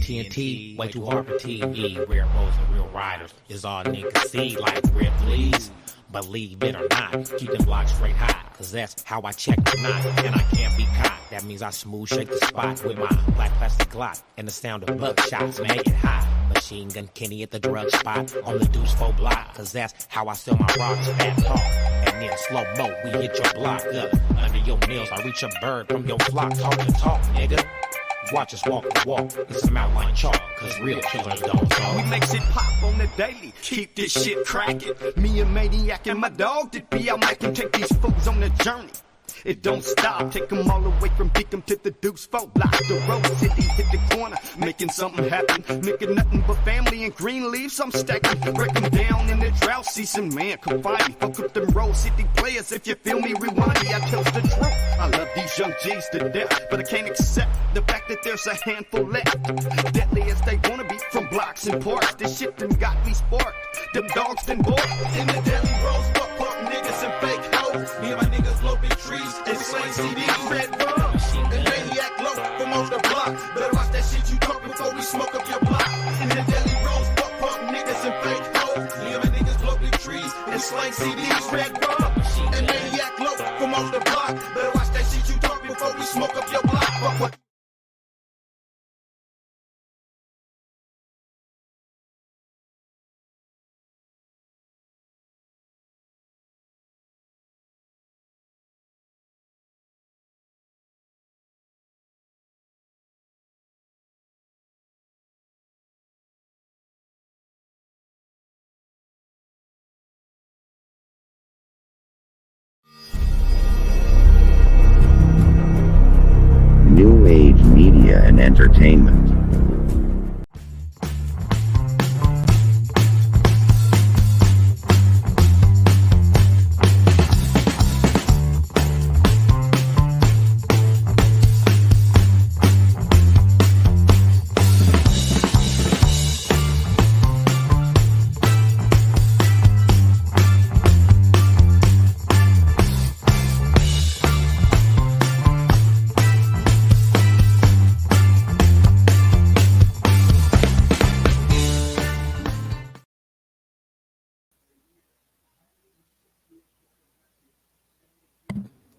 TNT, way too hard for TV. Rare roads and real riders is all niggas see like red please. Believe it or not, keep them blocks straight high, cause that's how I check the knot, and I can't be caught. That means I smooth shake the spot with my black plastic Glock and the sound of buckshots make it hot. Machine gun Kenny at the drug spot on the Deuce 4 block, cause that's how I sell my rocks, fat talk. And then slow mo, we hit your block up. Under your nails, I reach a bird from your flock. Talk the talk, nigga. Watch us walk the walk, it's some outline chalk, cause real killers don't talk. We make shit pop on the daily, keep this shit cracking. Me and Maniac and my dog did be out making, take these fools on the journey. It don't stop, take them all away from Beacon to the Deuce 4 block. The road city hit the corner, making something happen. Nigga, nothing but family and green leaves, I'm stacking. Break them down in the drought season, man, come find me. Fuck up them road city players, if you feel me, rewind me, I tells the truth. I love these young G's to death, but I can't accept the fact that there's a handful left. Deadly as they wanna be, from blocks and parks. This shit done got me sparked, them dogs done barked. In the deadly roads, fuck punk niggas and fake hoes. Me and my niggas blow big trees. It's slang CDs, red rum, and Maniac low from on the block. Better watch that shit you talk before we smoke up your block. In the deadly roads, fuck punk niggas and fake hoes. Me and my niggas blow big trees, and slang CDs, red rum, and Maniac low from on the block. Better watch that shit you talk before we smoke up your block. Fuck what? New Age Media and Entertainment.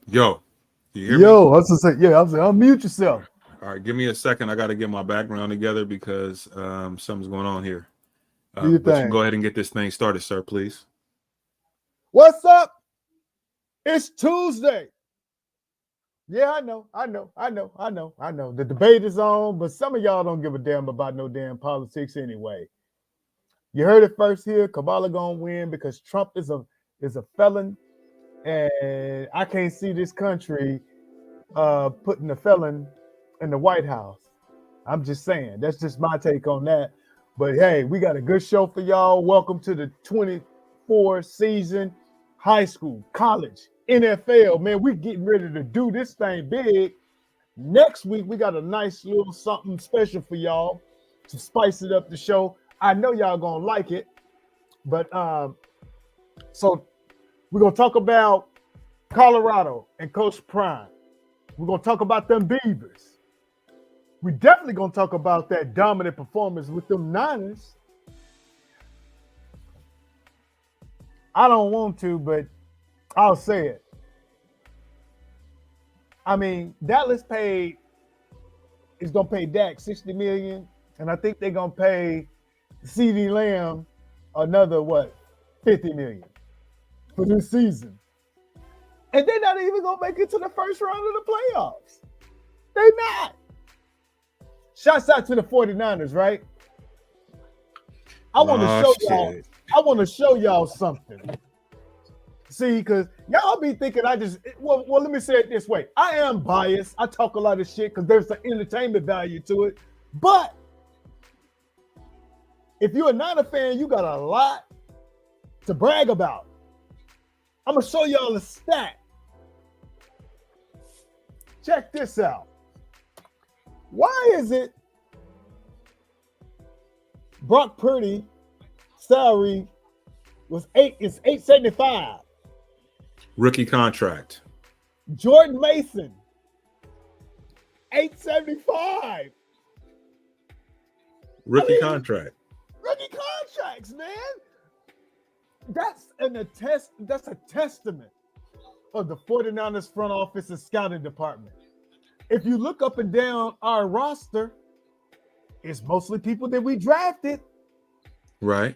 Yo, you hear me? I was gonna say, I was like, unmute yourself. All right, give me a second. I got to get my background together because something's going on here. Do your But you thing. go ahead and get this thing started, sir, please. What's up? It's Tuesday. Yeah, I know. The debate is on, but some of y'all don't give a damn about no damn politics anyway. You heard it first here. Kamala gonna win because Trump is a felon, and I can't see this country putting a felon in the White House. I'm just saying. That's just my take on that. But hey, we got a good show for y'all. Welcome to the 24 season, high school, college, NFL. Man, we getting ready to do this thing big. Next week, we got a nice little something special for y'all to spice it up the show. I know y'all gonna like it. But so we're gonna talk about Colorado and Coach Prime. We're gonna talk about them Beavers. We definitely gonna talk about that dominant performance with them Niners. I don't want to, but I'll say it. I mean, Dallas is gonna pay Dak $60 million, and I think they're gonna pay CeeDee Lamb another $50 million for this season. And they're not even gonna make it to the first round of the playoffs. They're not. Shouts out to the 49ers, right? I want to show y'all something. See, because y'all be thinking well, let me say it this way. I am biased. I talk a lot of shit because there's an entertainment value to it. But if you're a Niner fan, you got a lot to brag about. I'm going to show y'all a stat. Check this out. Why is it Brock Purdy salary is $875? Rookie contract. Jordan Mason, $875. Rookie contract. Rookie contracts, man. That's a testament of the 49ers front office and scouting department. If you look up and down our roster, it's mostly people that we drafted. Right.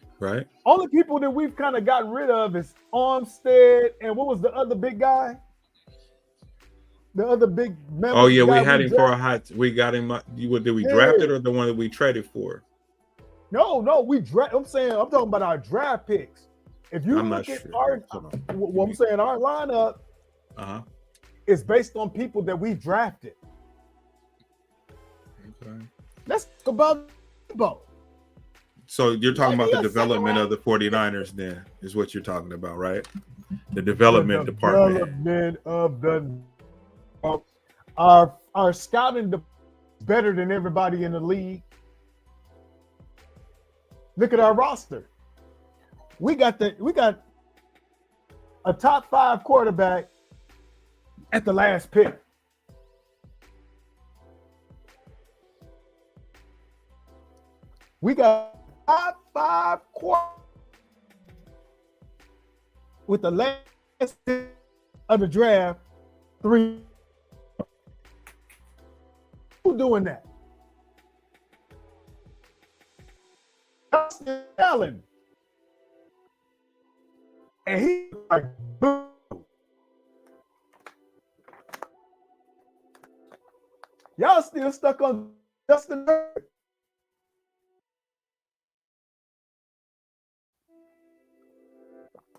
Only people that we've kind of gotten rid of is Armstead and what was the other big guy? The other big member. Oh yeah, we had him for a hot. We got him. Did we draft it or the one that we traded for? No, we draft. I'm talking about our draft picks. If you look at our lineup, is based on people that we drafted. Okay. Let's go about Debo. So you're talking about the development of the 49ers then, is what you're talking about, right? The development department. Development of our scouting better than everybody in the league. Look at our roster. We got a top 5 quarterback at the last pick. We got top 5 quarterback with the last pick of the draft. 3. Who doing that? Justin Allen. And he's like, boom. Y'all still stuck on Justin Herbert.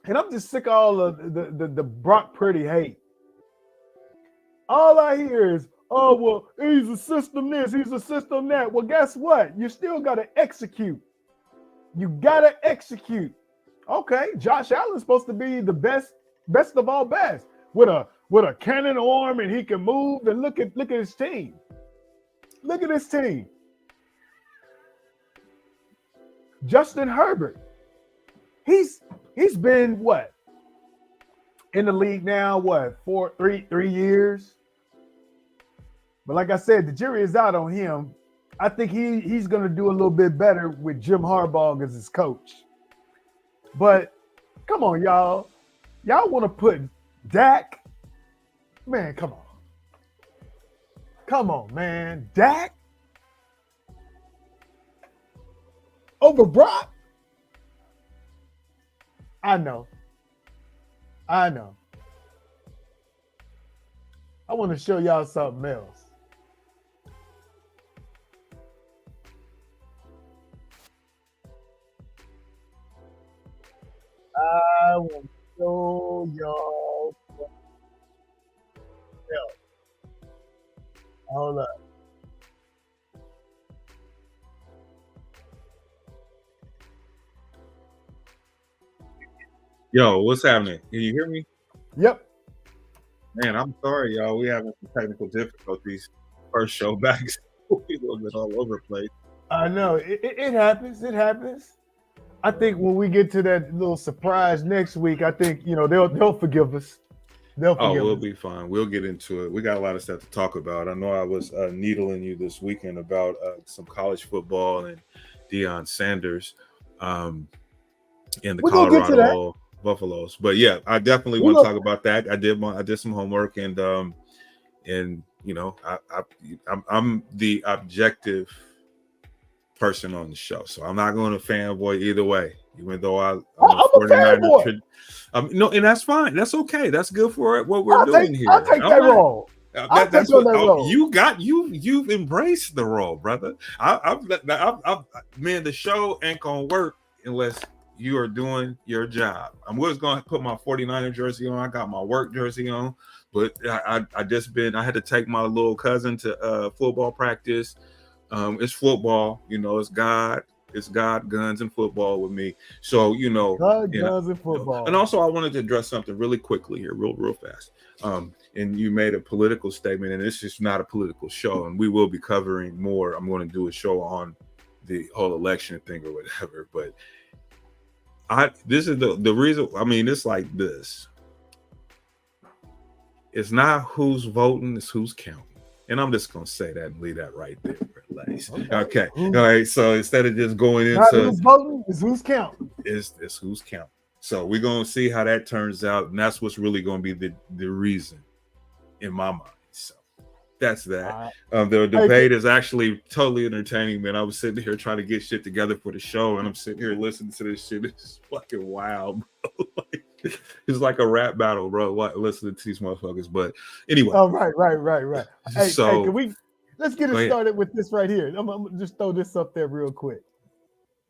And I'm just sick of all of the Brock Purdy hate. All I hear is, oh, well, he's a system this, he's a system that. Well, guess what? You still got to execute. You got to execute. Okay, Josh Allen's supposed to be the best of all best with a cannon arm and he can move. And look at his team. Look at his team. Justin Herbert. He's been what? In the league now, what? 3 years. But like I said, the jury is out on him. I think he's going to do a little bit better with Jim Harbaugh as his coach. But come on, y'all. Y'all want to put Dak? Man, come on. Come on, man. Dak? Over Brock? I know. I want to show y'all something else. I will show y'all something else. Hold up. Yo, what's happening? Can you hear me? Yep. Man, I'm sorry, y'all. We having some technical difficulties. First show back, so we a little bit all over the place. I know. It happens. It happens. I think when we get to that little surprise next week, I think, they'll forgive us. We'll be fine. We'll get into it. We got a lot of stuff to talk about. I know I was needling you this weekend about some college football and Deion Sanders and the Colorado Buffaloes. But yeah, I definitely want to talk about that. I did some homework and I'm the objective person on the show, so I'm not going to fanboy either way. Even though I'm a 49er, and that's fine. That's okay. That's good for what we're doing here. I'll take that role. That's what you've embraced the role, brother. Man, the show ain't gonna work unless you are doing your job. I was gonna put my 49er jersey on. I got my work jersey on, but I had to take my little cousin to football practice. It's football, it's God, guns, and football with me. So, God, guns, and football. And also I wanted to address something really quickly here, real fast. And you made a political statement, and this is not a political show, and we will be covering more. I'm going to do a show on the whole election thing or whatever, but this is the reason. I mean, it's like this. It's not who's voting, it's who's counting. And I'm just gonna say that and leave that right there. Okay. All right. So instead of just going into who's voting, is who's counting. It's who's counting. So we're gonna see how that turns out, and that's what's really gonna be the reason in my mind. So that's that. The debate is actually totally entertaining, man. I was sitting here trying to get shit together for the show, and I'm sitting here listening to this shit. It's fucking wild, bro. It's like a rap battle, bro. Listening to these motherfuckers. But anyway. Oh, right. Hey, so let's get it started with this right here. I'm gonna just throw this up there real quick.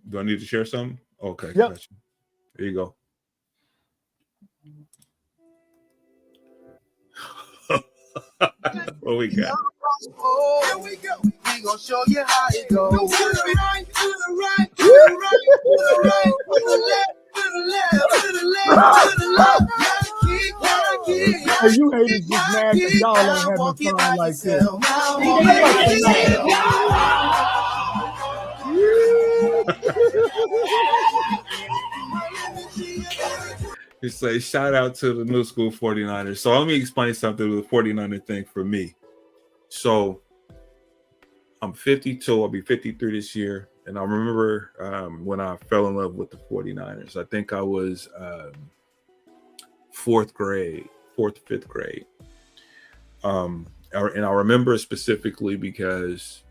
Do I need to share something? Okay. Yep. Gotcha. There you go. What we got? Here we go. We gonna show you how it goes. To the right, to the right, to the right, to the right, to the left, to the left, to the left, to the left. Gotta keep. Hey, you haters just mad because y'all ain't having fun like this. You say shout out to the new school 49ers. So let me explain something with the 49er thing for me. So I'm 52, I'll be 53 this year. And I remember when I fell in love with the 49ers. I think I was fifth grade. And I remember specifically because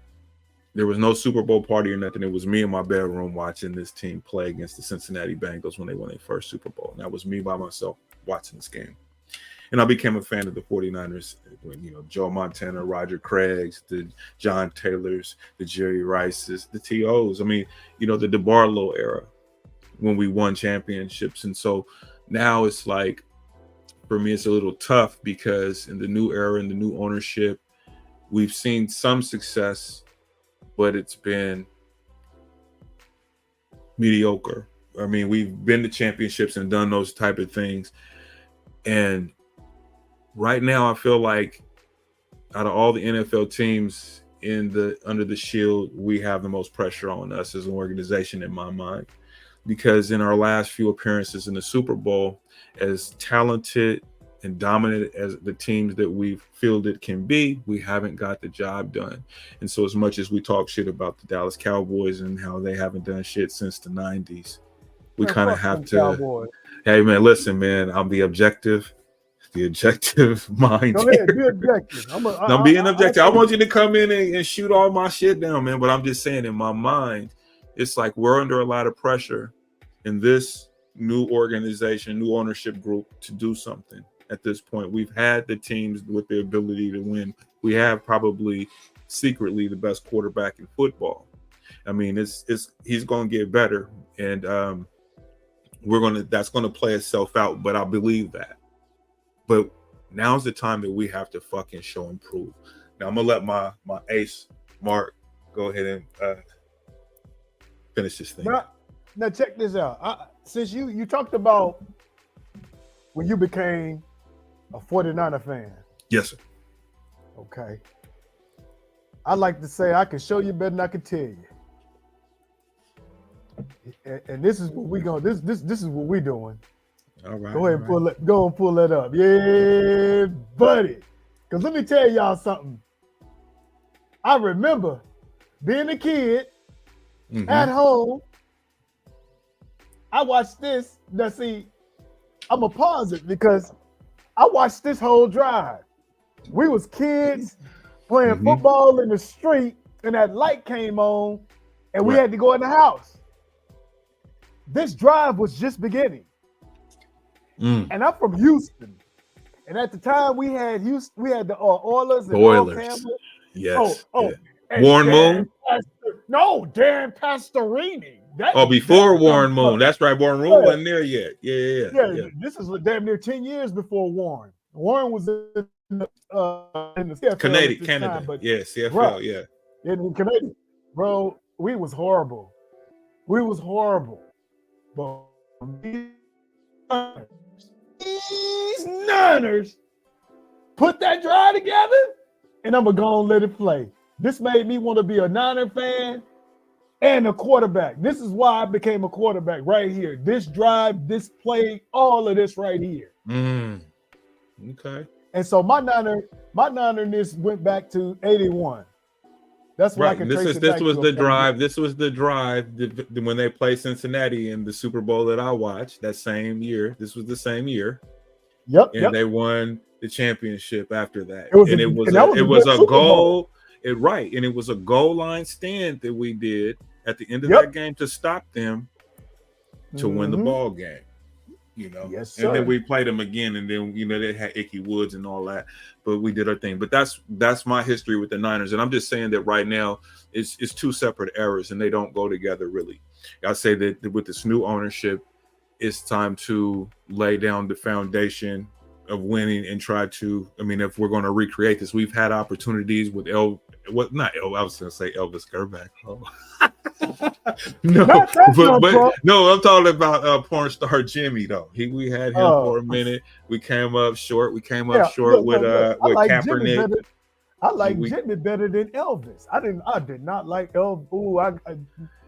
there was no Super Bowl party or nothing. It was me in my bedroom watching this team play against the Cincinnati Bengals when they won their first Super Bowl. And that was me by myself watching this game. And I became a fan of the 49ers when, Joe Montana, Roger Craig's, the John Taylors, the Jerry Rices, the T.O.s. I mean, the DeBarlo era when we won championships. And so now it's like, for me, it's a little tough because in the new era, in the new ownership, we've seen some success, but it's been mediocre. I mean, we've been to championships and done those type of things. And right now, I feel like out of all the NFL teams under the shield, we have the most pressure on us as an organization in my mind. Because in our last few appearances in the Super Bowl, as talented and dominant as the teams that we've fielded can be, we haven't got the job done. And so as much as we talk shit about the Dallas Cowboys and how they haven't done shit since the 90s, we kind of have to, Cowboys. Hey man, listen, man, I'm the objective mind. Go ahead, be objective. I'm being objective. I want you to come in and shoot all my shit down, man. But I'm just saying, in my mind, it's like we're under a lot of pressure in this new organization, new ownership group to do something. At this point, we've had the teams with the ability to win. We have probably secretly the best quarterback in football. I mean, he's going to get better, and that's going to play itself out. But I believe that. But now's the time that we have to fucking show and prove. Now I'm gonna let my ace Mark go ahead and finish this thing. Now check this out. Since you talked about when you became a 49er fan. Yes, sir. Okay. I'd like to say I can show you better than I can tell you. And this is what we going. This is what we doing. All right. Go ahead and pull that up. Yeah, buddy. Because let me tell y'all something. I remember being a kid at home. I watched this. Now see, I'm gonna pause it because I watched this whole drive. We was kids playing football in the street, and that light came on, and we had to go in the house. This drive was just beginning. And I'm from Houston, and at the time we had the Oilers and Oilers. Yes. Warren Moon. Dan Pastorini. Before Warren Moon. That's right. Warren Moon wasn't there yet. Yeah. This is damn near 10 years before Warren. Warren was in the CFL Canada. Time, but CFL. Bro, yeah. In Canada, bro, we was horrible. But these Niners put that drive together, and I'm gonna let it play. This made me want to be a Niner fan and a quarterback. This is why I became a quarterback right here. This drive, this play, all of this right here. Okay. And so my Ninerness went back to 81. That's what I Right. can And trace this it back was to. the drive. This was the drive when they played Cincinnati in the Super Bowl that I watched that same year. This was the same year. Yep. And they won the championship after that. It was and a- it was and that was it a was good a Super goal. Bowl. And it was a goal line stand that we did at the end of Yep. that game to stop them to win the Mhm. ball game. You know, Yes, and then sir. we played them again, and then they had Icky Woods and all that, but we did our thing. But that's my history with the Niners, and I'm just saying that right now it's two separate eras, and they don't go together really. I say that with this new ownership, it's time to lay down the foundation of winning and try to. I mean, if we're going to recreate this, we've had opportunities with I was going to say Elvis Gerback. Oh. No, Not that but bro. no, I'm talking about porn star Jimmy though. We had him Oh. for a minute. We came up short. We came Yeah, up short with I like Jimmy Kaepernick. better. I like We- Jimmy better than Elvis. I did not like Elvis. Ooh, I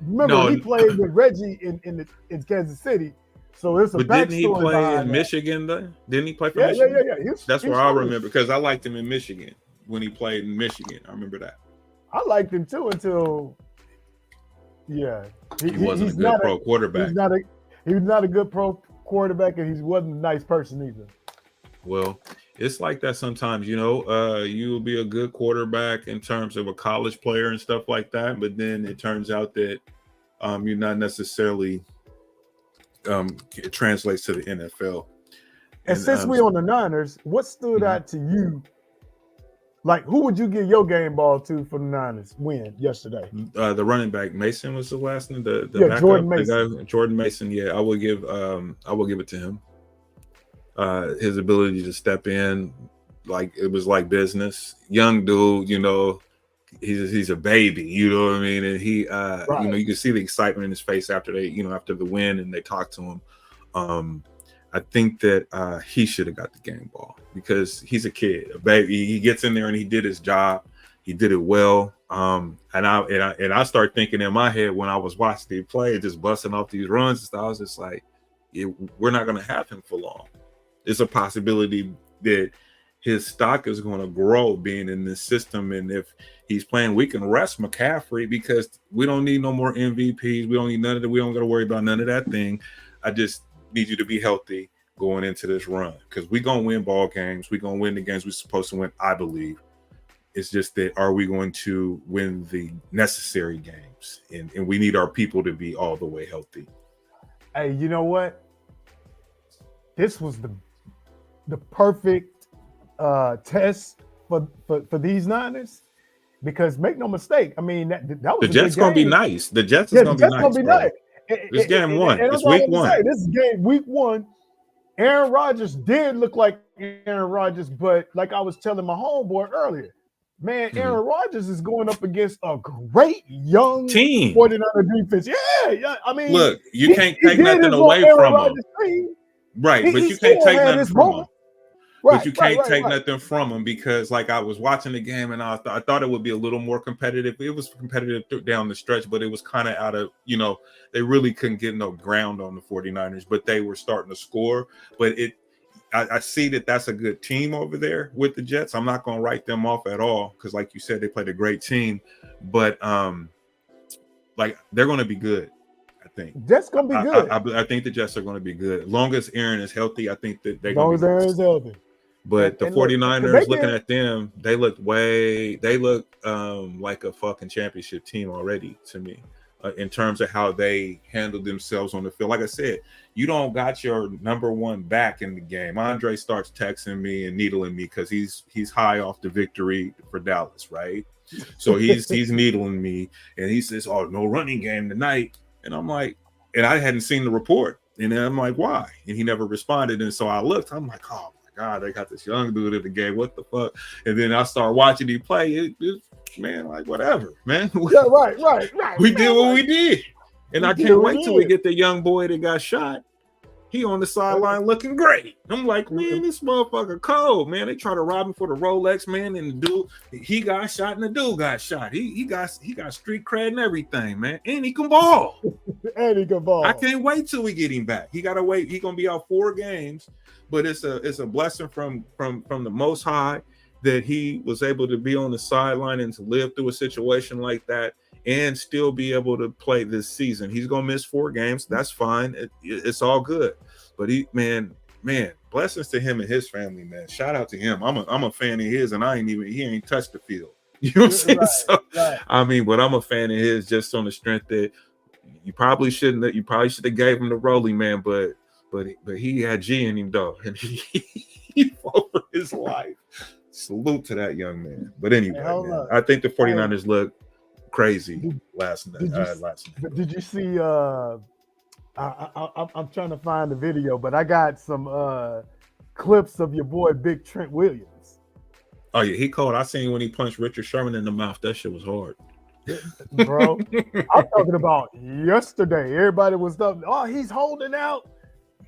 remember No. he played with Reggie in Kansas City. So it's a But backstory didn't he play behind in that. Michigan though? Didn't he play for Yeah. Michigan? That's He where I was- remember because I liked him in Michigan when he played in Michigan. I remember that. I liked him too until, yeah, He wasn't a he's good not pro quarterback. He's not a good pro quarterback, and he wasn't a nice person either. Well, it's like that sometimes, you will be a good quarterback in terms of a college player and stuff like that, but then it turns out that you're not necessarily it translates to the NFL. And since we on the Niners, what stood out to you? Like, who would you give your game ball to for the Niners win yesterday? The running back Mason was the last name. The Yeah, backup, Jordan the Mason. guy, Jordan Mason. Yeah, I will give it to him. His ability to step in, like it was like business. Young dude, he's a baby, you know what I mean? And he Right. you can see the excitement in his face after after the win and they talked to him. I think that he should have got the game ball because he's a kid, a baby. He gets in there and he did his job. He did it well. And I started thinking in my head when I was watching him play, just busting off these runs and stuff. I was just like, we're not going to have him for long. It's a possibility that his stock is going to grow being in this system. And if he's playing, we can rest McCaffrey because we don't need no more MVPs. We don't need none of that. We don't got to worry about none of that thing. I just need you to be healthy going into this run because we're going to win ball games. We're going to win the games we're supposed to win, I believe. It's just that are we going to win the necessary games? And we need our people to be all the way healthy. Hey, you know what? This was the perfect test for these Niners because make no mistake. I mean, that was The Jets going to be nice. The Jets is going to be nice. It's game one. It's week one. This is game week one. Aaron Rodgers did look like Aaron Rodgers, but like I was telling my homeboy earlier, man, Aaron Rodgers is going up against a great young team 49er defense. Yeah. I mean, look, you can't take nothing away from him. Right, but you can't take nothing from him. But you can't take nothing from him because, like, I was watching the game and I thought it would be a little more competitive. It was competitive down the stretch, but it was kind of out of, they really couldn't get no ground on the 49ers, but they were starting to score. But I see that that's a good team over there with the Jets. I'm not going to write them off at all because, like you said, they played a great team. But, like, they're going to be good. I think Jets gonna be good. I think the Jets are going to be good. As long as Aaron is healthy, I think that they're going to be Aaron is healthy. But the and 49ers, looking at them, they look like a fucking championship team already to me in terms of how they handle themselves on the field. Like I said, you don't got your number one back in the game. Andre starts texting me and needling me because he's high off the victory for Dallas, right? So he's needling me and he says, "Oh, no running game tonight." And I'm like, and I hadn't seen the report. And then I'm like, why? And he never responded. And so I looked, I'm like, oh my God, they got this young dude in the game. What the fuck? And then I start watching him play. It man, like whatever, man. Yeah, right. We did what we did. And I can't wait till we get the young boy that got shot. He on the sideline looking great. I'm like, man, this motherfucker cold, man. They try to rob him for the Rolex, man. And the dude, he got shot and the dude got shot. He got street cred and everything, man. And he can ball. And he can ball. I can't wait till we get him back. He gotta wait. He gonna be out 4 games, but it's a blessing from the Most High that he was able to be on the sideline and to live through a situation like that and still be able to play this season. He's gonna miss 4 games. That's fine. It's all good. But man, blessings to him and his family, man. Shout out to him. I'm a fan of his, and he ain't touched the field. You know what I'm saying? Right. I mean, but I'm a fan of his just on the strength that you probably should have gave him the rolling, man, but he had G in him though, and he fought for his life. Salute to that young man. But anyway, man, I think the 49ers look crazy last night. Did you see I'm trying to find the video, but I got some clips of your boy Big Trent Williams. Oh yeah, he called. I seen when he punched Richard Sherman in the mouth. That shit was hard. Bro, I'm talking about yesterday. Everybody was up. Oh, he's holding out.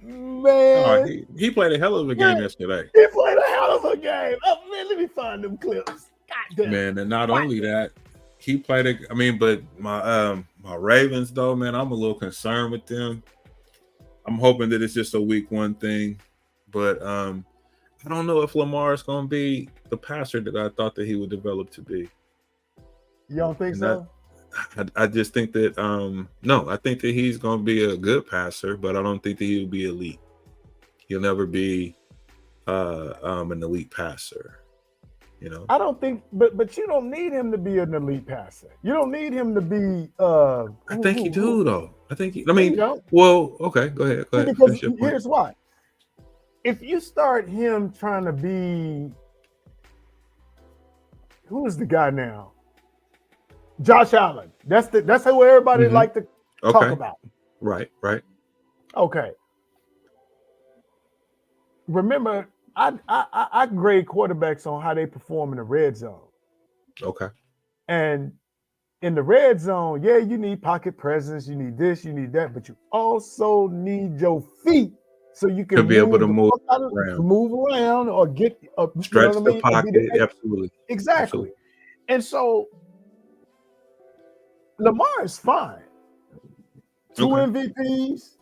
Man, he played a hell of a game yesterday. He played a hell of a game. Oh, man, let me find them clips. God damn. Man, and not only that, he played but my Ravens though, man, I'm a little concerned with them. I'm hoping that it's just a week 1 thing, but I don't know if Lamar is going to be the passer that I thought that he would develop to be. You don't think so? I just think that no, I think that he's going to be a good passer, but I don't think that he'll be elite. He'll never be an elite passer. You know, I don't think, but you don't need him to be an elite passer. You don't need him to be. I think you do though. Well, okay, go ahead. Because here's why. If you start him trying to be, who is the guy now? Josh Allen. That's who everybody like to talk about. Right. Okay. Remember, I grade quarterbacks on how they perform in the red zone. Okay. And in the red zone, yeah, you need pocket presence, you need this, you need that, but you also need your feet so you can be able to move around or get stretch the pocket. Absolutely. Exactly. Absolutely. And so Lamar is fine. 2 MVPs.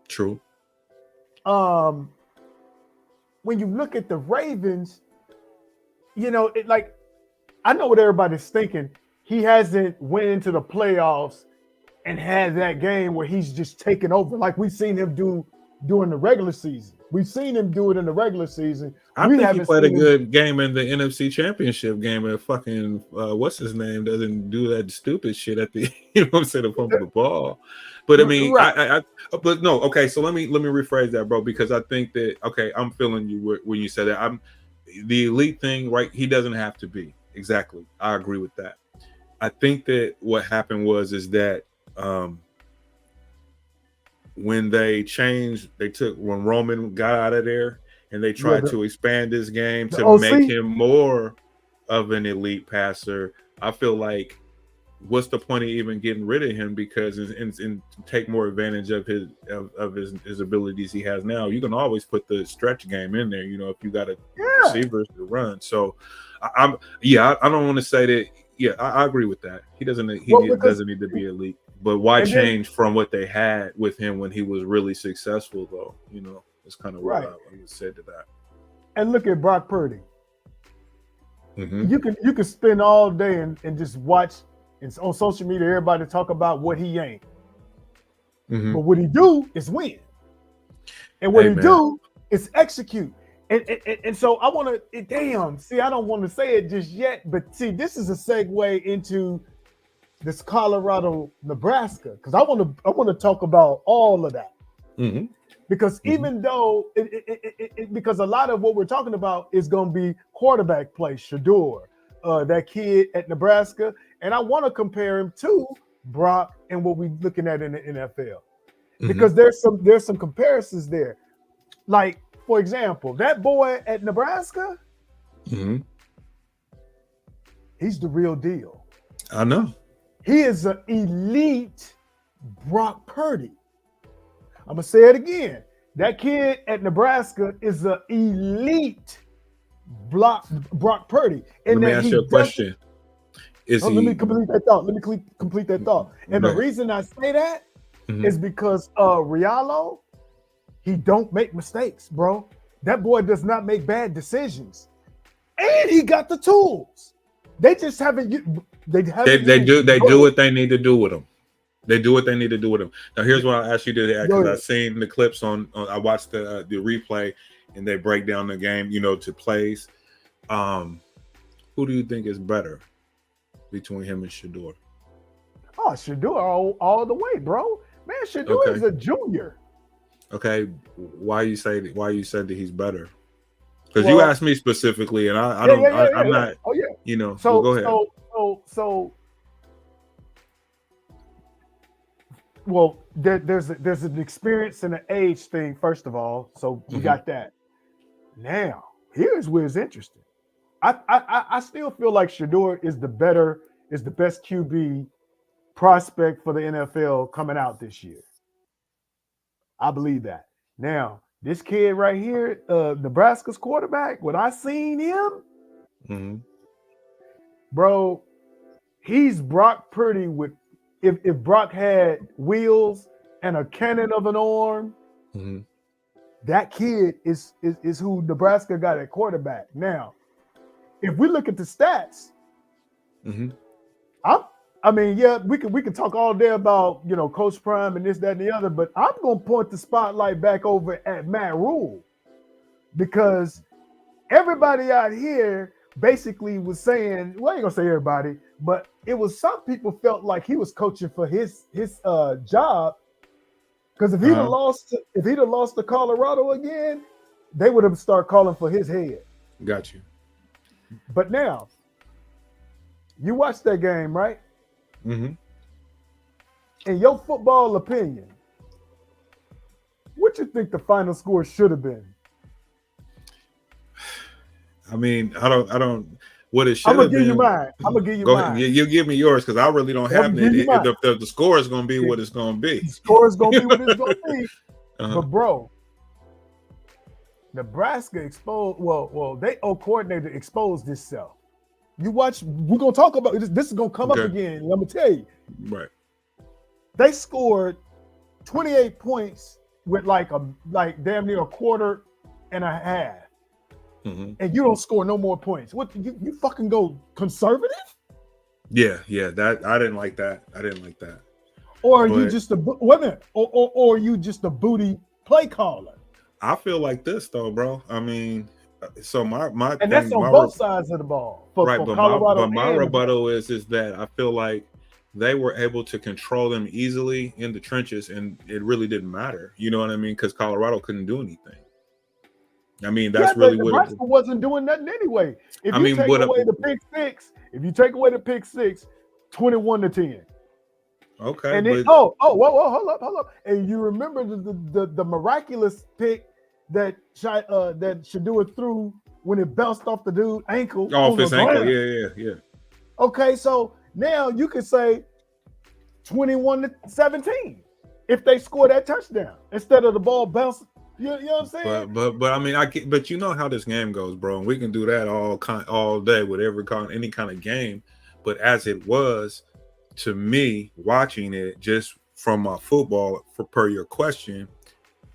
True. When you look at the Ravens, you know, I know what everybody's thinking. He hasn't went into the playoffs and had that game where he's just taken over, like we've seen him do during the regular season. We've seen him do it in the regular season. I think he played a good game in the NFC Championship game, and fucking what's his name doesn't do that stupid shit at the you know what I'm saying, to fumble the ball. But I mean, right. But no, okay. So let me rephrase that, bro, because I think that I'm feeling you when you said that. I'm the elite thing, right? He doesn't have to be exactly. I agree with that. I think that what happened was that when when Roman got out of there and they tried to expand this game to make him more of an elite passer, I feel like what's the point of even getting rid of him, because and take more advantage of his abilities he has now. You can always put the stretch game in there, you know, if you got a receivers to run. So I don't want to say that. Yeah, I agree with that. He doesn't need to be elite. But why change from what they had with him when he was really successful, though? You know, it's kind of what I said to that. And look at Brock Purdy. You can spend all day and just watch on social media everybody talk about what he ain't. But what he do is win. And what he do is execute. And so I want to, I don't want to say it just yet, but see, this is a segue into this Colorado, Nebraska, because I want to talk about all of that. Because even though because a lot of what we're talking about is going to be quarterback play, Shedeur, that kid at Nebraska, and I want to compare him to Brock and what we're looking at in the NFL, because there's some comparisons there. Like, for example, that boy at Nebraska, he's the real deal. I know. He is an elite Brock Purdy. I'm going to say it again. That kid at Nebraska is an elite Brock Purdy. And let me ask you a question. Let me complete that thought. And the reason I say that is because Riallo, he don't make mistakes, bro. That boy does not make bad decisions, and he got the tools. They just haven't. They do what they need to do with him. They do what they need to do with him. Now, here's what I asked you to add, because I've seen the clips on I watched the replay, and they break down the game, to plays. Who do you think is better between him and Shedeur? Oh, Shedeur all the way, bro. Man, Shedeur is a junior. Okay, why you said that he's better? Because you asked me specifically, and I'm not. Oh yeah. So go ahead. So. Well, there's an experience and an age thing, first of all. So we got that. Now, here's where it's interesting. I still feel like Shedeur is the best QB prospect for the NFL coming out this year. I believe that. Now, this kid right here, Nebraska's quarterback, when I seen him, bro, he's Brock Purdy with if Brock had wheels and a cannon of an arm, that kid is who Nebraska got at quarterback. Now, if we look at the stats, we can talk all day about Coach Prime and this, that, and the other, but I'm gonna point the spotlight back over at Matt Rule, because everybody out here basically was saying, well, I ain't gonna say everybody, but it was some people felt like he was coaching for his job, because if he'd have lost to Colorado again, they would have started calling for his head. Got you. But now, you watched that game, right? In your football opinion, what you think the final score should have been? I mean, I don't. What it should have been. I'm gonna give you Go mine. ahead. You give me yours, because I really don't have it. The score is gonna be what it's gonna be. The score is gonna be what it's gonna be. But bro, Nebraska exposed. Well, they coordinator exposed itself. You watch. We're gonna talk about this. This is gonna come up again. Let me tell you. Right. They scored 28 points with like damn near a quarter and a half. And you don't score no more points. What you fucking go conservative? Yeah, that I didn't like that. Or are you just or you just a booty play caller? I feel like this though, bro. I mean, so my and that's on both sides of the ball. For Colorado, but my rebuttal is that I feel like they were able to control them easily in the trenches, and it really didn't matter. You know what I mean? Because Colorado couldn't do anything. I mean, that's really what Nebraska wasn't doing nothing anyway. If you take away the pick six, 21-10. Okay. And then hold up. And you remember the miraculous pick that Shedeur threw when it bounced off the dude's ankle. Off his ankle, yeah. Okay, so now you could say 21-17 if they score that touchdown instead of the ball bouncing. You know what I'm saying? But I mean, but you know how this game goes, bro. And we can do that all day with any kind of game. But as it was, to me, watching it just from my football, per your question,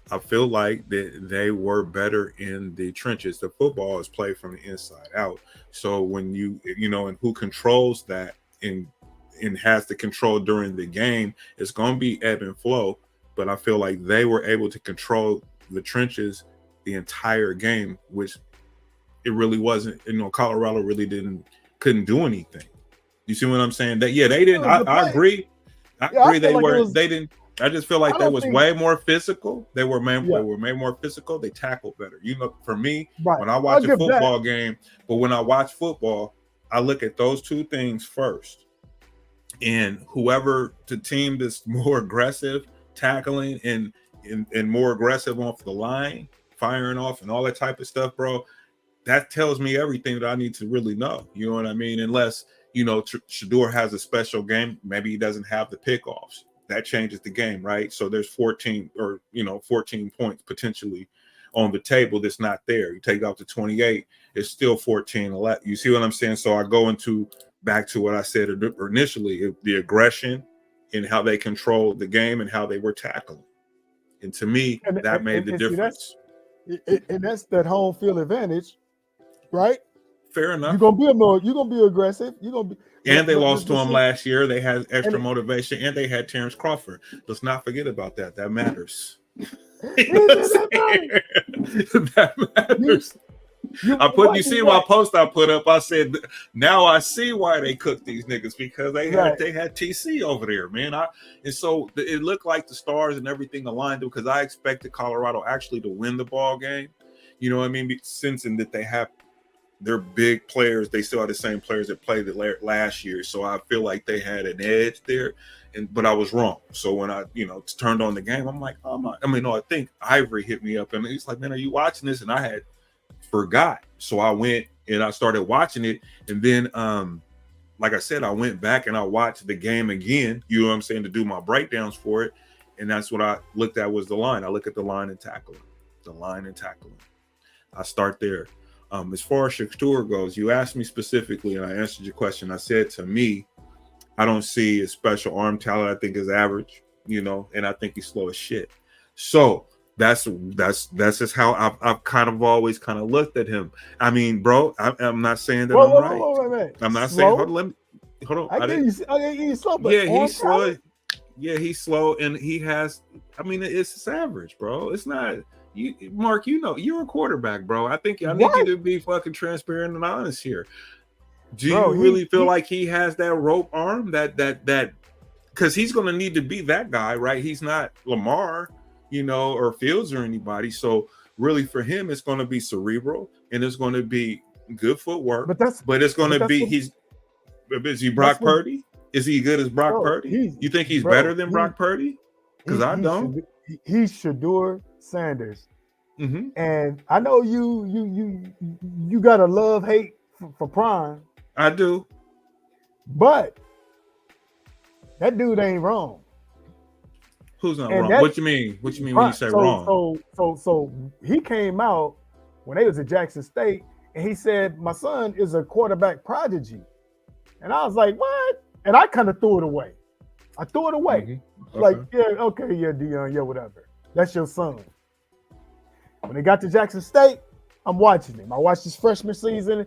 I feel like that they were better in the trenches. The football is played from the inside out. So when and who controls that and has the control during the game, it's going to be ebb and flow. But I feel like they were able to control the trenches the entire game, which it really wasn't. Colorado really couldn't do anything. You see what I'm saying? That they didn't. I agree. I agree. They didn't. I just feel like they was way more physical. They were way more physical. They tackled better. For me, when I watch a football game, but when I watch football, I look at those two things first. And whoever the team that's more aggressive, tackling and more aggressive off the line, firing off and all that type of stuff, bro, that tells me everything that I need to really know. You know what I mean? Unless, Shedeur has a special game, maybe he doesn't have the pickoffs. That changes the game, right? So there's 14 points potentially on the table that's not there. You take it out to 28, it's still 14-11. You see what I'm saying? So I go back to what I said initially, the aggression in how they controlled the game and how they were tackling. And to me, that made the difference. And that's that home field advantage, right? Fair enough. You're gonna be aggressive. You're gonna be. And they lost to him last year. They had extra motivation, and they had Terrence Crawford. Let's not forget about that. That matters. That matters. You see my post I put up. I said, now I see why they cooked these niggas, because they had TC over there, man. And so it looked like the stars and everything aligned, because I expected Colorado actually to win the ball game. You know what I mean? Sensing that they have their big players, they still have the same players that played it last year. So I feel like they had an edge there, but I was wrong. So when I, turned on the game, I'm like, I think Ivory hit me up and he's like, man, are you watching this? And I had forgot. So I went and I started watching it. And then, like I said, I went back and I watched the game again, you know what I'm saying, to do my breakdowns for it. And that's what I looked at was the line. I look at the line and tackling. I start there. As far as Shedeur goes, you asked me specifically, and I answered your question. I said, to me, I don't see a special arm talent. I think is average, and I think he's slow as shit. So that's just how I've kind of always kind of looked at him. I mean, bro, I'm not saying that I'm right. Wait. I'm not saying. Hold on. He's slow, but yeah, he's slow. Talent? Yeah, he's slow, and he has. I mean, it's average, bro. It's not. Mark, you're a quarterback, bro. I need you to be fucking transparent and honest here. Do you really feel like he has that rope arm? That because he's going to need to be that guy, right? He's not Lamar, or Fields or anybody. So really, for him, it's going to be cerebral and it's going to be good footwork. But it's going to be is he Brock Purdy? Is he good as Brock Purdy? You think he's better than Brock Purdy? Because I don't. He's Shedeur Sanders, mm-hmm. And I know you got a love-hate for Prime. I do, but that dude ain't wrong. Who's not wrong? What you mean? What you mean when you say wrong? So he came out when they was at Jackson State, and he said, "My son is a quarterback prodigy," and I was like, "What?" And I kind of threw it away. Mm-hmm. Like, Deion, yeah, whatever. That's your son. When they got to Jackson State, I'm watching him. I watched his freshman season.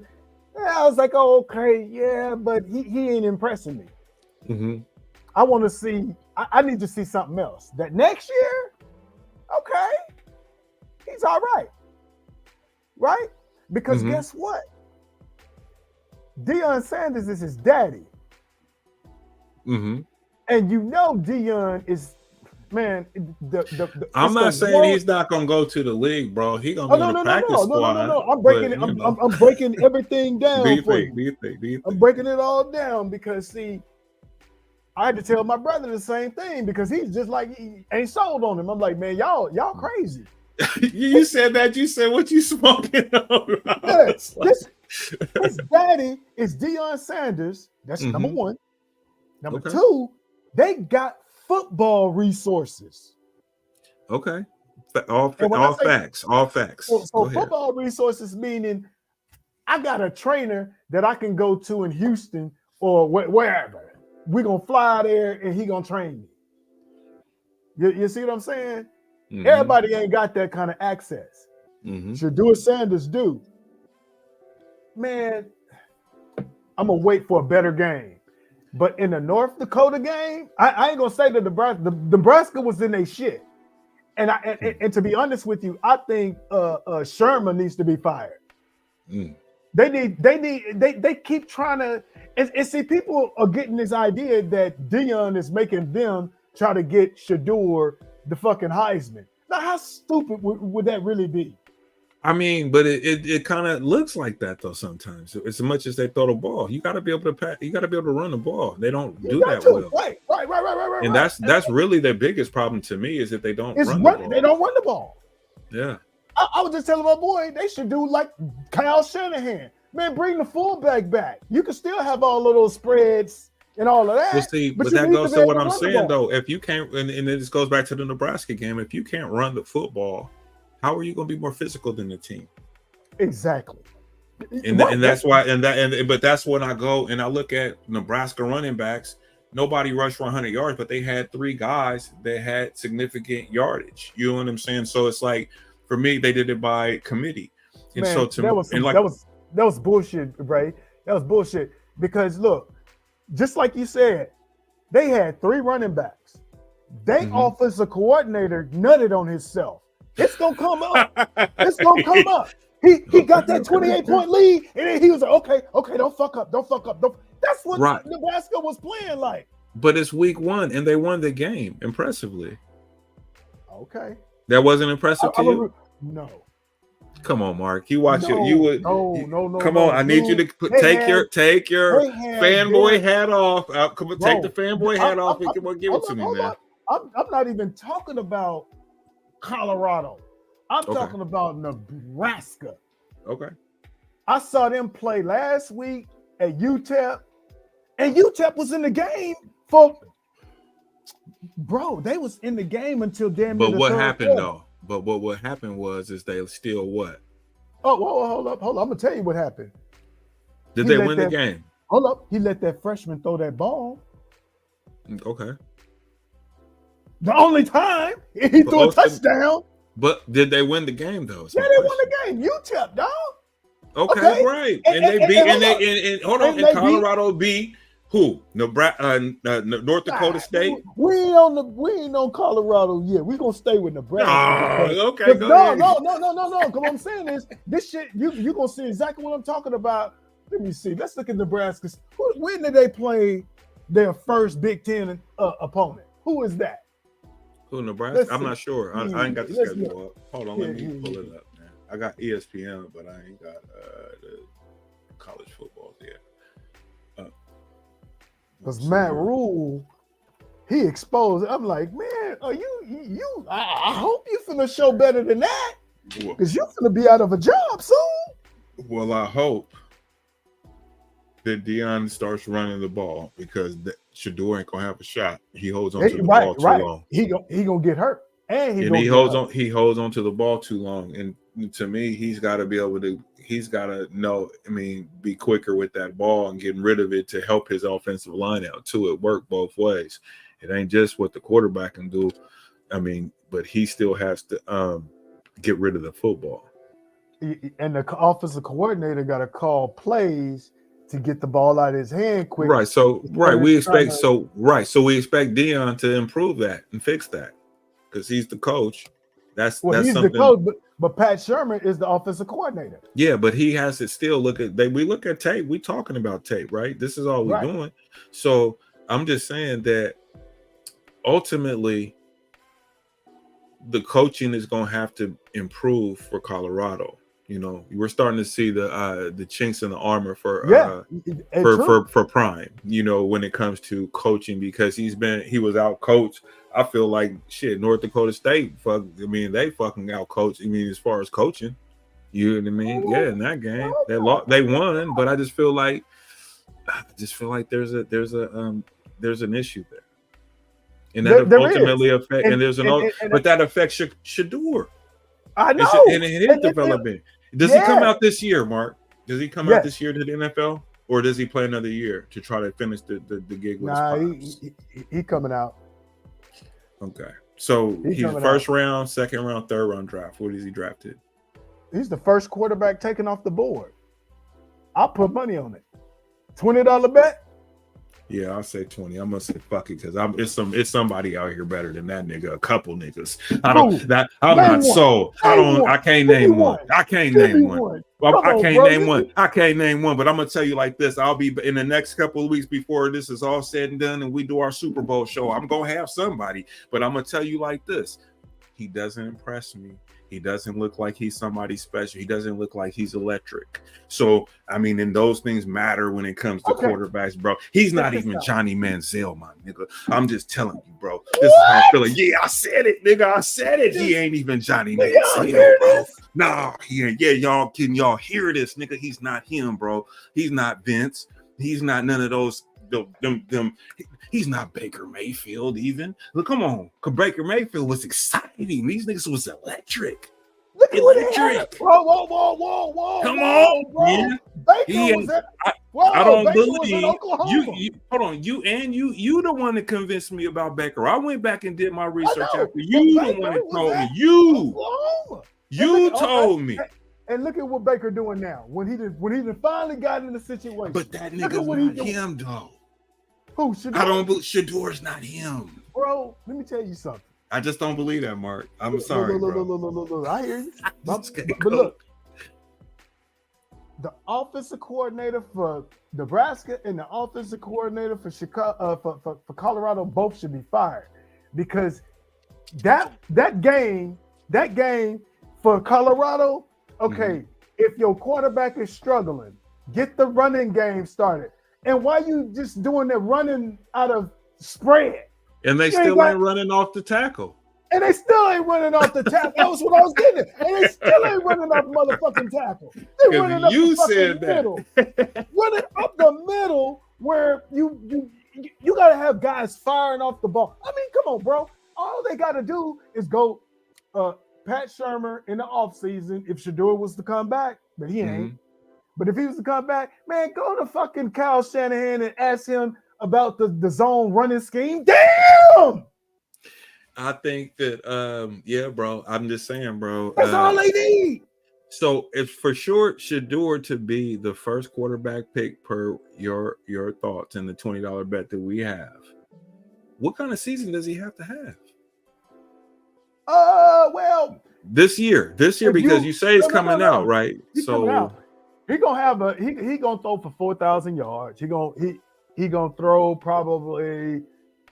I was like, oh, okay, yeah, but he ain't impressing me. Mm-hmm. I want to see, I need to see something else. That next year, okay, he's all right. Right? Because guess what? Deion Sanders is his daddy. Mm-hmm. And Deion is, man. I'm not saying he's not gonna go to the league, bro. He gonna go to practice squad. No. I'm breaking it. I'm breaking everything down. Do you think? I'm breaking it all down because I had to tell my brother the same thing because he's just like he ain't sold on him. I'm like, man, y'all crazy. You said that. You said what you smoking on? Yeah, his daddy is Deion Sanders. That's number one. Number two, they got football resources. Okay. All facts. So football resources meaning I got a trainer that I can go to in Houston or wherever. We're going to fly there and he going to train me. You see what I'm saying? Mm-hmm. Everybody ain't got that kind of access. Mm-hmm. Shedeur Sanders do. Man, I'm going to wait for a better game. But in the North Dakota game, I ain't gonna say that Nebraska was in their shit, and to be honest with you, I think Sherman needs to be fired. Mm. They keep trying to and see people are getting this idea that Deion is making them try to get Shedeur the fucking Heisman. Now, how stupid would that really be? I mean, but it kind of looks like that though. Sometimes, as much as they throw the ball, you got to be able to pass. You got to be able to run the ball. They don't do that well. Right. And that's really their biggest problem to me is that they don't run the ball. They don't run the ball. Yeah. I was just telling my boy they should do like Kyle Shanahan. Man, bring the fullback back. You can still have all of those spreads and all of that. Well, see, but that goes to what I'm saying though. If you can't, and this goes back to the Nebraska game. If you can't run the football, how are you going to be more physical than the team? Exactly. And that's why, but that's when I go and I look at Nebraska running backs. nobody rushed for 100 yards, but they had 3 guys that had significant yardage. You know what I'm saying? So it's like, for me, they did it by committee. And Man, so to that me, was and like, that was bullshit, Ray. That was bullshit because look, just like you said, they had 3 running backs. They offensive coordinator nutted on himself. It's gonna come up. It's gonna come up. He got that 28-point lead, and then he was like, okay, don't fuck up. That's what Nebraska was playing like. But it's week 1, and they won the game impressively. Okay. That wasn't impressive to you? No. Come on, Mark. You watch it. You would. No. Come on. I need you to take your fanboy hat off. Come on, take the fanboy hat off and come on, give it to me, man. I'm not even talking about Colorado. I'm talking about Nebraska. Okay. I saw them play last week at UTEP, and UTEP was in the game for. Bro, they was in the game until damn near. But what happened though? But what happened was they still what? Oh, whoa, hold up. I'm gonna tell you what happened. Did they win the game? Hold up. He let that freshman throw that ball. Okay. The only time he threw a touchdown. But did they win the game though? Yeah, they won the game. UTEP, dog. Okay, right. And they beat and Colorado beat who? Nebraska, North Dakota State. We ain't on Colorado yet. We gonna stay with Nebraska. Okay. No. Come on, I'm saying is this shit. You gonna see exactly what I'm talking about. Let me see. Let's look at Nebraska. When did they play their first Big Ten opponent? Who is that? Who, Nebraska? I'm not sure. I ain't got the schedule up. Hold on, let me pull it up, man. I got ESPN, but I ain't got the college football yet. Because Matt Rule, he exposed. I'm like, man, are you? I hope you finna show better than that, because you finna be out of a job soon. Well, I hope that Deion starts running the ball, because Shedeur ain't gonna have a shot. He holds on to the ball too long. He gonna get hurt, and he holds on. He holds on to the ball too long, and to me, he's got to be able to. He's got to know. I mean, be quicker with that ball and getting rid of it to help his offensive line out too. It worked both ways. It ain't just what the quarterback can do. I mean, but he still has to get rid of the football. And the offensive coordinator got to call plays to get the ball out of his hand quick. Right. So we expect Deion to improve that and fix that, because he's the coach. That's he's something. The coach, but Pat Sherman is the offensive coordinator. Yeah, but he has to still look at. We look at tape. We talking about tape, right? This is all we're doing. So I'm just saying that ultimately, the coaching is going to have to improve for Colorado. You know, we're starting to see the chinks in the armor for Prime. You know, when it comes to coaching, because he was out coached. I feel like shit. North Dakota State, they fucking out coached. I mean, as far as coaching, you know what I mean? Yeah, in that game, they won, but I just feel like there's an issue there, and that ultimately affect. And there's another, but that affects Shedeur. I know, and his development. Does he come out this year, Mark? Does he come out this year to the NFL, or does he play another year to try to finish the gig with his pops? He coming out. Okay, so he's first round, second round, third round draft. What is he drafted? He's the first quarterback taken off the board. I'll put money on it. $20 bet. Yeah, I'll say 20. I'm gonna say fuck it, because it's somebody out here better than that nigga. A couple niggas. I can't name one. I can't name one. I can't name one. But I'm gonna tell you like this. I'll be in the next couple of weeks before this is all said and done, and we do our Super Bowl show. I'm gonna have somebody, but I'm gonna tell you like this. He doesn't impress me. He doesn't look like he's somebody special. He doesn't look like he's electric. So, I mean, and those things matter when it comes to quarterbacks, bro. He's not even Johnny Manziel, my nigga. I'm just telling you, bro. This is how I'm feeling. Yeah, I said it, nigga. I said it. He ain't even Johnny Manziel, bro. Nah, he ain't. Yeah, y'all, can y'all hear this, nigga? He's not him, bro. He's not Vince. He's not none of those. He's not Baker Mayfield even. Look, come on. Baker Mayfield was exciting. These niggas was electric. Whoa. Come on, bro. yeah. Baker was at. Whoa, I don't Baker was in believe Oklahoma. you. Hold on, you the one that convinced me about Baker. I went back and did my research know, after you. but The Baker one that was told me. at You Oklahoma. you told me. And look at what Baker doing now. When he finally got in the situation. But that Look at nigga's what he not doing. him though. Who should I don't believe Shador's not him. Bro, let me tell you something. I just don't believe that, Mark. I'm sorry, look, bro. Look. I hear you. Okay, But look, the offensive coordinator for Nebraska and the offensive coordinator for Chicago, for Colorado, both should be fired because that game for Colorado. Okay, if your quarterback is struggling, get the running game started. And why you just doing the running out of spread? And they still ain't running off the tackle. And they still ain't running off the tackle. That was what I was getting at. And they still ain't running off motherfucking tackle. They running up You the fucking said that. middle. Running up the middle where you got to have guys firing off the ball. I mean, come on, bro. All they got to do is go Pat Shurmur in the offseason if Shador was to come back, but he ain't. But if he was to come back, man, go to fucking Kyle Shanahan and ask him about the zone running scheme. Damn! I think that yeah, bro. I'm just saying, bro. That's all they need. So it's for sure Shador to be the first quarterback pick per your thoughts and the $20 bet that we have. What kind of season does he have to have? Well, this year because you say it's coming out, right? He's so coming out. He gonna have he gonna throw for 4,000 yards. He gonna throw probably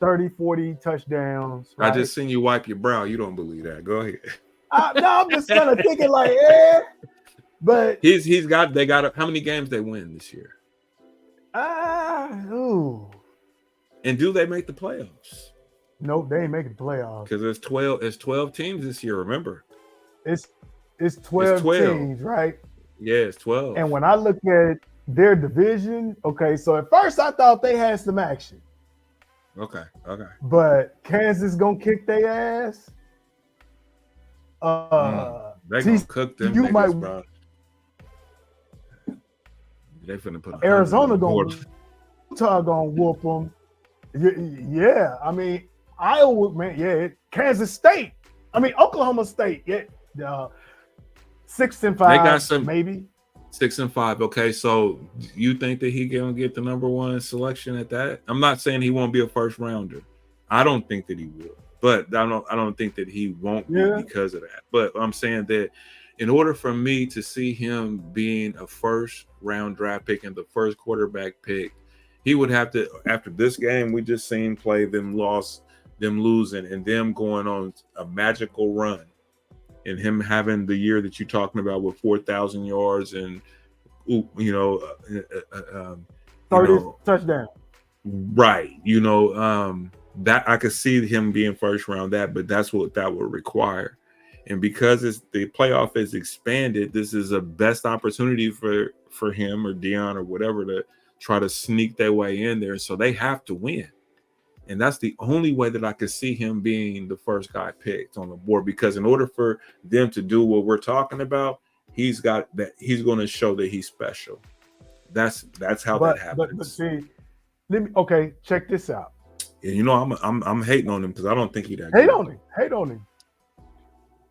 30, 40 touchdowns. Right? I just seen you wipe your brow. You don't believe that? Go ahead. No, I'm just kind of thinking like, but they got how many games they win this year? Ooh. And do they make the playoffs? Nope, they ain't making the playoffs. Because it's 12 teams this year, remember? It's 12 teams, right? Yeah, it's 12. And when I look at their division, okay, so at first I thought they had some action. Okay. But Kansas gonna kick their ass. They gonna cook them niggas, bro. They finna put Arizona Utah gonna whoop them. Yeah, I mean Iowa, man. Yeah, Kansas State. I mean Oklahoma State. Yeah, 6-5. They got some maybe 6-5. Okay, so you think that he gonna get the number one selection at that? I'm not saying he won't be a first rounder. I don't think that he will, but I don't think that he won't be because of that. But I'm saying that in order for me to see him being a first round draft pick and the first quarterback pick, he would have to, after this game we just seen play, them losing and them going on a magical run, and him having the year that you're talking about with 4,000 yards and 30 touchdowns. Right. That I could see him being first round but that's what that would require. And because the playoff is expanded, this is a best opportunity for him or Dion or whatever to try to sneak their way in there. So they have to win. And that's the only way that I could see him being the first guy picked on the board, because in order for them to do what we're talking about, he's going to show that he's special. That's how that happens. But see, check this out. And I'm hating on him because I don't think he'd hate on him.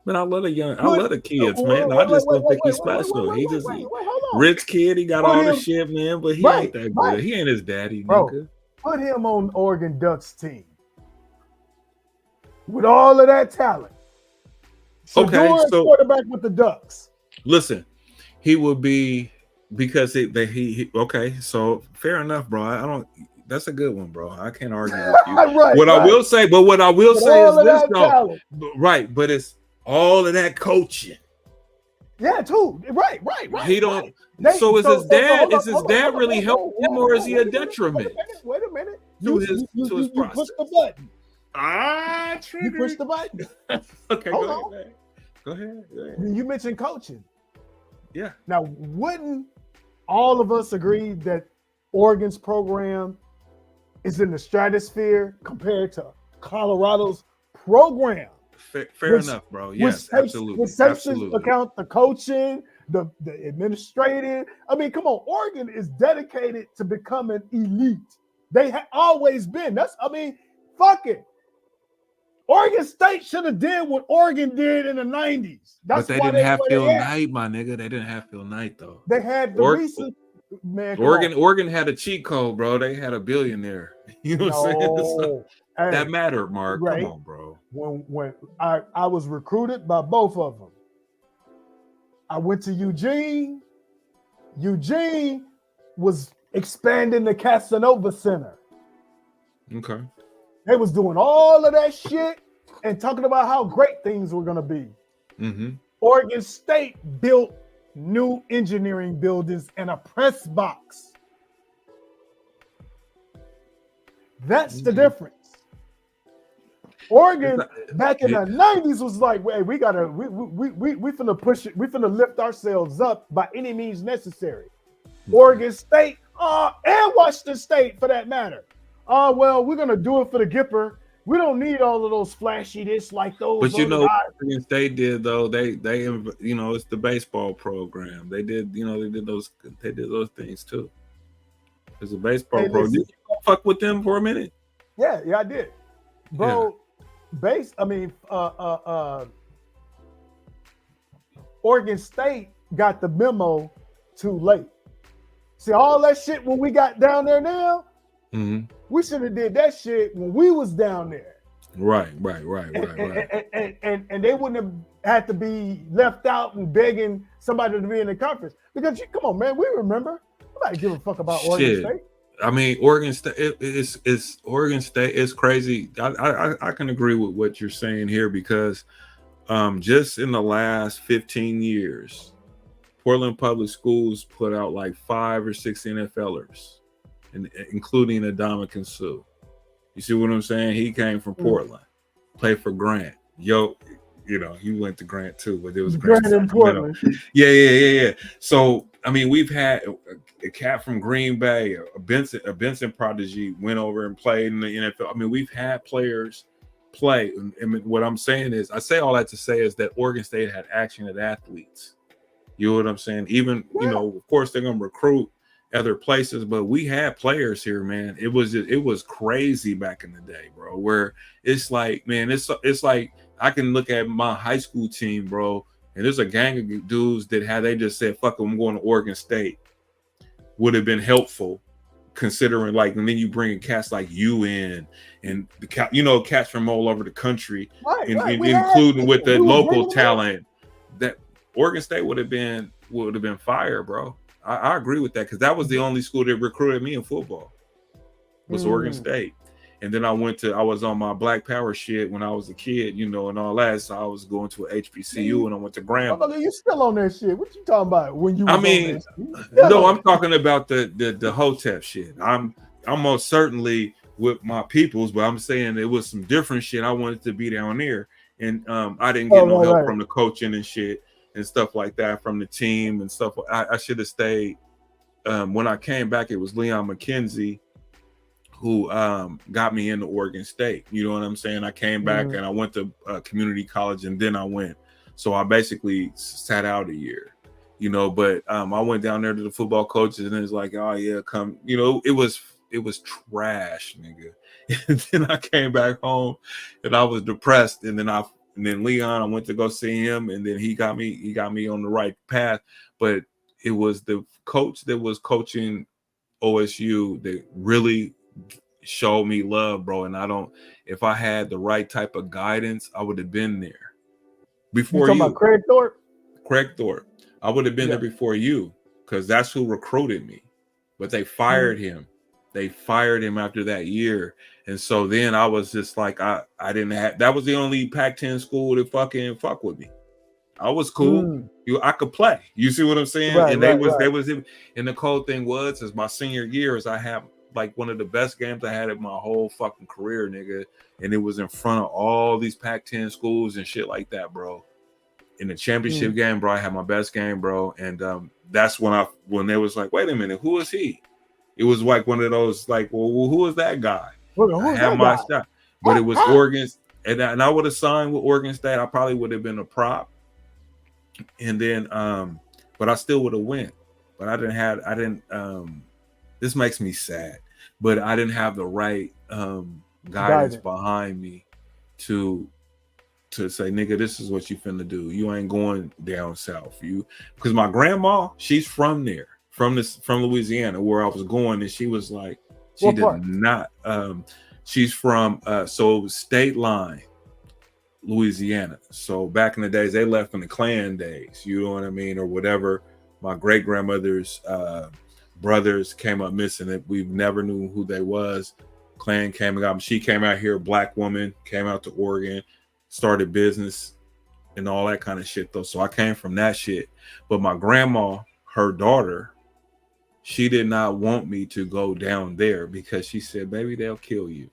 Man, I love the kids, man. I just don't think he's special. He's just a rich kid. He got all the shit, man, but he ain't that good. He ain't his daddy, nigga. Put him on Oregon Ducks team with all of that talent. So quarterback with the Ducks. Listen, he would be because he okay. So fair enough, bro. That's a good one, bro. I can't argue with you. I will say is this, though. Right, but it's all of that coaching. Yeah, too. Right. He don't. So is his dad? Is his dad really helping him, or is he a detriment? Wait a minute. To his process. You push the button. Trigger. You push the button. Okay, go ahead. You mentioned coaching. Yeah. Now, wouldn't all of us agree that Oregon's program is in the stratosphere compared to Colorado's program? Fair enough, bro. Yes, absolutely. Which takes into account the coaching, the administrative. I mean, come on, Oregon is dedicated to becoming elite. They have always been. Fuck it. Oregon State should have did what Oregon did in the 90s. But they didn't have Phil Knight, my nigga. They didn't have Phil Knight, though. They had the recent man. Oregon had a cheat code, bro. They had a billionaire. You know what I'm saying? So, hey, that mattered, Mark. Right. Come on, bro. When I was recruited by both of them, I went to Eugene. Eugene was expanding the Casanova Center. Okay. They was doing all of that shit and talking about how great things were going to be. Mm-hmm. Oregon State built new engineering buildings and a press box. That's the difference. Oregon back in the 90s was like, "Hey, we finna push it. We finna lift ourselves up by any means necessary." Oregon State, and Washington State for that matter. Well, we're gonna do it for the Gipper. We don't need all of those flashy this like those. But you know, Oregon State did though. They it's the baseball program. They did those things too. It's a baseball program. Did you fuck with them for a minute? Yeah, I did, bro. Oregon State got the memo too late. See all that shit when we got down there now. Mm-hmm. We should have did that shit when we was down there. Right. And they wouldn't have had to be left out and begging somebody to be in the conference. Because come on, man, we remember. Nobody give a fuck about Oregon State. I mean, Oregon State it's Oregon State is crazy. I can agree with what you're saying here because just in the last 15 years, Portland Public Schools put out like 5 or 6 NFLers. Including Ndamukong Suh. You see what I'm saying? He came from Portland, played for Grant. He went to Grant too, but it was Grant in Portland. Yeah. So I mean, we've had a cat from Green Bay, a Benson prodigy went over and played in the NFL. I mean, we've had players play. And what I'm saying is, I say all that to say is that Oregon State had action at athletes. You know what I'm saying? Even of course, they're gonna recruit other places, but we had players here, man. It was crazy back in the day, bro, where it's like, man, it's like I can look at my high school team, bro, and there's a gang of dudes that had they just said, fuck it, I'm going to Oregon State, would have been helpful considering, like, and then you bring cats like you in and the cats from all over the country, including with the local talent, that Oregon State would have been fire, bro. I agree with that because that was the only school that recruited me in football was Oregon State. And then I was on my Black Power shit when I was a kid, and all that. So I was going to a HBCU and I went to Grambling. Oh, you still on that shit? What you talking about? When you? I'm talking about the Hotep shit. I'm most certainly with my peoples, but I'm saying it was some different shit. I wanted to be down there, and I didn't get no help from the coaching and shit. And stuff like that from the team and stuff. I should have stayed. When I came back, it was Leon McKenzie who got me into Oregon State. You know what I'm saying? I came back and I went to community college and then I went. So I basically sat out a year, but I went down there to the football coaches and it was like, oh yeah, come. It was trash, nigga. And then I came back home and I was depressed. And then Leon, I went to go see him, and then he got me on the right path. But it was the coach that was coaching OSU that really showed me love, bro. And if I had the right type of guidance, I would have been there before you. Talking about Craig Thorpe? Craig Thorpe. I would have been there before you because that's who recruited me. But they fired him. They fired him after that year. And so then I was just like, I didn't have, that was the only Pac-10 school that fuck with me. I was cool. I could play. You see what I'm saying? Right, and they was, and the cold thing was, is my senior year is I had like one of the best games I had in my whole fucking career, nigga. And it was in front of all these Pac-10 schools and shit like that, bro. In the championship game, bro, I had my best game, bro. And that's when they was like, wait a minute, who is he? It was like one of those, like, well, who is that guy? I had my shot, but it was Oregon, and I would have signed with Oregon State. I probably would have been a prop, and then but I still would have went. But I didn't. This makes me sad, but I didn't have the right guidance behind me to say, nigga, this is what you finna do. You ain't going down south. Because my grandma, she's from there, from Louisiana, where I was going, and she was like, she What did part? not. She's from so State Line, Louisiana. So back in the days, they left in the Klan days. You know what I mean, or whatever. My great grandmother's brothers came up missing. It we never knew who they was. Klan came and got them. She came out here, black woman, came out to Oregon, started business and all that kind of shit though. So I came from that shit. But my grandma, her daughter, she did not want me to go down there because she said, baby, they'll kill you.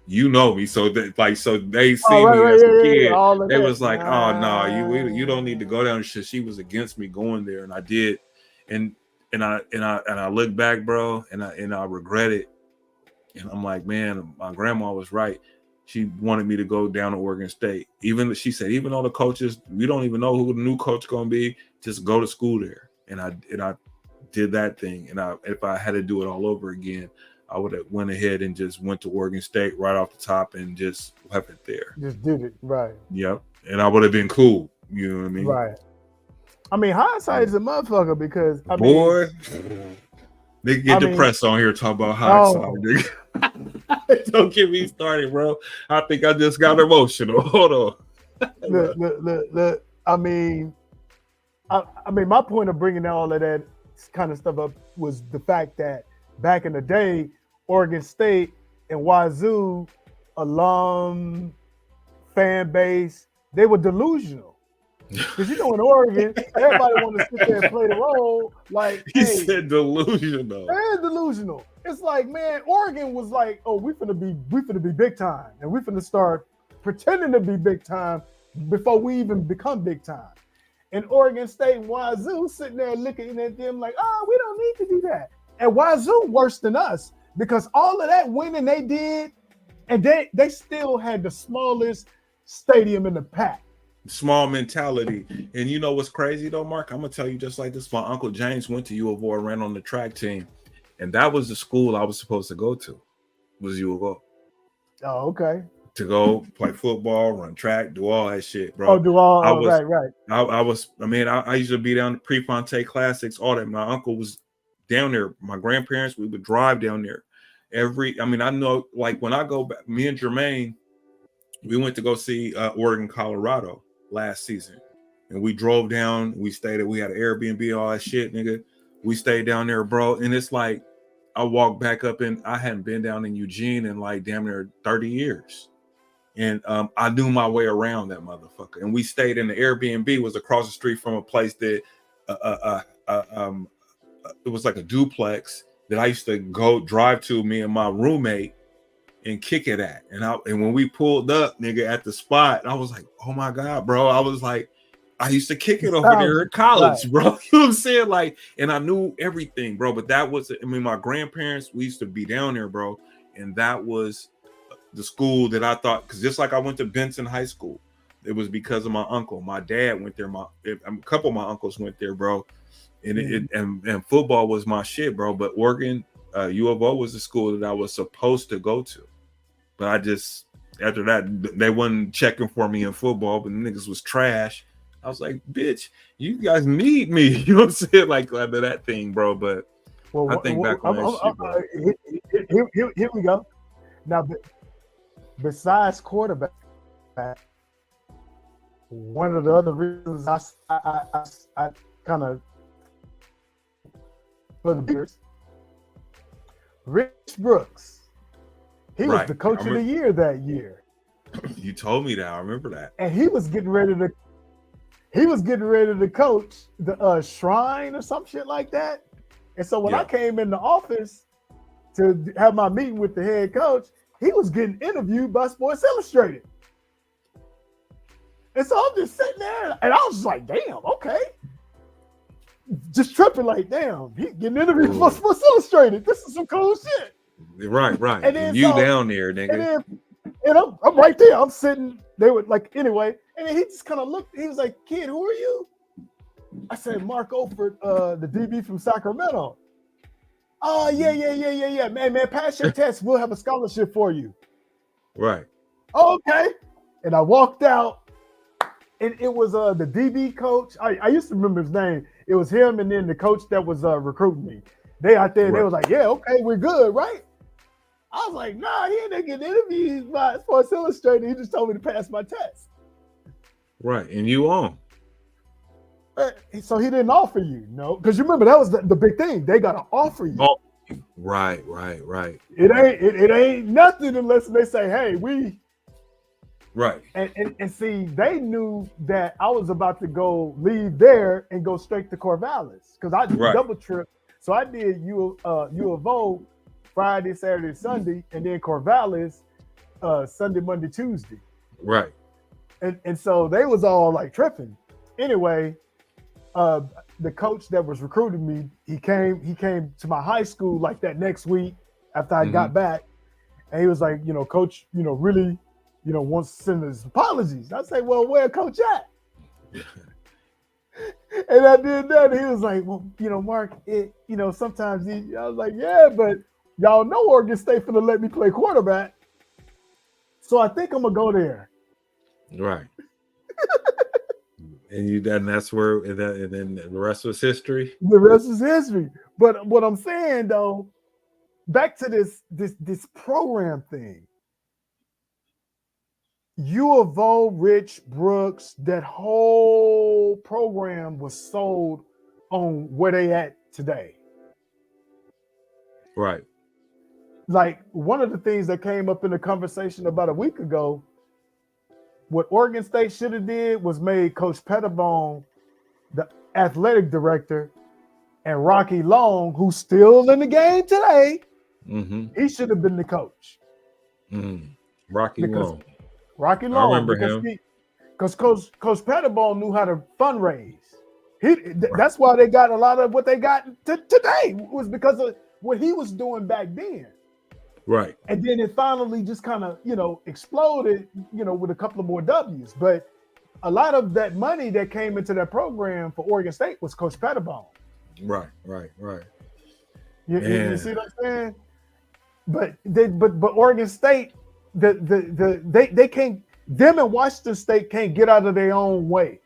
You know me. So they see me as a kid. They was like, oh no, you don't need to go down. She was against me going there, and I did. And I look back, bro, and I regret it. And I'm like, man, my grandma was right. She wanted me to go down to Oregon State. She said, even though the coaches, we don't even know who the new coach gonna be, just go to school there. And I did that thing. And if I had to do it all over again, I would have went ahead and just went to Oregon State right off the top and just left it there. Just did it, right? Yep. And I would have been cool. You know what I mean? Right. I mean, hindsight is a motherfucker because boy, they get depressed on here talking about hindsight. Don't get me started, bro. I think I just got emotional. Hold on. Look. I mean, my point of bringing all of that kind of stuff up was the fact that back in the day, Oregon State and Wazoo alum fan base, they were delusional. Because in Oregon, everybody wanted to sit there and play the role. Like he said delusional. They're delusional. It's like, man, Oregon was like, oh, we finna be big time, and we finna start pretending to be big time before we even become big time. And Oregon State and Wazoo sitting there looking at them like, oh, we don't need to do that. And Wazoo worse than us because all of that winning they did, and they still had the smallest stadium in the pack. Small mentality. And you know what's crazy though, Mark? I'm gonna tell you just like this. My uncle James went to U of O, ran on the track team, and that was the school I was supposed to go to. Was U of O. Oh, okay. To go play football, run track, do all that shit, bro. Oh, do all right. I used to be down the Prefontaine Classics, all that. My uncle was down there. My grandparents, we would drive down there. I know, like when I go back, me and Jermaine, we went to go see Oregon, Colorado last season. And we drove down, we had an Airbnb, all that shit, nigga. We stayed down there, bro. And it's like, I walked back up and I hadn't been down in Eugene in like damn near 30 years. And I knew my way around that motherfucker. And we stayed in the Airbnb, was across the street from a place that it was like a duplex that I used to go drive to, me and my roommate, and kick it at. And when we pulled up, nigga, at the spot, I was like, oh my God, bro. I was like, I used to kick it over there in college, bro. You know what I'm saying? Like, and I knew everything, bro. But that was, my grandparents, we used to be down there, bro. And that was the school that I thought, because just like I went to Benson High School, it was because of my uncle. My dad went there. A couple of my uncles went there, bro. And and football was my shit, bro. But Oregon, U of O was the school that I was supposed to go to. But I just, after that, they wasn't checking for me in football, but the niggas was trash. I was like, bitch, you guys need me. You know what I'm saying? Like, after that thing, bro. But I think back on that shit, bro. Here we go. Now, besides quarterback, one of the other reasons I kind of, for the beers, Rich Brooks. He was the coach of the year that year. You told me that. I remember that. And he was getting ready to coach the Shrine or some shit like that. And so when I came in the office to have my meeting with the head coach, he was getting interviewed by Sports Illustrated. And so I'm just sitting there and I was just like, damn, okay. Just tripping like, damn, he getting interviewed by Sports Illustrated. This is some cool shit. Right. And then you down there, nigga. And I'm right there. I'm sitting. They were like, anyway. And then he just kind of looked. He was like, kid, who are you? I said, Mark Olford, the DB from Sacramento. Oh, yeah. Man, pass your test. We'll have a scholarship for you. Right. Oh, okay. And I walked out, and it was the DB coach. I used to remember his name. It was him, and then the coach that was recruiting me. They out there, and they was like, yeah, okay, we're good, right? I was like, nah, he ain't gonna get interviewed by Sports Illustrated. He just told me to pass my test. Right, and you on. So he didn't offer you, no? Because you remember that was the big thing. They gotta offer you. Oh, right. It ain't nothing unless they say, hey, we. Right. And see, they knew that I was about to leave there and go straight to Corvallis because I double trip. So I did U of O Friday, Saturday, Sunday, and then Corvallis Sunday, Monday, Tuesday. Right. And so they was all like tripping. Anyway, the coach that was recruiting me, he came to my high school like that next week after I got back, and he was like, coach, really, wants to send us apologies. I say, well, where coach at? And I did that. And he was like, well, Mark, sometimes I was like, yeah, but y'all know Oregon State finna let me play quarterback. So I think I'm gonna go there. Right. And that's where, and then the rest was history. The rest is history. But what I'm saying though, back to this program thing. U of O, Rich Brooks, that whole program was sold on where they at today. Right. Like one of the things that came up in the conversation about a week ago, what Oregon State should have did was made Coach Pettibone the athletic director, and Rocky Long, who's still in the game today, he should have been the coach. Rocky Long. I remember him. Because Coach Pettibone knew how to fundraise. That's why they got a lot of what they got today was because of what he was doing back then. Right. And then it finally just kind of, exploded, with a couple of more W's. But a lot of that money that came into that program for Oregon State was Coach Pettibone. Right. You see what I'm saying? But Oregon State, they can't. Them and Washington State can't get out of their own way.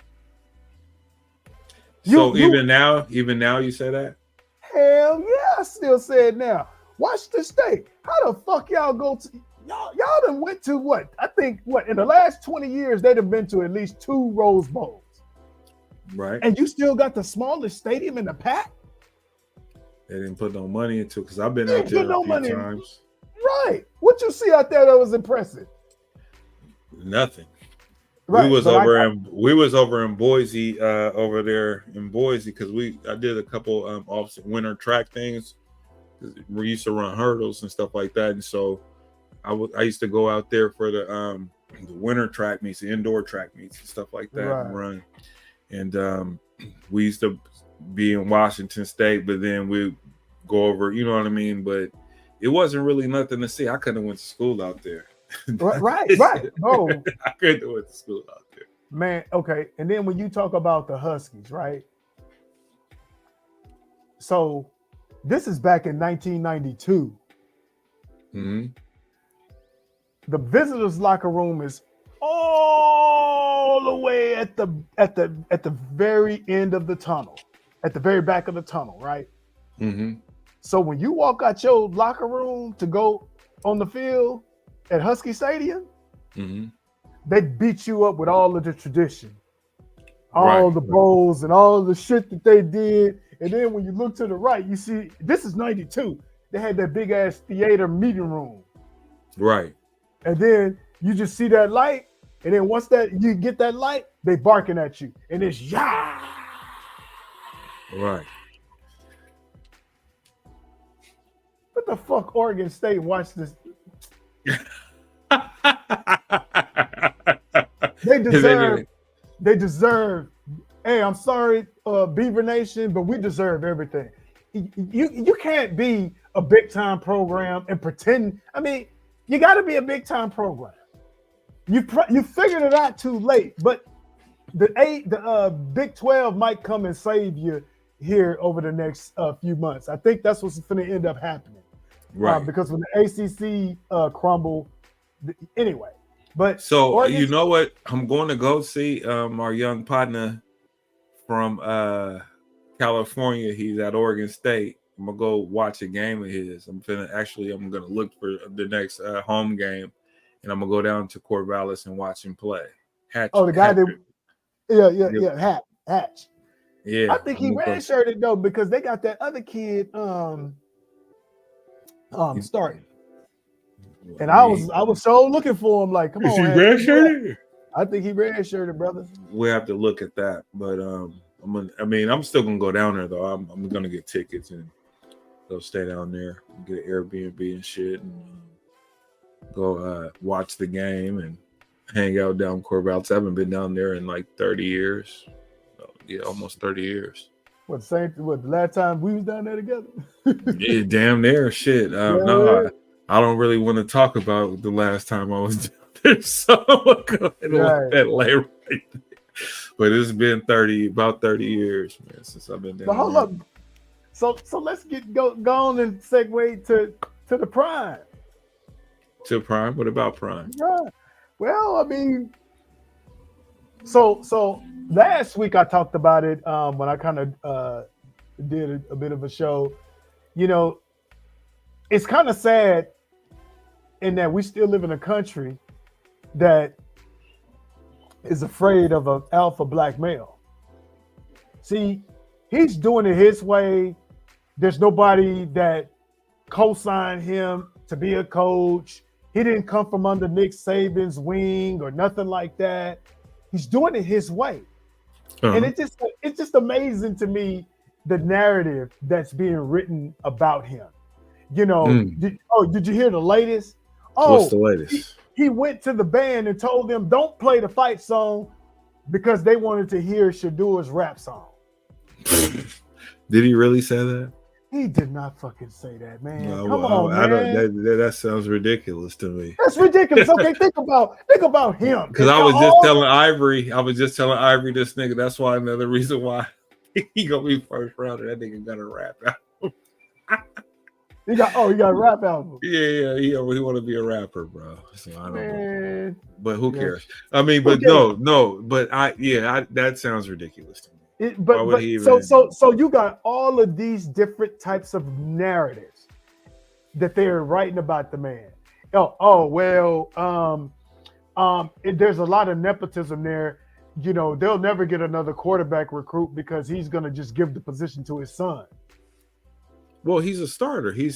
Even now, you say that? Hell yeah, I still say it now. Washington State, how the fuck y'all go to? Y'all done went to what? I think in the last 20 years they'd have been to at least 2 Rose Bowls. Right. And you still got the smallest stadium in the pack. They didn't put no money into it because I've been out there a few times. Right. What you see out there that was impressive? Nothing. Right. We was over in Boise, over there in Boise, because I did a couple off winter track things. We used to run hurdles and stuff like that, and so I used to go out there for the winter track meets, the indoor track meets, and stuff like that, and run. And we used to be in Washington State, but then we go over, you know what I mean. But it wasn't really nothing to see. I couldn't have went to school out there. Right. Oh, I couldn't have went to school out there. Man, okay. And then when you talk about the Huskies, right? So this is back in 1992. The visitors' locker room is all the way at the very end of the tunnel, at the very back of the tunnel, right? So when you walk out your locker room to go on the field at Husky Stadium, they beat you up with all of the tradition, all the bowls and all the shit that they did. And then when you look to the right, you see, this is 92. They had that big ass theater meeting room. Right. And then you just see that light. And then once you get that light, they barking at you. And it's yeah. Right. What the fuck, Oregon State watch this? They deserve. Hey, I'm sorry, Beaver Nation, but we deserve everything. You can't be a big time program and pretend. I mean, you got to be a big time program. You figured it out too late, but the Big 12 might come and save you here over the next few months. I think that's what's going to end up happening. Right. Because when the ACC crumble, anyway. But so Oregon, you know what? I'm going to go see our young partner from California. He's at Oregon State. I'm gonna go watch a game of his. I'm gonna look for the next home game, and I'm gonna go down to Corvallis and watch him play. the guy that Hatch. Yeah, I think he redshirted though because they got that other kid starting. And I was so looking for him, like, come on. Is he redshirted? I think he redshirted, brother. We have to look at that, but I'm still gonna go down there though. I'm gonna get tickets and go stay down there, get an Airbnb and shit, and go watch the game and hang out down Corvallis. I haven't been down there in like 30 years. Yeah, almost 30 years. What the last time we was down there together? Yeah, damn near shit. No, I don't really want to talk about the last time I was down there, so I'm gonna go ahead and let that lay right there. But it's been about 30 years, man, since I've been down there. But hold up. So let's go on and segue to the Prime. To Prime? What about Prime? Right. Well, I mean, so last week I talked about it when I kind of did a bit of a show. You know, it's kind of sad in that we still live in a country that is afraid of an alpha black male. See, he's doing it his way. There's nobody that co-signed him to be a coach. He didn't come from under Nick Saban's wing or nothing like that. He's doing it his way. And it's just amazing to me the narrative that's being written about him. You know, did you hear the latest? What's the latest? He went to the band and told them don't play the fight song because they wanted to hear Shadur's rap song. Did he really say that? He did not fucking say that, man. No, Come on, man. That sounds ridiculous to me. That's ridiculous. Okay, think about him. Because I was just telling Ivory this nigga. That's why another reason why he gonna be first rounder. That nigga got a rap album. He got a rap album. Yeah, he want to be a rapper, bro. So I don't know. But who cares? I mean, but that sounds ridiculous to me. So you got all of these different types of narratives that they're writing about the man. There's a lot of nepotism there. You know, they'll never get another quarterback recruit because he's gonna just give the position to his son. Well, he's a starter. He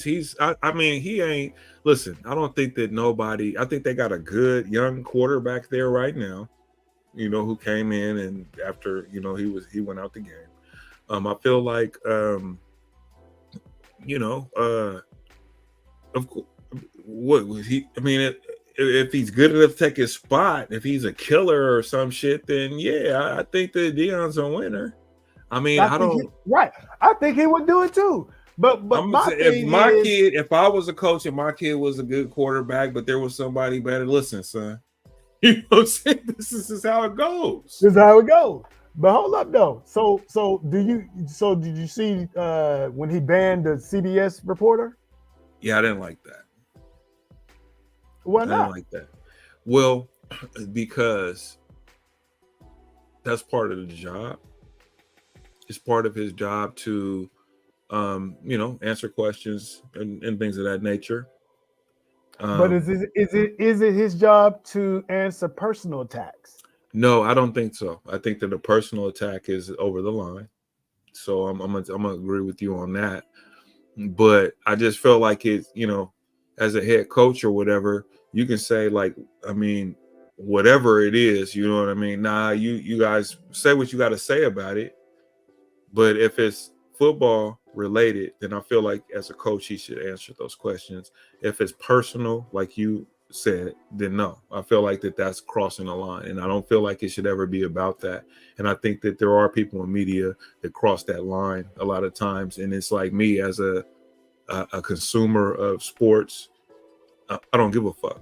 ain't. Listen, I don't think that nobody. I think they got a good young quarterback there right now. You know, who came in and after, you know, he went out the game. I feel like, of course, what was he? I mean, if he's good enough to take his spot, if he's a killer or some shit, then yeah, I think that Deion's a winner. I mean, I think he would do it too. But if I was a coach and my kid was a good quarterback, but there was somebody better, listen, son. You know what I'm saying? This is how it goes. This is how it goes. But hold up though. So did you see when he banned the CBS reporter? Yeah, I didn't like that. Why not? I didn't like that. Well, because that's part of the job. It's part of his job to answer questions and things of that nature. But is it his job to answer personal attacks? No, I don't think so. I think that a personal attack is over the line. So I'm gonna agree with you on that. But I just felt like it, as a head coach or whatever, you can say like, I mean, whatever it is, you know what I mean? Nah, you guys say what you got to say about it. But if it's football related, then I feel like as a coach, he should answer those questions. If it's personal, like you said, then no. I feel like that's crossing the line, and I don't feel like it should ever be about that. And I think that there are people in media that cross that line a lot of times, and it's like me as a consumer of sports, I don't give a fuck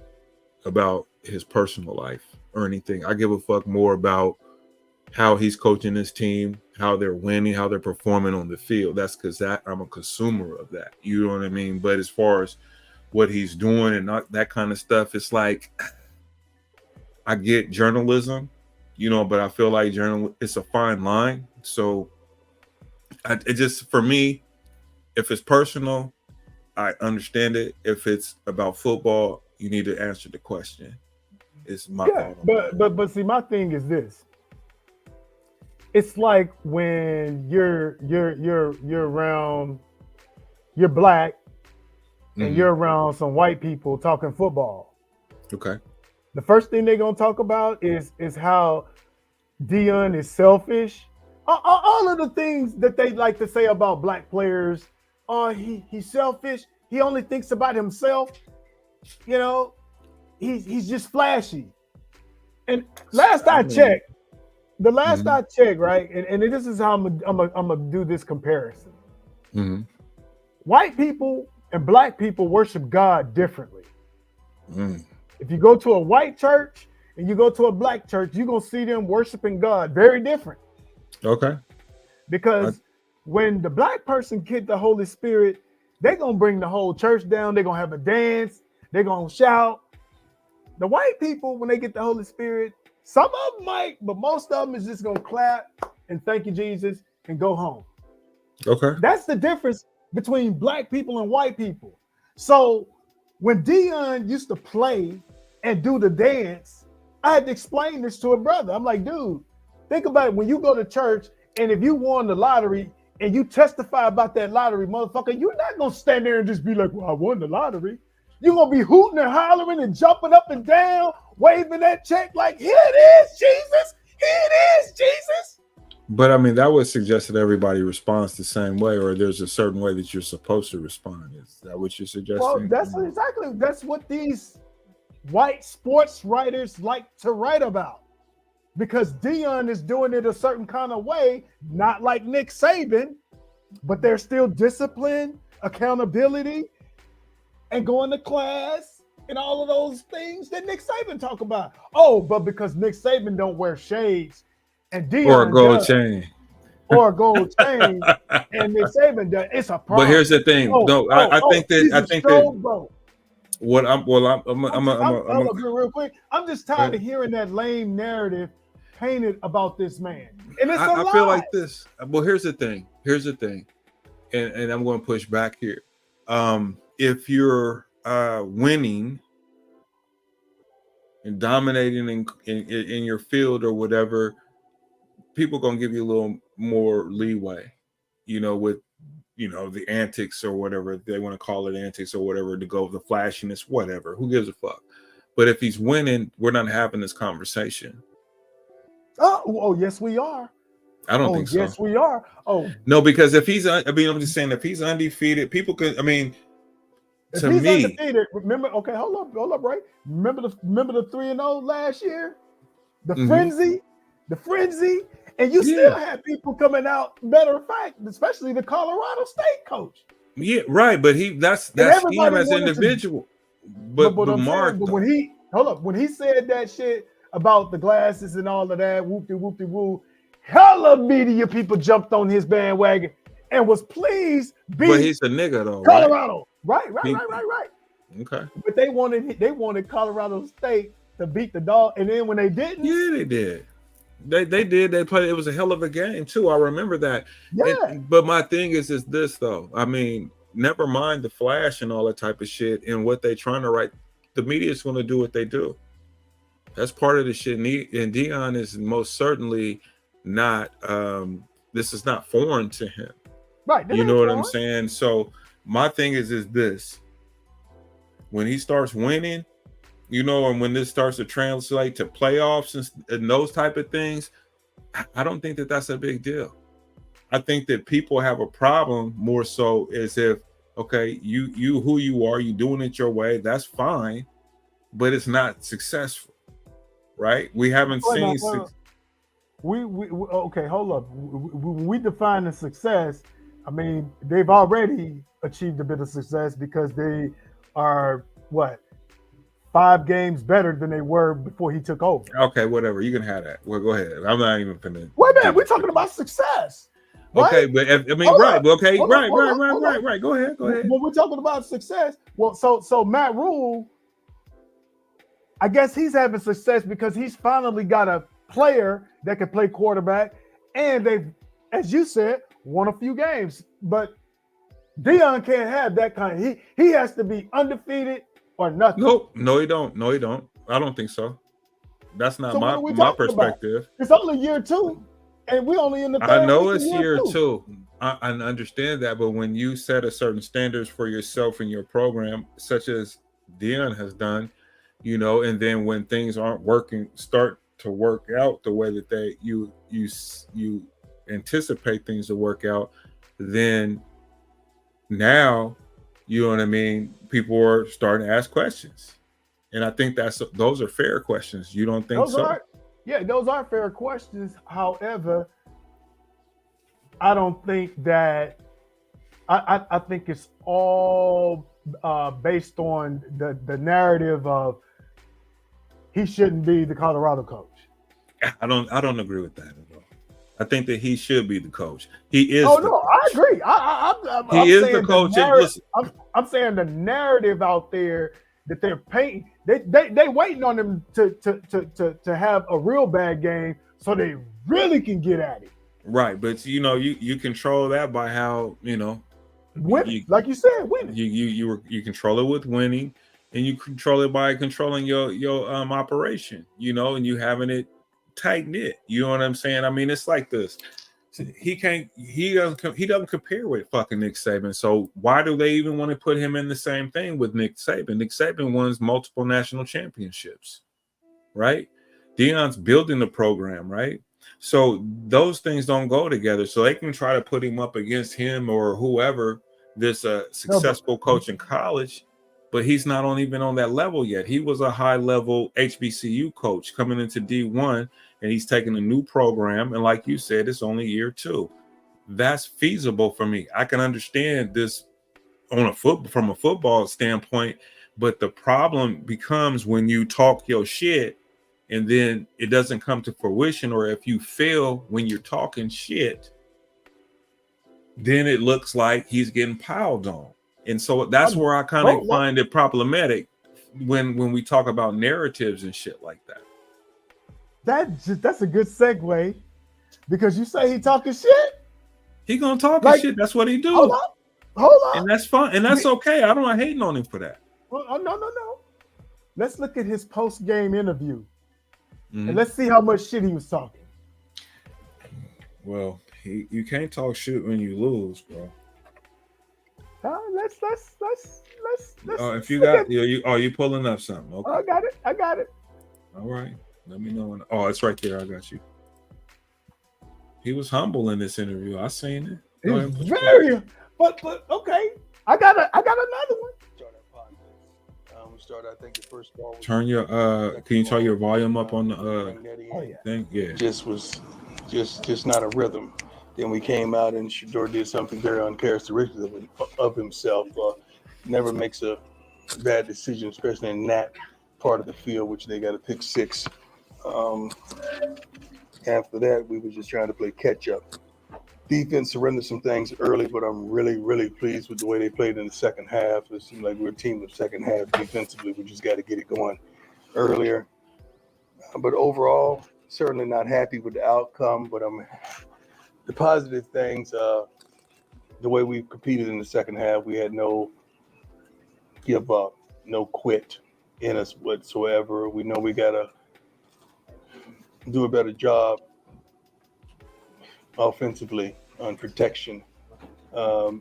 about his personal life or anything. I give a fuck more about how he's coaching his team, how they're winning, how they're performing on the field. That's because I'm a consumer of that. You know what I mean? But as far as what he's doing and not that kind of stuff, it's like I get journalism, but I feel like it's a fine line. So it just, for me, if it's personal, I understand it. If it's about football, you need to answer the question. It's my thought on that. but see, my thing is this. It's like when you're around, you're black, and you're around some white people talking football. Okay. The first thing they're gonna talk about is how Deion is selfish. All of the things that they like to say about black players. Oh, he's selfish. He only thinks about himself. He's just flashy. And last I checked, right, and this is how I'm gonna do this comparison. Mm-hmm. White people and black people worship God differently. Mm. If you go to a white church and you go to a black church, you're gonna see them worshiping God very different. Okay. Because when the black person get the Holy Spirit, they're gonna bring the whole church down. They're gonna have a dance. They're gonna shout. The white people, when they get the Holy Spirit, some of them might, but most of them is just gonna clap and thank you, Jesus, and go home. Okay. That's the difference between black people and white people. So when Deion used to play and do the dance, I had to explain this to a brother. I'm like, dude, think about it. When you go to church and if you won the lottery and you testify about that lottery, motherfucker, you're not gonna stand there and just be like, well, I won the lottery. You're gonna be hooting and hollering and jumping up and down, waving that check like, here it is, Jesus. Here it is, Jesus. But I mean, that would suggest that everybody responds the same way, or there's a certain way that you're supposed to respond. Is that what you're suggesting? Well, that's what these white sports writers like to write about. Because Deion is doing it a certain kind of way, not like Nick Saban, but there's still discipline, accountability, and going to class and all of those things that Nick Saban talk about. Oh, but because Nick Saban don't wear shades and Deion or a gold does, chain. Or a gold chain, and Nick Saban does, it's a problem. But here's the thing. I think that what I'm real quick. I'm just tired of hearing that lame narrative painted about this man. And it's I feel like this. Well, here's the thing. And I'm going to push back here. If you're winning and dominating in your field or whatever, people are going to give you a little more leeway, with the antics or whatever they want to call it, antics or whatever, to go with the flashiness, whatever. Who gives a fuck? But if he's winning, we're not having this conversation. Oh, yes, we are. I don't think so. Yes, we are. Oh, no, because if he's, I'm just saying, if he's undefeated, people could, if he's undefeated, remember, okay, hold up, right? Remember the 3-0 last year? The frenzy, and you still had people coming out. Matter of fact, especially the Colorado State coach. Yeah, right. But that's him as an individual. But when he said that shit about the glasses and all of that, whoop-de-woo, hella media people jumped on his bandwagon and was pleased. But he's a nigga though, Colorado, right? Okay. But they wanted Colorado State to beat the dog, and then when they didn't, they did. They did. They played. It was a hell of a game too. I remember that. Yeah. But my thing is this though. Never mind the flash and all that type of shit and what they trying to write. The media is going to do what they do. That's part of the shit. And Deion is most certainly not. This is not foreign to him. Right. You know what I'm saying? So my thing is this. When he starts winning, and when this starts to translate to playoffs and those type of things, I don't think that that's a big deal. I think that people have a problem more so as if, okay, you who you are, you doing it your way, that's fine, but it's not successful, right? We haven't seen. Okay, hold up. We define the success. They've already achieved a bit of success because they are 5 games better than they were before he took over. Okay, whatever. You can have that. Well, go ahead. I'm not even finna. Wait a minute, we're talking about success. Right? Okay, but I mean, Hold right? on. Okay, Hold on, right. Go ahead. When we're talking about success, well, so Matt Rule, I guess he's having success because he's finally got a player that can play quarterback, and they've, as you said, won a few games. But Deion can't have that kind of. He has to be undefeated or nothing. Nope. No, he don't. I don't think so. That's not So what are we my talking about? perspective. It's only year 2, and we're only in the third I know week it's of year 2. I understand that, but when you set a certain standards for yourself and your program, such as Deion has done, you know, and then when things aren't working, start to work out the way that you anticipate things to work out, then now, you know what I mean, people are starting to ask questions. And I think those are fair questions. You don't think those so? Those are fair questions. However, I don't think that I think it's all based on the narrative of he shouldn't be the Colorado coach. I don't agree with that at all. I think that he should be the coach. He is. Oh no, I agree. I'm is saying the coach. I'm saying the narrative out there that they're painting. They waiting on him to have a real bad game so they really can get at it. Right, but you know, you control that by how, you know, like you said, winning. You control it with winning, and you control it by controlling your operation, you know, and you having it tight knit. You know what I'm saying? I mean, it's like this. He doesn't compare with fucking Nick Saban. So why do they even want to put him in the same thing with Nick Saban? Nick Saban won multiple national championships, right? Deion's building the program, right? So those things don't go together. So they can try to put him up against him or whoever, this successful coach in college, but he's not even on that level yet. He was a high-level HBCU coach coming into D1, and he's taking a new program. And like you said, it's only year 2. That's feasible for me. I can understand this from a football standpoint, but the problem becomes when you talk your shit and then it doesn't come to fruition, or if you fail when you're talking shit, then it looks like he's getting piled on. And so that's where I kind of find it problematic when we talk about narratives and shit like that. That's a good segue, because you say he talking shit. He gonna talk shit. That's what he do. Hold on. And that's fine, and that's okay. I'm not hating on him for that. Oh, no. Let's look at his post-game interview, and let's see how much shit he was talking. Well, you can't talk shit when you lose, bro. Let's. If you got you pulling up something? Okay. I got it. All right. Let me know when. Oh, it's right there. I got you. He was humble in this interview. I seen it. He was very, but okay. I got another one. We started, I think, the first ball. Turn your can you turn your volume up on the thing? Yeah. Just was just not a rhythm. Then we came out and Shedeur did something very uncharacteristic of himself. Never makes a bad decision, especially in that part of the field, which they got to pick 6. After that, we were just trying to play catch up. Defense surrendered some things early, but I'm really, really pleased with the way they played in the second half. It seemed like we're a team of second half defensively. We just got to get it going earlier. But overall, certainly not happy with the outcome, but the positive things, the way we competed in the second half, we had no give up, no quit in us whatsoever. We know we got to do a better job offensively on protection,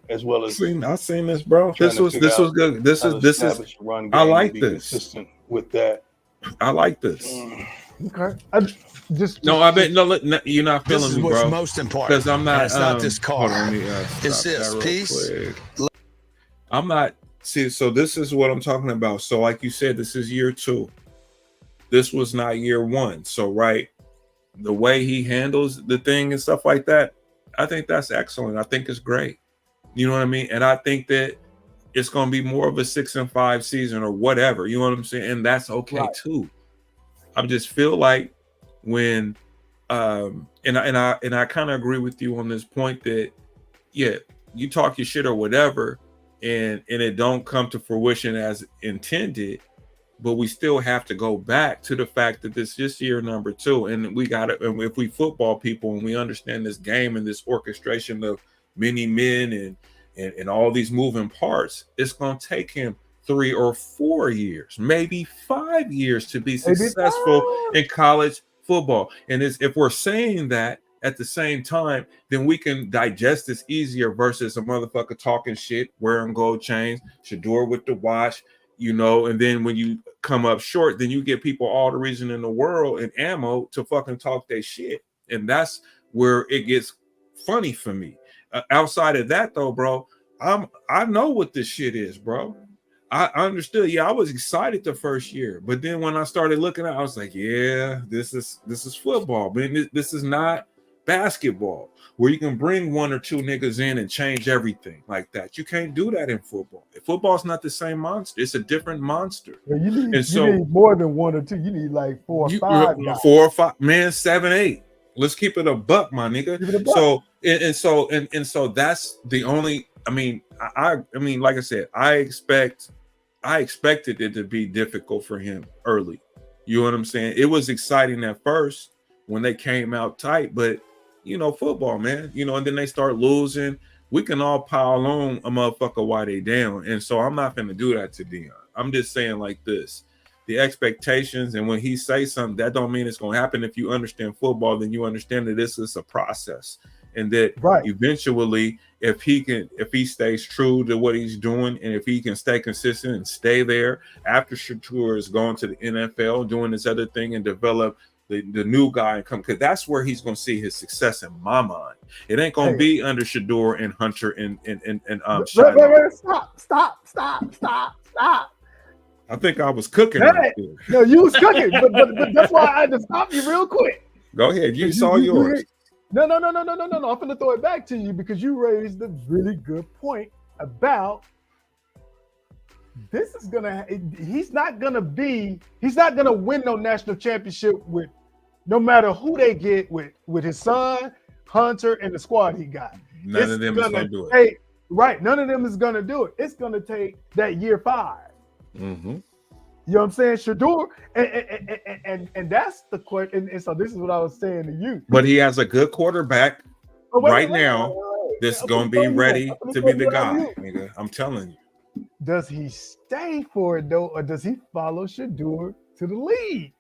as well as I've seen this, bro. This was good. This is I like this. Consistent with that. I like this. Okay. You're not feeling me, bro. What's most important, because I'm not. It's not this car. It's this piece. I'm not. See, so this is what I'm talking about. So, like you said, this is year 2. This was not year 1. So, right, the way he handles the thing and stuff like that, I think that's excellent. I think it's great. You know what I mean? And I think that it's going to be more of a 6-5 season or whatever. You know what I'm saying? And that's okay too. I just feel like when and I kind of agree with you on this point that you talk your shit or whatever and it don't come to fruition as intended, but we still have to go back to the fact that this is year number 2, and we got to, if we football people and we understand this game and this orchestration of many men and all these moving parts, it's going to take him 3 or 4 years, maybe 5 years to be successful in college football. And if we're saying that at the same time, then we can digest this easier versus a motherfucker talking shit, wearing gold chains, Shedeur with the watch, you know, and then when you come up short, then you give people all the reason in the world and ammo to fucking talk their shit. And that's where it gets funny for me. Outside of that though, bro, I know what this shit is, bro. I understood. Yeah, I was excited the first year, but then when I started looking at it, I was like, yeah, this is football, but this is not basketball where you can bring 1 or 2 niggas in and change everything like that. You can't do that in football. Football's not the same monster. It's a different monster. Well, you need more than 1 or 2. You need like 4 or 5 guys. 4 or 5, man, 7, 8. Let's keep it a buck, my nigga. So that's the only. I mean, like I said, I expected it to be difficult for him early. You know what I'm saying? It was exciting at first when they came out tight, but you know, football, man, you know, and then they start losing. We can all pile on a motherfucker while they down. And so I'm not going to do that to Deion. I'm just saying like this, the expectations, and when he says something, that don't mean it's going to happen. If you understand football, then you understand that this is a process. And that eventually, if he stays true to what he's doing, and if he can stay consistent and stay there after Shedeur is going to the NFL, doing this other thing and develop the new guy and come, because that's where he's going to see his success in my mind. It ain't going to be under Shedeur and Hunter and Stop. I think I was cooking. No, you was cooking, but that's why I had to stop you real quick. Go ahead. You saw yours. No. I'm going to throw it back to you because you raised a really good point about this is going to, he's not going to win no national championship with no matter who they get with his son, Hunter, and the squad he got. None of them is going to do it. Right. None of them is going to do it. It's going to take that year 5. Mm-hmm. You know what I'm saying? Shedeur, and that's the question. And so this is what I was saying to you. But he has a good quarterback right now. This is going to be ready to be the guy. Nigga, I'm telling you. Does he stay for it though, or does he follow Shedeur to the league?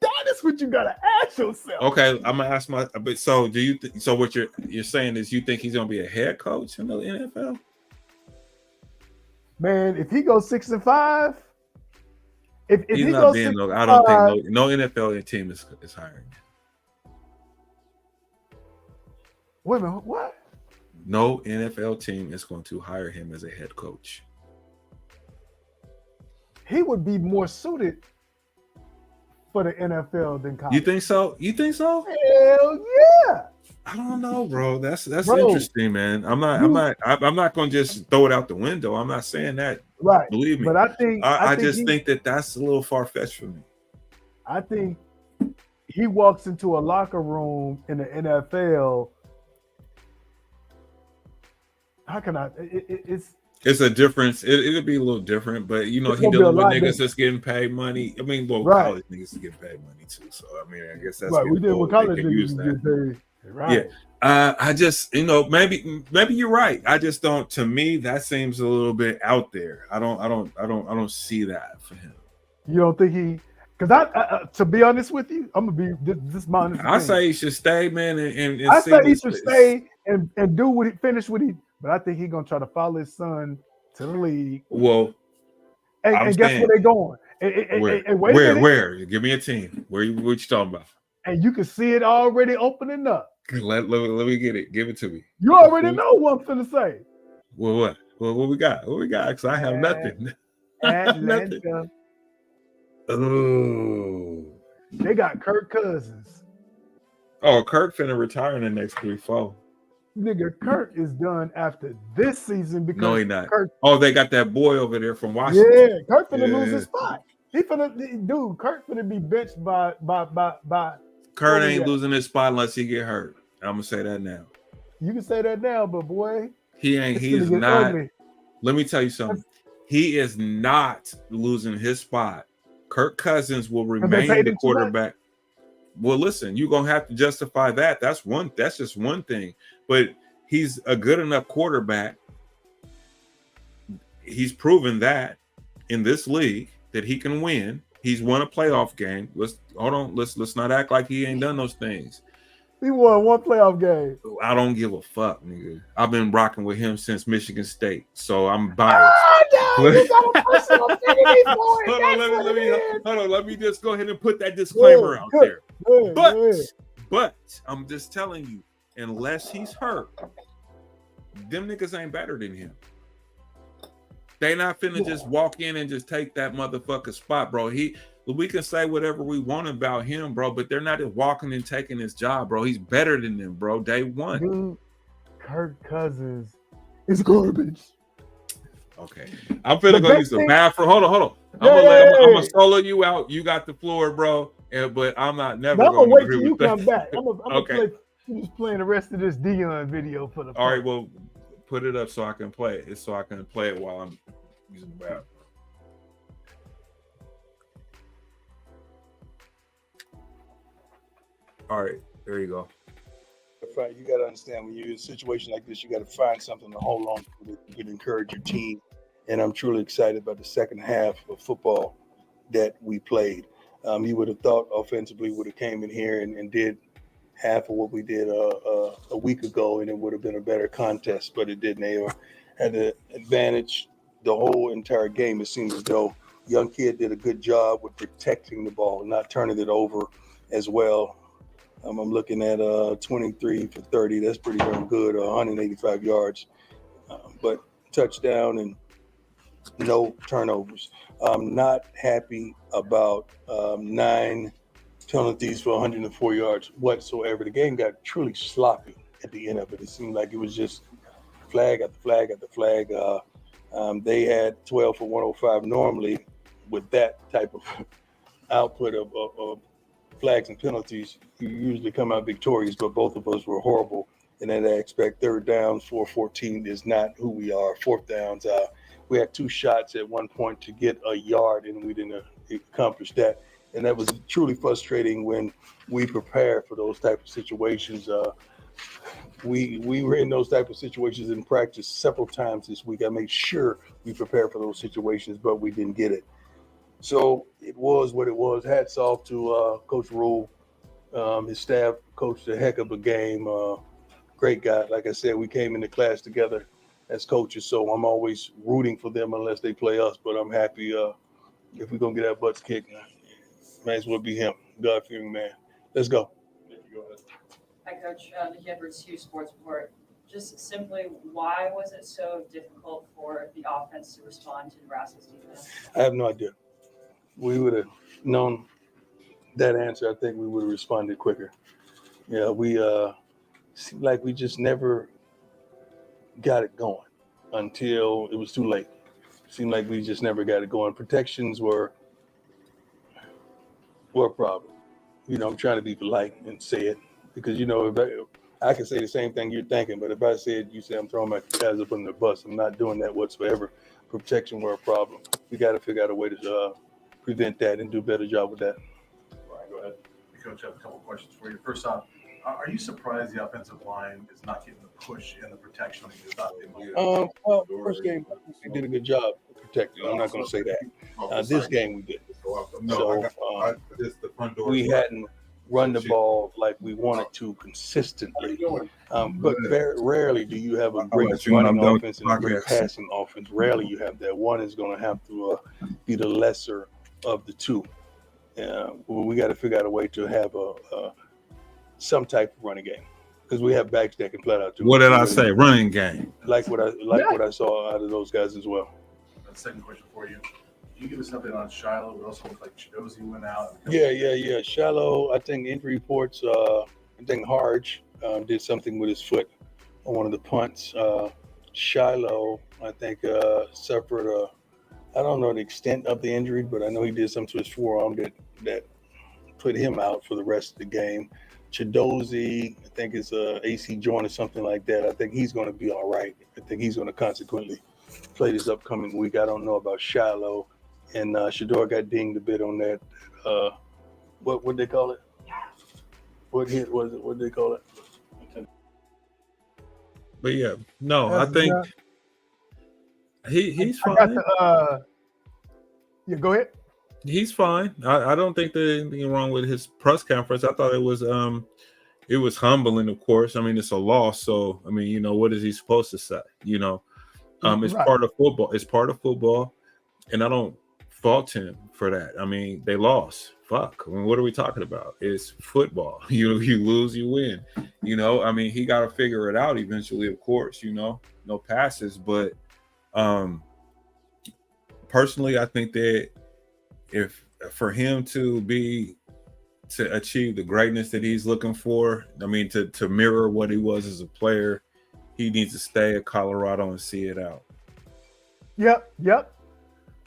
That is what you gotta ask yourself. Okay, I'm gonna ask my. But so do you? So what you're saying is you think he's gonna be a head coach in the NFL? Man, if he goes 6-5, if he's he not goes being 6-5, I don't think no NFL team is hiring. Wait a minute, what? No NFL team is going to hire him as a head coach. He would be more suited for the NFL than college. You think so? Hell yeah! I don't know, bro. That's interesting, man. I'm not going to just throw it out the window. I'm not saying that. Right. Believe me. But I think that's a little far fetched for me. I think he walks into a locker room in the NFL. How can I? It's a difference. It'll be a little different, but you know, he dealing with niggas that's getting paid money. I mean, college niggas get paid money too. So I mean, I guess that's right. We did with college niggas get paid. Right. Yeah. I just, you know, maybe you're right. I just don't. To me, that seems a little bit out there. I don't see that for him. You don't think he? Because to be honest with you, I'm gonna be this honest. I say he should stay, man, and I say he should stay and do what he finish what he. But I think he's gonna try to follow his son to the league. Well, and guess where they're going? Where? Give me a team. What you talking about? And you can see it already opening up. Let me get it. Give it to me. You already know what I'm finna say. Well, what? Well, what we got? What we got? Because I have nothing. Atlanta. Oh. They got Kirk Cousins. Oh, Kirk finna retire in the next 3-4. Nigga, Kurt is done after this season because No, he not. Kurt, Oh, they got that boy over there from Washington. yeah, Kurt finna lose Yeah. his spot. Kurt finna be benched by. Kurt what we ain't got? losing his spot unless he get hurt. I'm gonna say that now. You can say that now, but boy, He ain't. it's He is finna get not. ugly. Let me tell you something. He is not losing his spot. Kirk Cousins will they remain paid the him too much? quarterback. Well, listen, you're gonna have to justify that. That's just one thing. But he's a good enough quarterback. He's proven that in this league that he can win. He's won a playoff game. Let's not act like he ain't done those things. He won one playoff game. I don't give a fuck, nigga. I've been rocking with him since Michigan State, so I'm biased. Oh, no, you got a personal affinity for it. Hold That's on, what it is. let me just go ahead and put that disclaimer out there. Good, good. But I'm just telling you, unless he's hurt, them niggas ain't better than him. They not finna just walk in and just take that motherfucker spot, bro. We can say whatever we want about him, bro, but they're not just walking and taking his job, bro. He's better than them, bro. Day one. Dude, Kirk Cousins is garbage. Okay. I'm finna go use the bathroom. Hold on. I'm gonna solo you out. You got the floor, bro. But I'm not never I'm gonna gonna wait agree till you with that. come back. I'm gonna Okay. play. I'm just playing the rest of this Dion video for the. All right, well, put it up so I can play it. So I can play it while I'm using the bathroom. All right, there you go. You got to understand when you're in a situation like this, you got to find something to hold on to that can encourage your team. And I'm truly excited about the second half of football that we played. You would have thought offensively would have came in here and did half of what we did a week ago, and it would have been a better contest, but it didn't. They had the advantage the whole entire game. It seems as though young kid did a good job with protecting the ball, not turning it over as well. I'm looking at 23 for 30. That's pretty darn good, 185 yards. But touchdown and no turnovers. I'm not happy about 9 penalties for 104 yards whatsoever. The game got truly sloppy at the end of it. It seemed like it was just flag after flag after flag. They had 12 for 105 normally. With that type of output of flags and penalties, you usually come out victorious, but both of us were horrible in that aspect. Third downs, 4-14 is not who we are. Fourth downs, we had 2 shots at one point to get a yard, and we didn't accomplish that. And that was truly frustrating when we prepare for those type of situations. We were in those type of situations in practice several times this week. I made sure we prepared for those situations, but we didn't get it. So it was what it was. Hats off to Coach Rule. His staff coached a heck of a game. Great guy. Like I said, we came into class together as coaches, so I'm always rooting for them unless they play us. But I'm happy if we're going to get our butts kicked, might as well be him. God-fearing man. Let's go. Hi, Coach. Nikki Edwards, Hughes Sports Report. Just simply, why was it so difficult for the offense to respond to Nebraska's defense? I have no idea. We would have known that answer. I think we would have responded quicker. Yeah, we seemed like we just never got it going until it was too late. Seemed like we just never got it going. Protections were a problem. I'm trying to be polite and say it because, if I can say the same thing you're thinking, but if I said, you say I'm throwing my guys up on the bus, I'm not doing that whatsoever. Protection were a problem. We got to figure out a way to prevent that and do a better job with that. Brian, go ahead. Coach, I have a couple of questions for you. First off, are you surprised the offensive line is not getting the push and the protection they thought they might? Well, first game, we did a good job protecting. I'm not going to say that. This game, we did. We hadn't run the ball like we wanted to consistently. But very rarely do you have a great running offense and a great passing offense. Rarely you have that. One is going to have to be the lesser of the two. We got to figure out a way to have some type of running game because we have backs that can flat out too. What did I say? Running game. Like what I saw out of those guys as well. Second question for you. Can you give us an update on Shiloh? It also looked like Chidozie went out. Yeah. Shiloh, I think injury reports, I think Harge did something with his foot. on one of the punts. Shiloh, I think, suffered I don't know the extent of the injury, but I know he did something to his forearm that put him out for the rest of the game. Chidozie, I think it's a AC joint or something like that. I think he's going to be all right. I think he's going to consequently play this upcoming week. I don't know about Shiloh. And Shedeur got dinged a bit on that. What they call it? What hit was it? What did they call it? But yeah, no, I think he's I fine. got yeah, go ahead. He's fine. I don't think there's anything wrong with his press conference. I thought it was humbling, of course. I mean, it's a loss, so I mean, you know, what is he supposed to say? You know, it's Right. part of football. It's part of football, and I don't fault him for that. I mean, they lost. Fuck. I mean, what are we talking about? It's football. You lose, you win. You know, I mean, he got to figure it out eventually, of course. You know, no passes, but personally, I think that if for him to achieve the greatness that he's looking for, I mean, to mirror what he was as a player, he needs to stay at Colorado and see it out. Yep.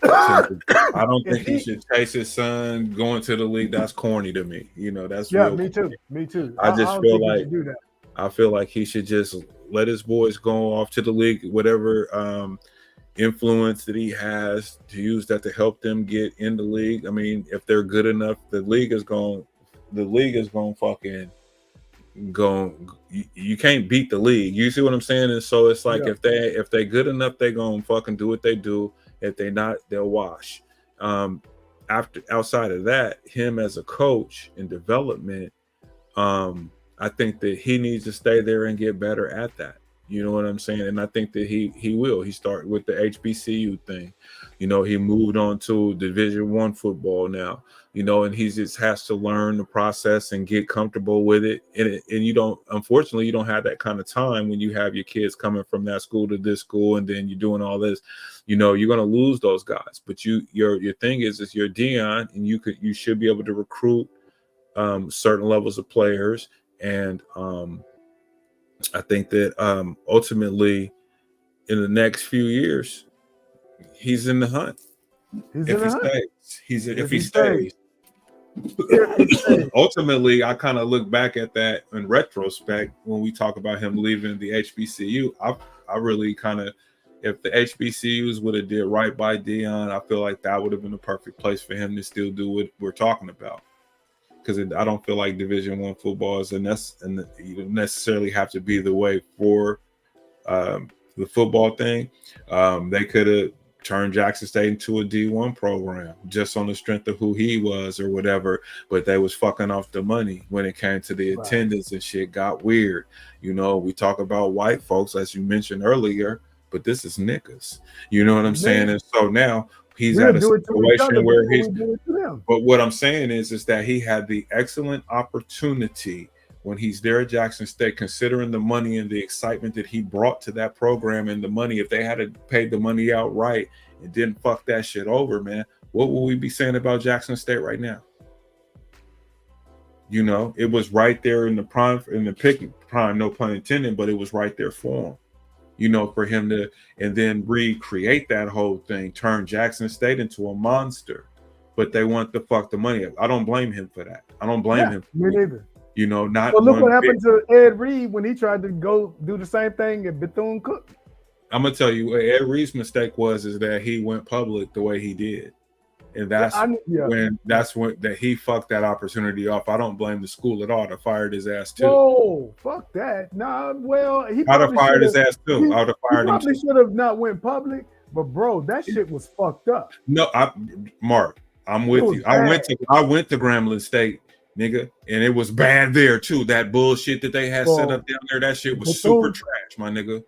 I don't think he should chase his son going to the league. That's corny to me. You know, that's real Me corny. too. Me too. I just don't feel think he like should do that. I feel like he should just let his boys go off to the league, whatever influence that he has, to use that to help them get in the league. I mean, if they're good enough, the league is going fucking go. You can't beat the league. You see what I'm saying? And so it's like, if they good enough, they gonna fucking do what they do. If they not, they'll wash. Outside of that, him as a coach in development, I think that he needs to stay there and get better at that. You know what I'm saying? And I think that he will. He started with the HBCU thing. You know, he moved on to Division I football now. You know, and he just has to learn the process and get comfortable with it. And you don't, unfortunately, you don't have that kind of time when you have your kids coming from that school to this school, and then you're doing all this. You know, you're going to lose those guys. But your thing is you're Deion, and you should be able to recruit certain levels of players. And I think that ultimately, in the next few years, he's in the hunt. If he stays. Ultimately, I kind of look back at that in retrospect when we talk about him leaving the HBCU. I really kind of, if the HBCUs would have did right by Deion, I feel like that would have been the perfect place for him to still do what we're talking about. Because I don't feel like Division I football is you don't necessarily have to be the way for the football thing. They could have turned Jackson State into a D1 program just on the strength of who he was or whatever, but they was fucking off the money when it came to the attendance, and shit got weird. You know, we talk about white folks, as you mentioned earlier, but this is niggas. You know what I'm saying? And so now he's at a situation where but what I'm saying is that he had the excellent opportunity when he's there at Jackson State, considering the money and the excitement that he brought to that program, and the money, if they had paid the money outright and didn't fuck that shit over, man, what would we be saying about Jackson State right now? You know, it was right there in the prime, no pun intended, but it was right there for him. You know, for him to, and then recreate that whole thing, turn Jackson State into a monster, but they want to fuck the money up. I don't blame him for that. I don't blame him. Me neither. You know, not. Well, look what happened to Ed Reed when he tried to go do the same thing at Bethune-Cookman. I'm gonna tell you, what Ed Reed's mistake was that he went public the way he did, and that's when he fucked that opportunity off. I don't blame the school at all. They fired his ass too. No, fuck that. Nah, well, he I'd have fired his ass too. I would have fired him. Probably should have not went public, but bro, that shit was fucked up. No, Mark, I'm with you. I went to Grambling State, nigga, and it was bad there too. That bullshit that they had set up down there, that shit was super trash, my nigga.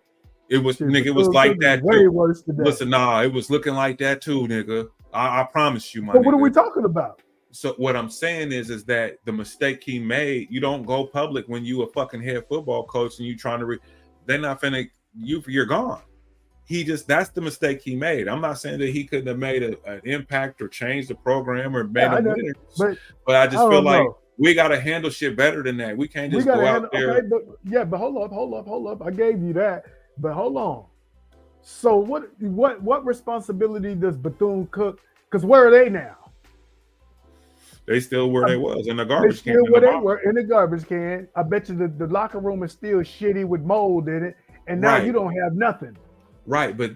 It was, nigga, it was like that way too. Worse than that. Listen, it was looking like that too, nigga. I promise you, my nigga. What are we talking about? So what I'm saying is that the mistake he made, you don't go public when you a fucking head football coach and you trying to they're not finna, you're gone. That's the mistake he made. I'm not saying that he couldn't have made an impact or changed the program or made a winner, but I just feel like we got to handle shit better than that. We can't just go out there. Okay, but hold up. I gave you that, but hold on. So what responsibility does Bethune-Cookman? Because where are they now? They still where they was in the garbage can. Where they were in the garbage can. I bet you the locker room is still shitty with mold in it, and now you don't have nothing. Right, but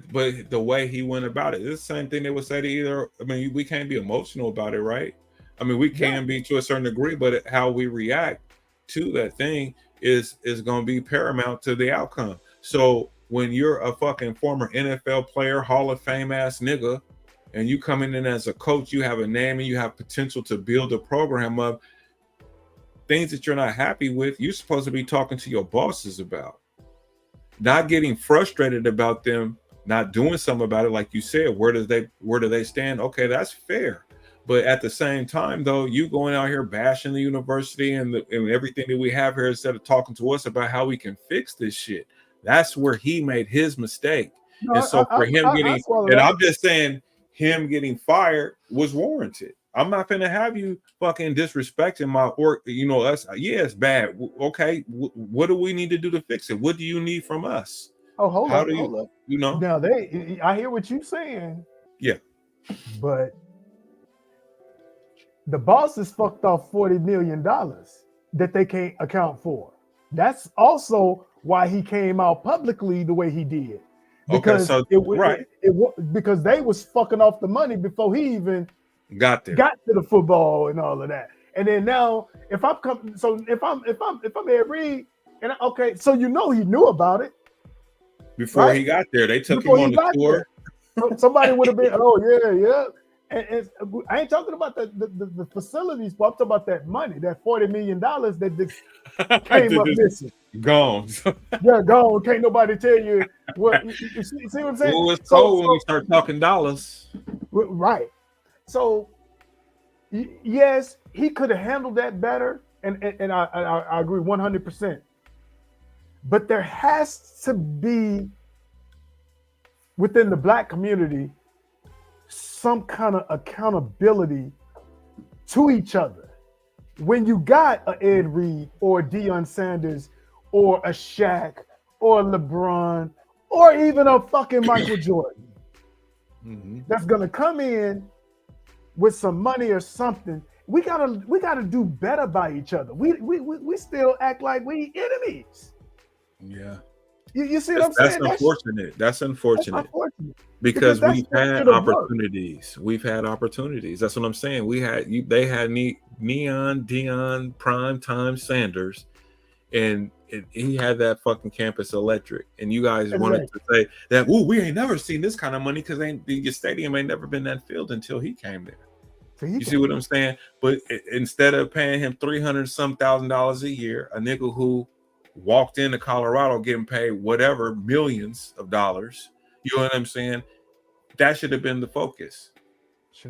the way he went about it, it's the same thing they would say to either. I mean, we can't be emotional about it, right? I mean, we can be to a certain degree, but how we react to that thing is going to be paramount to the outcome. So when you're a fucking former NFL player, Hall of Fame ass nigga, and you coming in as a coach, you have a name and you have potential to build a program of things that you're not happy with. You're supposed to be talking to your bosses about, not getting frustrated about them not doing something about it. Like you said, where do they stand? Okay, that's fair. But at the same time, though, you going out here bashing the university and everything that we have here instead of talking to us about how we can fix this shit. That's where he made his mistake. No, and so I'm just saying him getting fired was warranted. I'm not gonna have you fucking disrespecting my us. Yeah, it's bad. Okay, what do we need to do to fix it? What do you need from us? Oh, hold on. You know? Now I hear what you're saying. Yeah, but the bosses fucked off $40 million that they can't account for. That's also why he came out publicly the way he did. Because because they was fucking off the money before he even got to the football and all of that. And then now, if I'm Ed Reed, and so he knew about it before he got there. They took him on the tour. Somebody would have been, yeah. And I ain't talking about the facilities, but I'm talking about that money, that $40 million that came up missing. Gone. Yeah, gone. Can't nobody tell you what. You see what I'm saying? Well, it's cold when we start talking dollars. Right. So, yes, he could have handled that better, and I agree 100%. But there has to be within the Black community some kind of accountability to each other. When you got a Ed Reed or a Deion Sanders or a Shaq or a LeBron or even a fucking Michael Jordan, that's gonna come in with some money or something, we gotta do better by each other. We still act like we enemies. Yeah. You see what I'm saying? That's unfortunate. Because we've had opportunities. We've had opportunities. That's what I'm saying. They had Neon, Deion, Prime Time Sanders, and he had that fucking campus electric. And you guys wanted to say that, we ain't never seen this kind of money because your stadium ain't never been that filled until he came there. You see what I'm saying? But instead of paying him $300,000 a year, a nigga who walked into Colorado getting paid whatever millions of dollars, you know what I'm saying? That should have been the focus.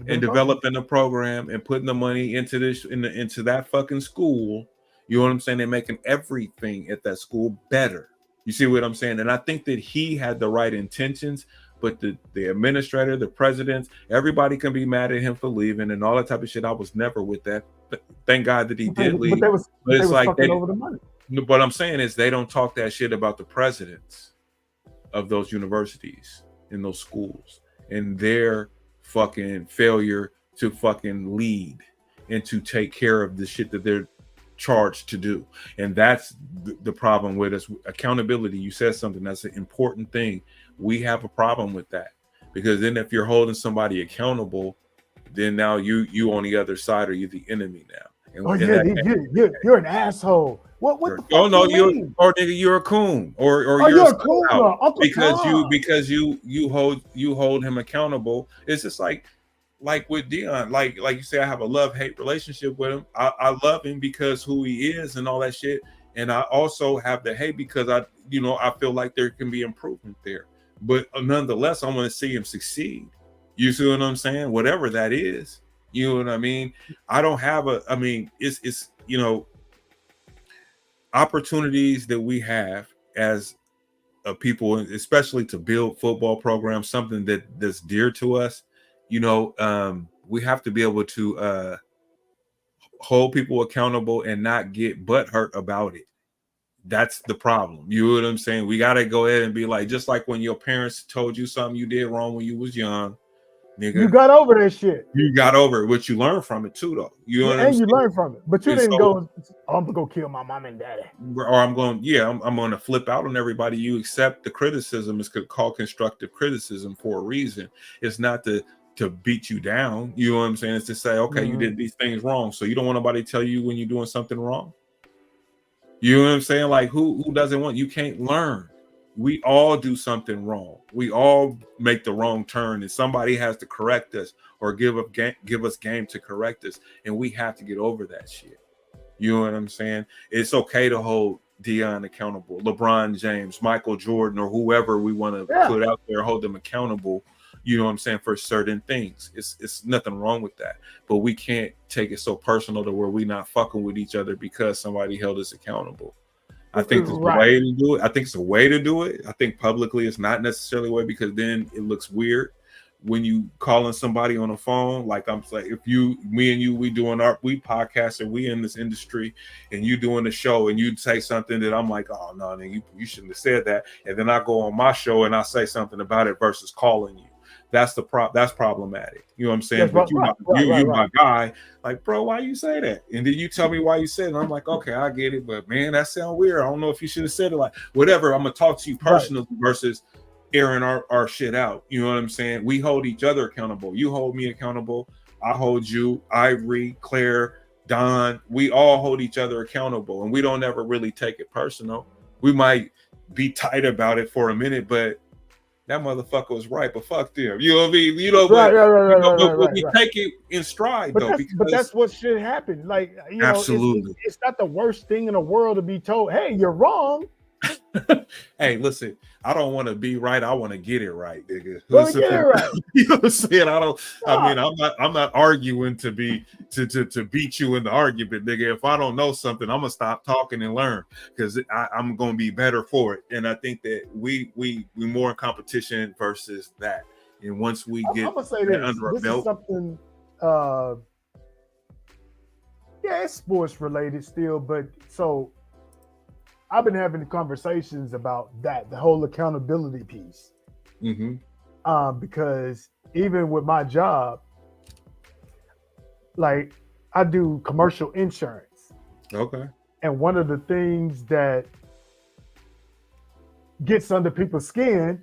And developing a program and putting the money into this into that fucking school. You know what I'm saying? They're making everything at that school better. You see what I'm saying? And I think that he had the right intentions, but the administrator, the presidents, everybody can be mad at him for leaving and all that type of shit. I was never with that. Thank God that he did leave. But they was fucking over the money. What I'm saying is they don't talk that shit about the presidents of those universities and those schools and their fucking failure to fucking lead and to take care of the shit that they're charged to do. And that's the problem with us. Accountability. You said something that's an important thing. We have a problem with that because then if you're holding somebody accountable, then now you on the other side are you the enemy now. And you're an asshole. What the fuck? Oh no, you're a coon, or you're a coon because you hold him accountable. It's just like with Deion, like you say, I have a love-hate relationship with him. I love him because who he is and all that shit, and I also have the hate because I feel like there can be improvement there. But nonetheless, I want to see him succeed. You see what I'm saying? Whatever that is, you know what I mean. It's opportunities that we have as a people, especially to build football programs, something that's dear to us. We have to be able to hold people accountable and not get butthurt about it. That's the problem. You know what I'm saying? We got to go ahead and be like, just like when your parents told you something you did wrong when you was young, nigga. You got over that shit. You got over it, but you learned from it too, though. You know what I'm and you saying? learned from it. But you And didn't so- go, oh, I'm gonna go kill my mom and daddy. Or I'm going to flip out on everybody. You accept the criticism. It's called constructive criticism for a reason. It's not to beat you down. You know what I'm saying? It's to say, okay, you did these things wrong. So you don't want nobody to tell you when you're doing something wrong. You know what I'm saying? Like who doesn't want, you can't learn. We all do something wrong. We all make the wrong turn, and somebody has to correct us or give us game to correct us. And we have to get over that shit. You know what I'm saying? It's okay to hold Deion accountable, LeBron James, Michael Jordan, or whoever we want to put out there, hold them accountable. You know what I'm saying, for certain things. It's nothing wrong with that. But we can't take it so personal to where we not fucking with each other because somebody held us accountable. I think there's a way to do it. I think it's a way to do it. I think publicly it's not necessarily a way, because then it looks weird when you calling somebody on the phone. Like I'm like, if me and you, we podcast and we in this industry, and you doing the show and you say something that I'm like, oh no, then you shouldn't have said that. And then I go on my show and I say something about it versus calling you. That's problematic. You know what I'm saying? But you my guy. Like, bro, why you say that? And then you tell me why you said it. And I'm like, okay, I get it. But man, that sounds weird. I don't know if you should have said it. Like, whatever. I'm gonna talk to you personally versus airing our shit out. You know what I'm saying? We hold each other accountable. You hold me accountable. I hold you, Ivory, Claire, Don. We all hold each other accountable, and we don't ever really take it personal. We might be tight about it for a minute, but that motherfucker was right, but fuck them. You know what I mean? You know, but we take it in stride, but that's what should happen. Like, you know, absolutely, it's not the worst thing in the world to be told, hey, you're wrong. Hey, listen, I don't want to be right. I want to get it right, nigga. Listen, get it right. You know what I'm saying? I mean, I'm not arguing to beat you in the argument, nigga. If I don't know something, I'm gonna stop talking and learn, because I'm gonna be better for it. And I think that we more in competition versus that. And once we get I'm gonna say this, under a this belt, is something. It's sports related still, but so I've been having conversations about that, the whole accountability piece. Because even with my job, like I do commercial insurance. Okay. And one of the things that gets under people's skin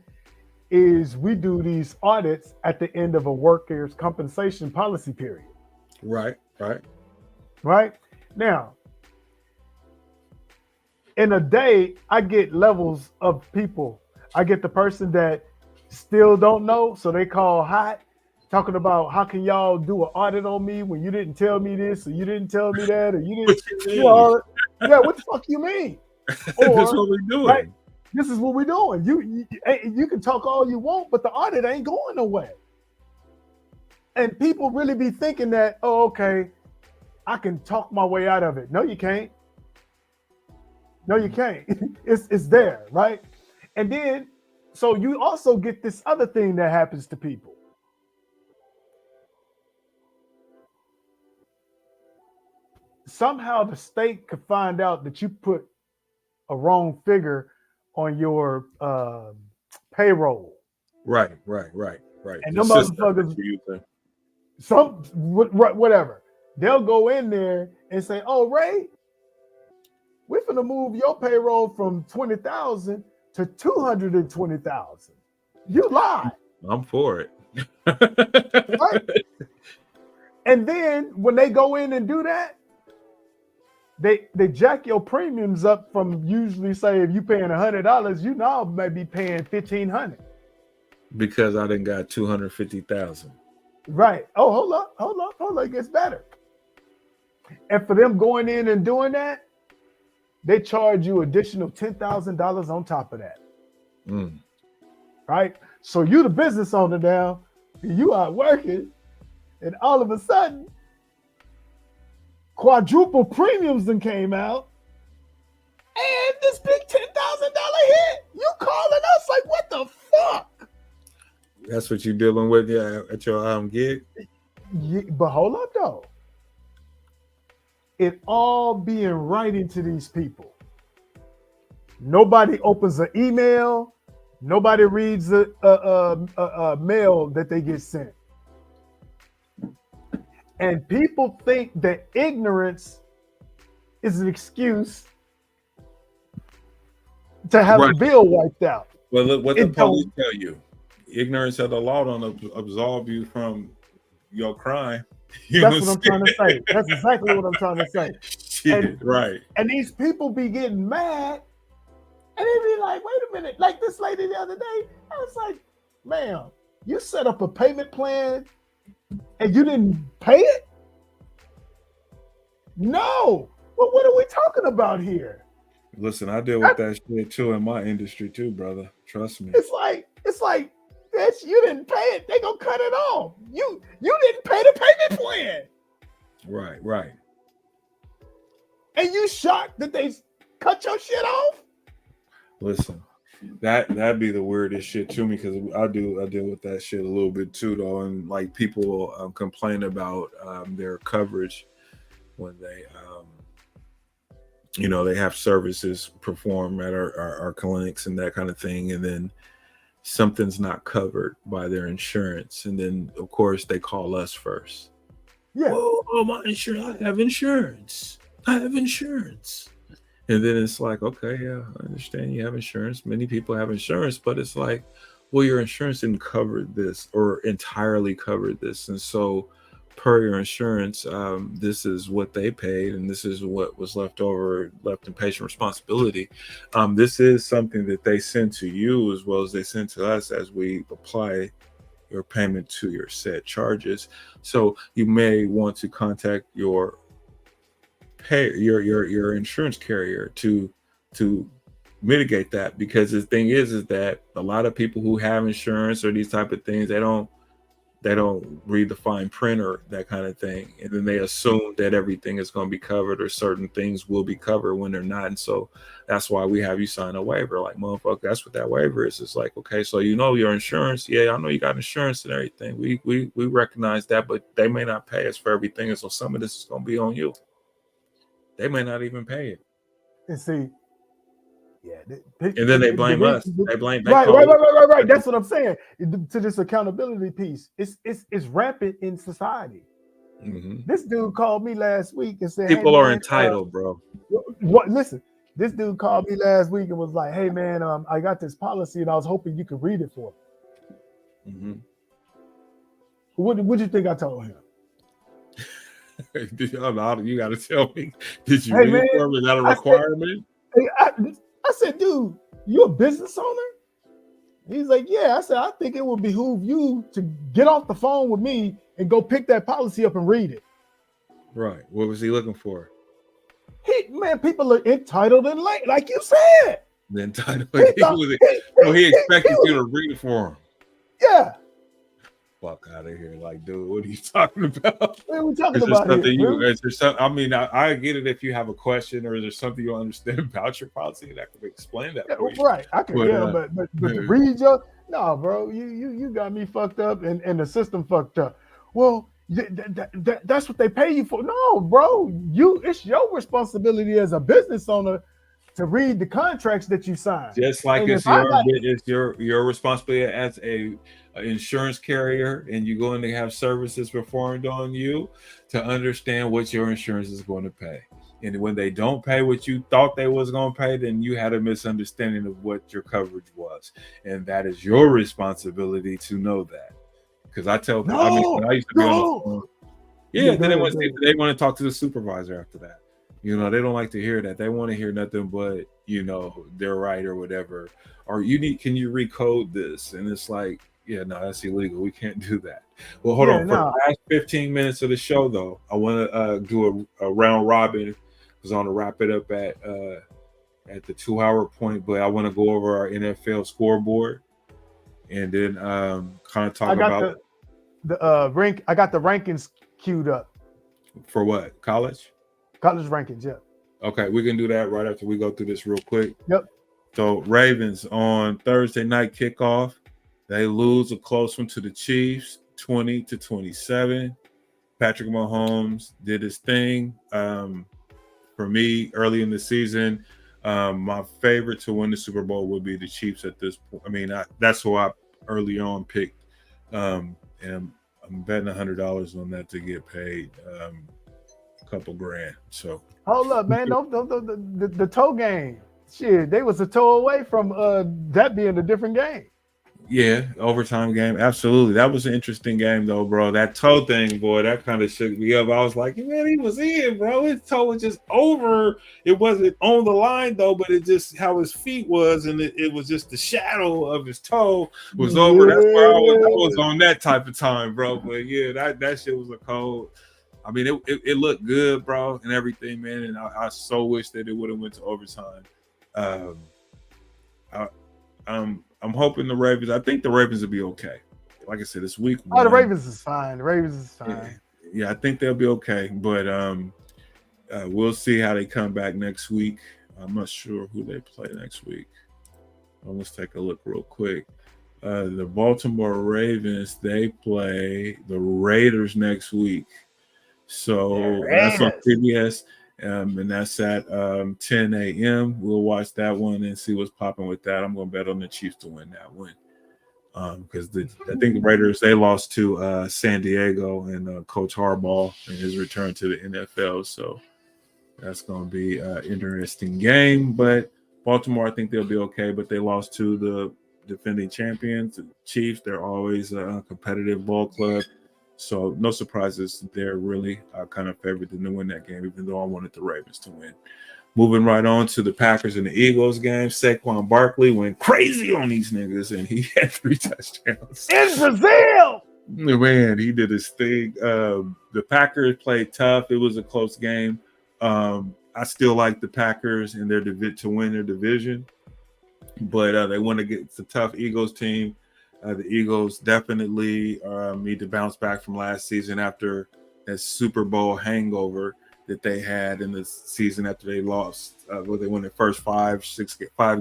is we do these audits at the end of a workers' compensation policy period. Right. Now, in a day, I get levels of people. I get the person that still don't know, so they call hot, talking about how can y'all do an audit on me when you didn't tell me this, or you didn't tell me that, or you didn't. What the fuck you mean? Or, that's what we're doing. Right, this is what we're doing. You can talk all you want, but the audit ain't going nowhere. And people really be thinking that, oh, okay, I can talk my way out of it. No, you can't. No, you can't. It's there, right? And then, so you also get this other thing that happens to people. Somehow the state could find out that you put a wrong figure on your payroll. Right. And them motherfuckers, whatever, they'll go in there and say, "Oh, Ray, we're gonna move your payroll from 20,000 to 220,000. You lied." I'm for it. Right? And then when they go in and do that, they jack your premiums up from, usually say if you paying $100, you now may be paying $1,500. Because I done got 250,000. Right. Oh, hold up. It gets better. And for them going in and doing that, they charge you additional $10,000 on top of that. Right? So you the business owner now, you are working, and all of a sudden, quadruple premiums then came out, and this big $10,000 hit. You calling us like, what the fuck? That's what you're dealing with at your gig? Yeah, but hold up though. it all be in writing to these people. Nobody opens an email. Nobody reads a mail that they get sent. And people think that ignorance is an excuse to have a bill wiped out. Well, look what the police tell you. Ignorance of the law don't absolve you from your crime. That's what I'm trying to say. That's exactly what I'm trying to say. Shit, right. And these people be getting mad. And they be like, wait a minute. Like this lady the other day, I was like, ma'am, you set up a payment plan and you didn't pay it? No. Well, what are we talking about here? Listen, I deal with that shit too in my industry too, brother. Trust me. It's like, bitch, you didn't pay it. They gonna cut it off. You didn't pay the payment plan. Right. And you shocked that they cut your shit off? Listen, that'd be the weirdest shit to me, because I deal with that shit a little bit too, though. And like people complain about their coverage when they they have services performed at our clinics and that kind of thing, and then something's not covered by their insurance, and then of course they call us first. Yeah. Oh, my insurance. I have insurance. And then it's like, okay, yeah, I understand you have insurance. Many people have insurance, but it's like, well, your insurance didn't cover this or entirely covered this. And so per your insurance, this is what they paid, and this is what was left in patient responsibility. This is something that they send to you as well as they send to us as we apply your payment to your set charges. So you may want to contact your insurance carrier to mitigate that, because the thing is that a lot of people who have insurance or these type of things, they don't read the fine print or that kind of thing, and then they assume that everything is going to be covered or certain things will be covered when they're not. And so that's why we have you sign a waiver. Like, motherfucker, that's what that waiver is. It's like, okay, so your insurance, yeah, I know you got insurance and everything, we recognize that, but they may not pay us for everything, and so some of this is going to be on you. They may not even pay it. And see, and then they blame us. They blame. Right. That's what I'm saying. To this accountability piece, it's rampant in society. Mm-hmm. This dude called me last week and said, people are entitled, bro. Listen, this dude called me last week and was like, hey man, I got this policy and I was hoping you could read it for me. Mm-hmm. What'd you think I told him? You got to tell me. Did you read it for me? Is that a requirement? I said, dude, you a business owner? He's like, yeah. I said, I think it would behoove you to get off the phone with me and go pick that policy up and read it. Right. What was he looking for? People are entitled and late, like you said. Entitled. He expected you to read it for him. Yeah. Fuck out of here. Like, dude, what are you talking about? What are we talking about here? I mean, I get it if you have a question or is there something you understand about your policy that could explain that for you. Right. I can, but to read your, no, bro, you got me fucked up and the system fucked up. Well, that's what they pay you for. No, bro, it's your responsibility as a business owner to read the contracts that you sign. Just like it's your responsibility as a insurance carrier, and you're going to have services performed on you to understand what your insurance is going to pay. And when they don't pay what you thought they was going to pay, then you had a misunderstanding of what your coverage was, and that is your responsibility to know that. Because I tell people, I used to be on the phone. Yeah, then they want to talk to the supervisor after that. They don't like to hear that. They want to hear nothing but, they're right or whatever. Or can you recode this? And it's like, yeah, no, that's illegal. We can't do that. Well, hold on. For the last 15 minutes of the show, though, I want to do a round robin. I was on to wrap it up at the 2-hour point, but I want to go over our NFL scoreboard and then kind of talk about the rank. I got the rankings queued up. For what? College rankings, yeah. Okay, we can do that right after we go through this real quick. Yep. So Ravens on Thursday night kickoff, they lose a close one to the Chiefs, 20-27. Patrick Mahomes did his thing. For me, early in the season, my favorite to win the Super Bowl would be the Chiefs at this point. I mean, that's who I early on picked, and I'm betting $100 on that to get paid a couple grand. So hold up, man! Don't the toe game. Shit, they was a toe away from that being a different game. yeah, overtime game, absolutely. That was an interesting game though, bro. That toe thing, boy, that kind of shook me up. I was like, man, he was in, bro. His toe was just over. It wasn't on the line though, but it just how his feet was, and it was just the shadow of his toe was over. That's where I was on that type of time, bro. But yeah, that shit was a cold. I mean, it looked good, bro, and everything, man. And I so wish that it would have went to overtime. I'm hoping the Ravens. I think the Ravens will be okay. Like I said, this week. Oh, the Ravens is fine. The Ravens is fine. Yeah, I think they'll be okay. But we'll see how they come back next week. I'm not sure who they play next week. Let's take a look real quick. The Baltimore Ravens, they play the Raiders next week. So that's on CBS. And that's at 10 a.m. We'll watch that one and see what's popping with that. I'm going to bet on the Chiefs to win that one. Because I think the Raiders, they lost to San Diego and Coach Harbaugh in his return to the NFL. So that's going to be an interesting game. But Baltimore, I think they'll be okay. But they lost to the defending champions, the Chiefs. They're always a competitive ball club. So no surprises. They're really kind of favored to win that game, even though I wanted the Ravens to win. Moving right on to the Packers and the Eagles game. Saquon Barkley went crazy on these niggas, and he had 3 touchdowns. In Brazil! Man, he did his thing. The Packers played tough. It was a close game. I still like the Packers and their to win their division, but they want to get the tough Eagles team. The Eagles definitely need to bounce back from last season after that Super Bowl hangover that they had in the season after they lost. Where they won the first 5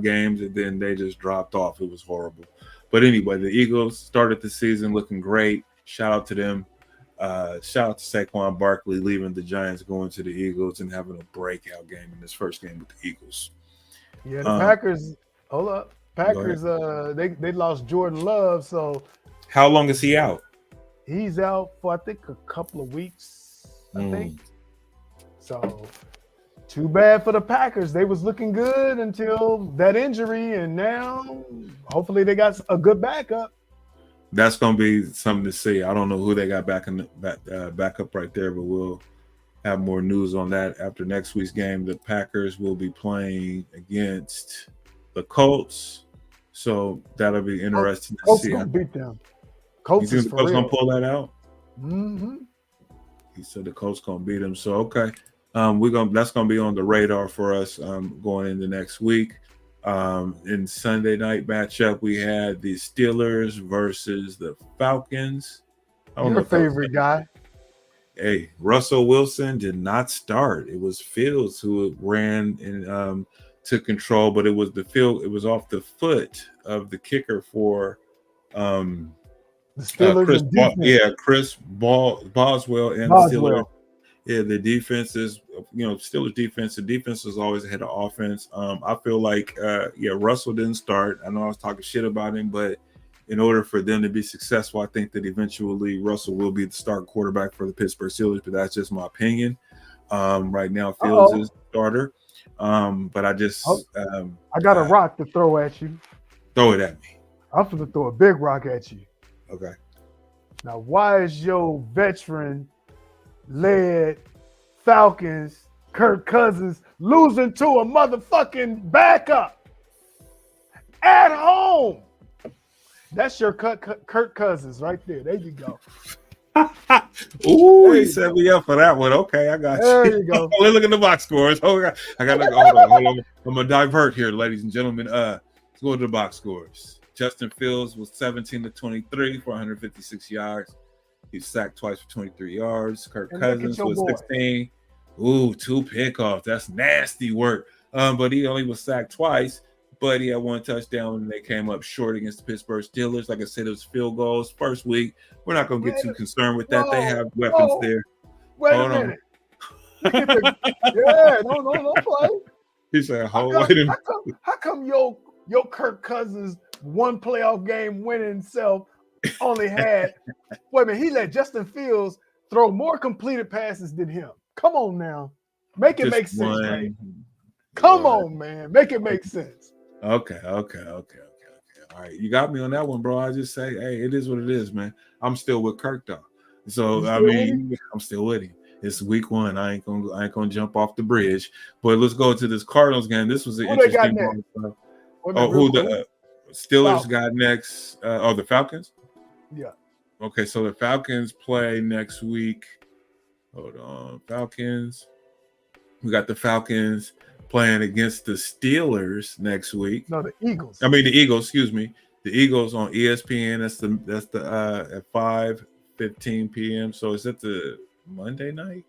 games, and then they just dropped off. It was horrible. But anyway, the Eagles started the season looking great. Shout out to them. Shout out to Saquon Barkley leaving the Giants, going to the Eagles, and having a breakout game in this first game with the Eagles. Yeah, the Packers. Hold up. Packers, they lost Jordan Love, so how long is he out? He's out for I think a couple of weeks. I think so. Too bad for the Packers. They was looking good until that injury, and now hopefully they got a good backup. That's gonna be something to see. I don't know who they got back up right there, but we'll have more news on that after next week's game. The Packers will be playing against the Colts. So that'll be interesting to Colts see. Gonna beat them. Colts is the Colts real. gonna pull that out? Mm-hmm. He said the Colts gonna beat them. So okay, that's gonna be on the radar for us going into next week. In Sunday night matchup, we had the Steelers versus the Falcons. Your favorite guy. Hey, Russell Wilson did not start. It was Fields who ran and took control, but it was off the foot of the kicker for the Steelers. Chris Boswell and the Steelers. Yeah, the defense is, Steelers defense. The defense is always ahead of offense. I feel like, Russell didn't start. I know I was talking shit about him, but in order for them to be successful, I think that eventually Russell will be the starting quarterback for the Pittsburgh Steelers, but that's just my opinion. Right now, Fields is the starter. But I just I got a rock to throw at you. Throw it at me. I'm gonna throw a big rock at you. Okay. Now, why is your veteran-led Falcons, Kirk Cousins, losing to a motherfucking backup at home? That's your Kirk Cousins right there. There you go. Ooh, he set me up for that one. Okay, I got you. There you go. Look at the box scores. Oh, I got to hold on. I'm gonna divert here, ladies and gentlemen. Let's go to the box scores. Justin Fields was 17-23 for 156 yards. He sacked twice for 23 yards. Kirk Cousins was 16. Ooh, 2 pickoffs. That's nasty work. But he only was sacked twice. but he had one touchdown and they came up short against the Pittsburgh Steelers. Like I said, it was field goals. First week, we're not going to get too concerned with that. They have weapons there. Wait Hold a minute. Yeah, don't play. He said, wait a minute. How come your Kirk Cousins one playoff game winning self only had wait a minute, he let Justin Fields throw more completed passes than him. Come on now. Make it make sense, right? Come on, man. Make it make sense. Okay. All right. You got me on that one, bro. I just say, hey, it is what it is, man. I'm still with Kirk though. So I mean, I'm still with him. It's week 1. I ain't gonna jump off the bridge. But let's go to this Cardinals game. This was an interesting one. Who the Steelers got next? The Falcons? Yeah. Okay, so the Falcons play next week. Hold on. Falcons. We got the Falcons playing against the Steelers next week. No, the Eagles. I mean the Eagles, excuse me. The Eagles on ESPN. That's the at 5:15 p.m. So is it the Monday night?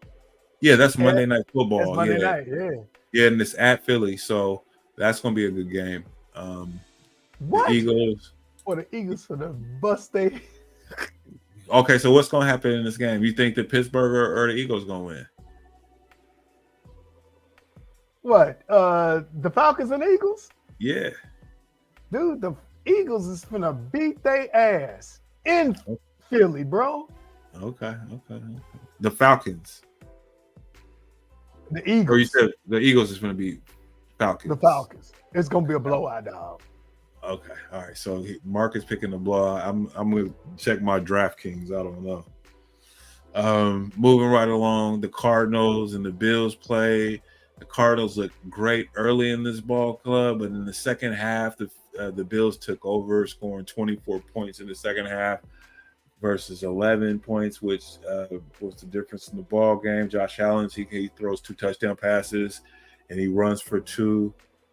Yeah, that's Monday night football. That's Monday night, yeah. Yeah, and it's at Philly, so that's gonna be a good game. What? The Eagles. For the Eagles for the bust day. Okay, so what's gonna happen in this game? You think that Pittsburgh or the Eagles gonna win? What? The Falcons and Eagles? Yeah. Dude, the Eagles is finna beat their ass in Philly, bro. Okay. The Falcons. The Eagles. Or you said the Eagles is gonna be Falcons. The Falcons. It's gonna be a blowout, dog. Okay, all right. So Mark is picking the blowout. I'm gonna check my DraftKings. I don't know. Moving right along, the Cardinals and the Bills play. The Cardinals look great early in this ball club, but in the second half, the Bills took over, scoring 24 points in the second half versus 11 points, which was the difference in the ball game. Josh Allen, he throws 2 touchdown passes, and he runs for 2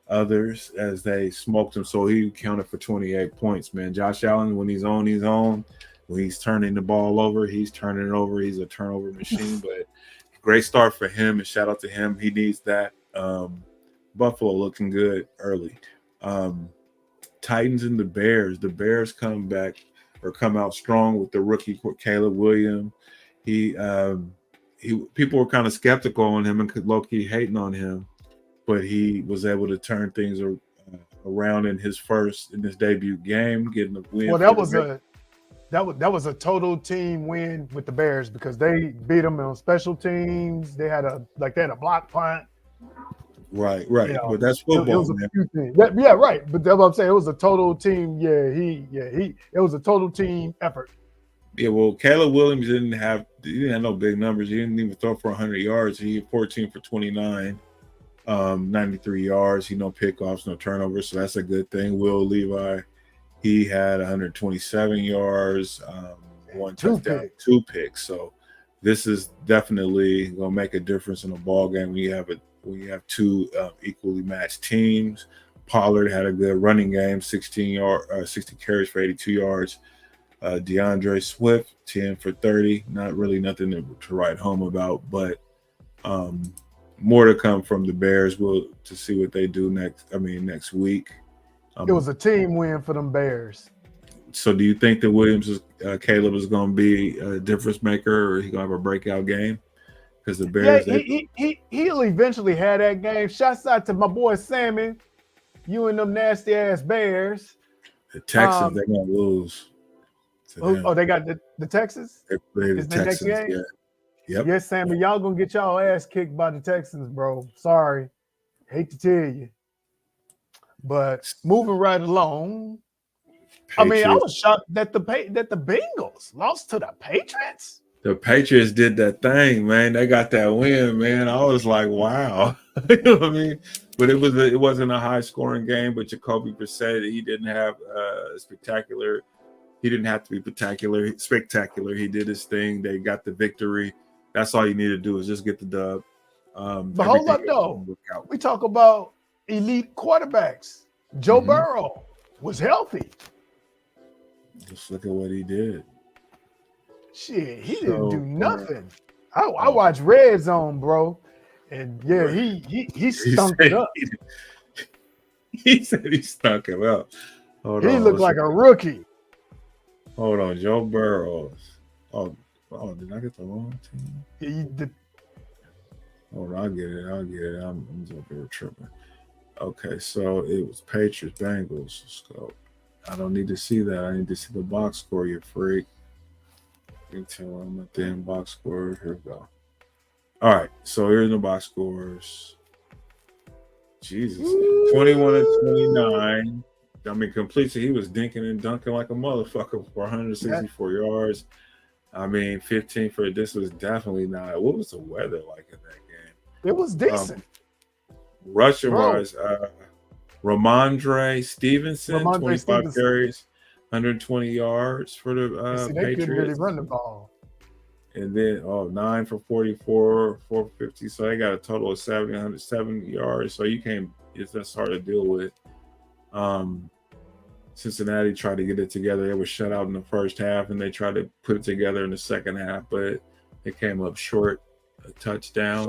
others as they smoked him. So he counted for 28 points, man. Josh Allen, when he's on, he's on. When he's turning the ball over, he's turning it over. He's a turnover machine, but great start for him, and shout out to him. He needs that. Buffalo looking good early. Titans and the Bears. The Bears come out strong with the rookie Caleb Williams. People were kind of skeptical on him and low-key hating on him, but he was able to turn things around in his debut game, getting a win. Well, that was a total team win with the Bears because they beat them on special teams. They had a block punt. Right. You know, but that's football. It was a few things. Yeah, right. But that's what I'm saying. It was a total team. It was a total team effort. Yeah, well, Caleb Williams didn't have no big numbers. He didn't even throw for 100 yards. He had 14 for 29. 93 yards, no pickoffs, no turnovers, so that's a good thing. Will Levi, he had 127 yards, 1 touchdown, 2 picks. So this is definitely gonna make a difference in the ball game. We have 2 equally matched teams. Pollard had a good running game, 60 carries for 82 yards. DeAndre Swift, 10 for 30. Not really nothing to write home about, but more to come from the Bears. We'll to see what they do next week. It was a team win for them Bears. So do you think that Caleb is going to be a difference maker, or he going to have a breakout game? Because the Bears, he'll eventually have that game. Shouts out to my boy Sammy. You and them nasty ass Bears. The Texans, they're going to lose. They got the Texans? They play the Texans, next game? Yeah. Yep. Yes, Sammy, y'all gonna get y'all ass kicked by the Texans, bro. Sorry. Hate to tell you. But moving right along. Patriots. I was shocked that the Bengals lost to the Patriots. The Patriots did that thing, man. They got that win, man. I was like, wow. You know what I mean? But it wasn't a high scoring game, but Jacoby Brissett, he didn't have spectacular. He didn't have to be spectacular. He did his thing. They got the victory. That's all you need to do is just get the dub. But hold up, though. We talk about elite quarterbacks. Joe Burrow was healthy. Just look at what he did. Shit, he didn't do nothing. I watched Red Zone, bro, and he stunk it up. He said he stunk him out. Hold He on. looked like a rookie. Hold on, Joe Burrows. Oh, did I get the wrong team? Hold on, I'll get it. I'm just over tripping. Okay, so it was Patriots, Bengals. Let's go. I don't need to see that. I need to see the box score, you freak. You can tell I'm at the end box score. Here we go. All right, so here's the box scores. Jesus. 21 and 29. I mean, completely, he was dinking and dunking like a motherfucker for 164 yards. I mean, 15 for this was definitely not. What was the weather like in that game? It was decent. Rushing wise, Ramondre Stevenson, 25 carries, 120 yards for the they Patriots. couldn't really run the ball. And then 9 for 44, 450. So they got a total of 170 yards. So you can't. That's hard to deal with. Cincinnati tried to get it together. They were shut out in the first half, and they tried to put it together in the second half, but it came up short, a touchdown.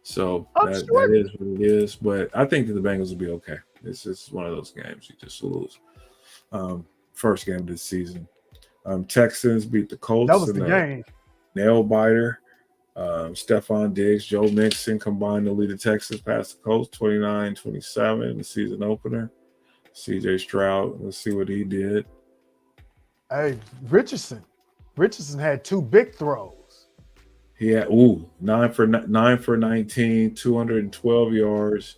So that is what it is. But I think that the Bengals will be okay. This is one of those games you just lose. First game of the season. Texans beat the Colts. That was the game. Nail biter. Stephon Diggs, Joe Mixon combined to lead the Texans past the Colts 29-27 in the season opener. CJ Stroud, let's see what he did. Hey, Richardson had 2 big throws. He had 9 for 19, 212 yards,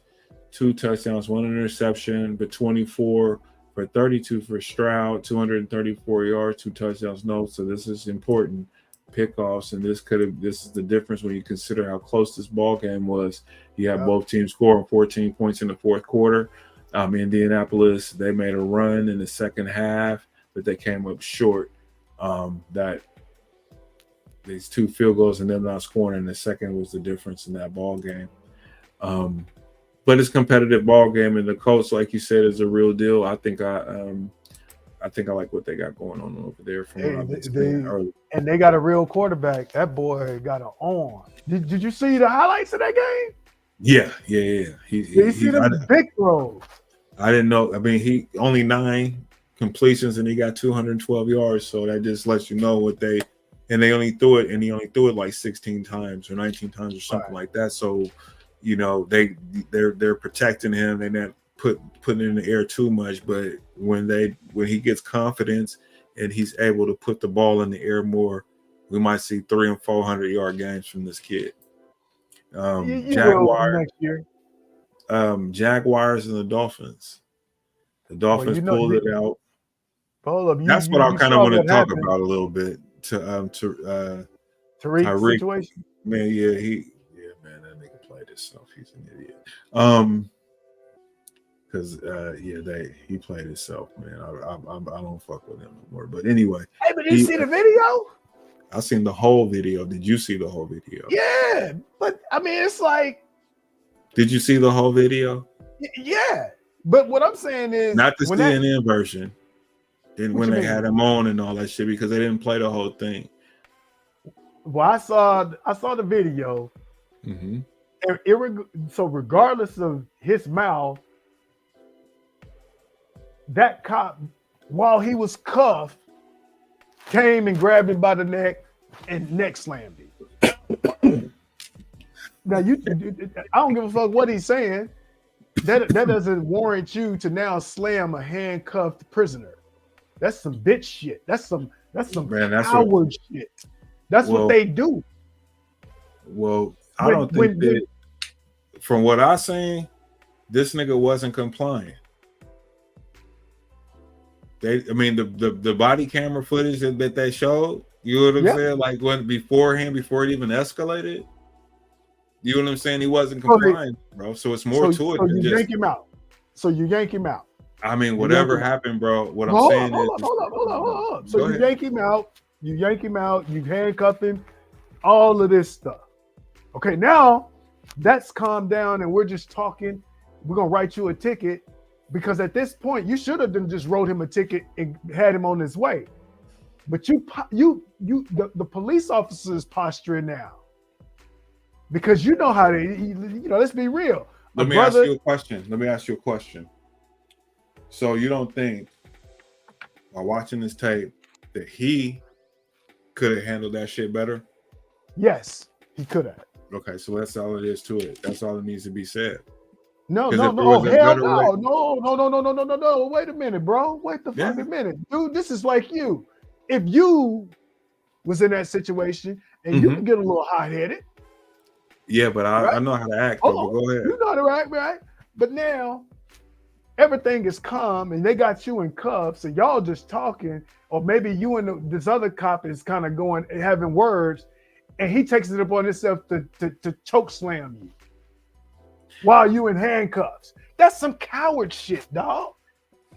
2 touchdowns, 1 interception, but 24 for 32 for Stroud, 234 yards, 2 touchdowns. No, so this is important. Pickoffs, and this is the difference when you consider how close this ball game was. You have both teams scoring 14 points in the fourth quarter. Indianapolis, they made a run in the second half, but they came up short. That these 2 field goals and them not scoring in the second was the difference in that ball game. But it's a competitive ball game, and the Colts, like you said, is a real deal. I think I like what they got going on over there. From what I've been seeing early. And they got a real quarterback. That boy got an arm. Did you see the highlights of that game? Yeah. You see them big throws. I didn't know. I mean, he only 9 completions and he got 212 yards. So that just lets you know what they only threw it, and he only threw it like 16 times or 19 times or something like that. So, they're protecting him. They're not putting it in the air too much, but when he gets confidence and he's able to put the ball in the air more, we might see 300 and 400 yard games from this kid. Jaguars next year. Jaguars and the Dolphins. The Dolphins pulled it out. That's what I kind of want to talk about a little bit. To Tariq situation. Man, man, that nigga played himself. He's an idiot. Because he played himself, man. I don't fuck with him no more. But anyway. Hey, but did you see the video? I seen the whole video. Did you see the whole video? Yeah, but I mean, it's like. Did you see the whole video? Yeah, but what I'm saying is not the CNN version. And when they had him on and all that shit, because they didn't play the whole thing. Well, I saw the video. Mm-hmm. So regardless of his mouth, that cop, while he was cuffed, came and grabbed him by the neck and neck slammed him. Now I don't give a fuck what he's saying. That doesn't warrant you to now slam a handcuffed prisoner. That's some bitch shit. That's some coward shit. That's what they do. Well, I don't think that. From what I seen, this nigga wasn't complying. The body camera footage that they showed, you know what I'm saying? Like before it even escalated. You know what I'm saying? He wasn't complying, bro. So it's more to it. So you yank him out. You I mean, whatever happened, bro. What I'm saying is, hold on. So you yank him out. You handcuff him. All of this stuff. Okay, now that's calmed down, and we're just talking. We're gonna write you a ticket because at this point you should have just wrote him a ticket and had him on his way. But the police officer is posturing now because you know how they. Let's be real. Let me ask you a question. So you don't think, while watching this tape, that he could have handled that shit better? Yes, he could have. Okay, so that's all it is to it. That's all that needs to be said. No. Wait a minute, bro. Wait the fucking minute, dude. This is like you. If you was in that situation and you could get a little hot-headed. Yeah, but I know how to act. But go ahead. You know how to act, right? But now everything is calm and they got you in cuffs and y'all just talking, or maybe you and this other cop is kind of going having words, and he takes it upon himself to choke slam you while you in handcuffs. That's some coward shit, dog.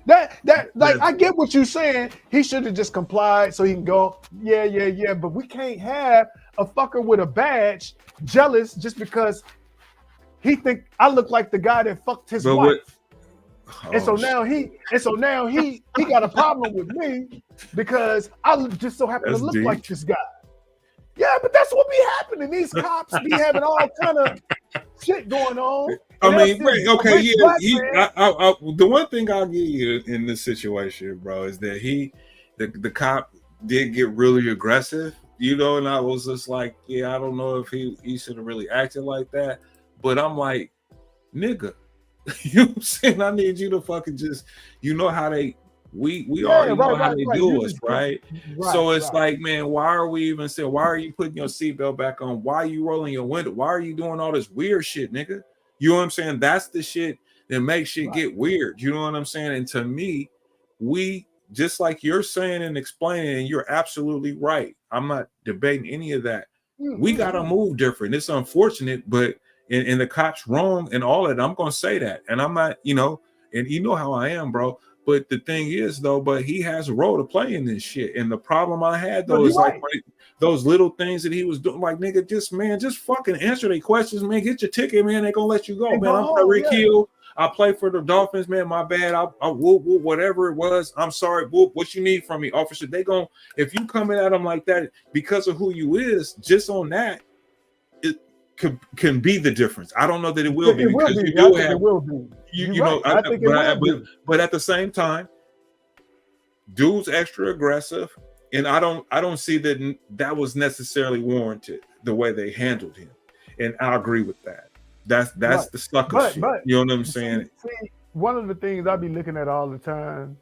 That I get what you're saying. He should have just complied so he can go, yeah. But we can't have a fucker with a badge jealous just because he think I look like the guy that fucked his wife. So now he got a problem with me because I just so happen to look like this guy. Yeah, but that's what be happening. These cops be having all kind of shit going on. I mean, the one thing I'll give you in this situation, bro, is that the cop did get really aggressive, and I was just like, yeah, I don't know if he should have really acted like that, but I'm like, nigga, you know what I'm saying? I need you to fucking just, how they. We already know how they do us, right? So it's like, man, why are we even saying? Why are you putting your seatbelt back on? Why are you rolling your window? Why are you doing all this weird shit, nigga? You know what I'm saying? That's the shit that makes shit get weird. You know what I'm saying? And to me, we, just like you're saying and explaining, and you're absolutely right. I'm not debating any of that. We gotta move different. It's unfortunate, but and the cops wrong and all that. I'm gonna say that, and I'm not, and you know how I am, bro. But the thing is, though, but he has a role to play in this shit. And the problem I had, though, is like those little things that he was doing. Like, nigga, just fucking answer their questions, man. Get your ticket, man. They're going to let you go, man. I'm Tyreek Hill. I play for the Dolphins, man. My bad. I whoop, whatever it was. I'm sorry. Whoop, what you need from me, officer? If you coming at them like that because of who you is, just on that, it can be the difference. I don't know that it will be because you do have. It will be. But at the same time, dude's extra aggressive, and I don't see that was necessarily warranted the way they handled him, and I agree with that. That's the sucker shit. You know what I'm saying? See, one of the things I be looking at all the time,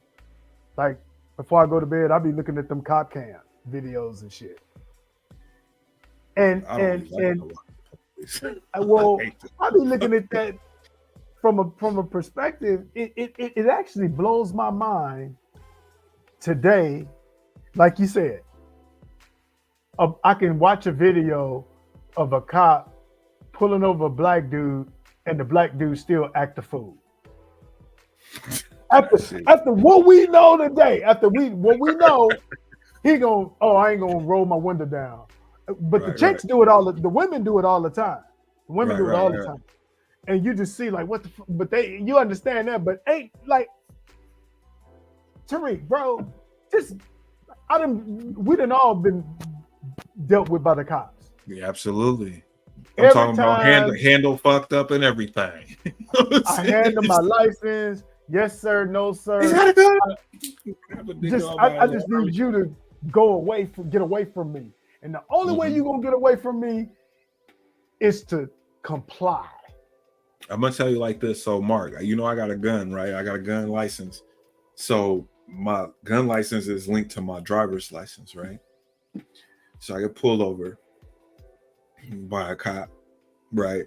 like before I go to bed, I be looking at them cop cam videos and shit, and I be looking at that. From a perspective, it actually blows my mind today. Like you said, I can watch a video of a cop pulling over a black dude, and the black dude still act a fool. After what we know today, what we know, he I ain't gonna roll my window down. But the chicks do it all. The women do it all the time. The women do it all the time. And you just see like what the but you understand that, but ain't like Tariq, bro. We done all been dealt with by the cops. Yeah, absolutely. I'm talking about handle fucked up and everything. I hand them my license. Yes, sir. No, sir. I just need you to get away from me. And the only way you're gonna get away from me is to comply. I'm gonna tell you like this. So, Mark, I got a gun, right? I got a gun license. So my gun license is linked to my driver's license, right? So I get pulled over by a cop, right?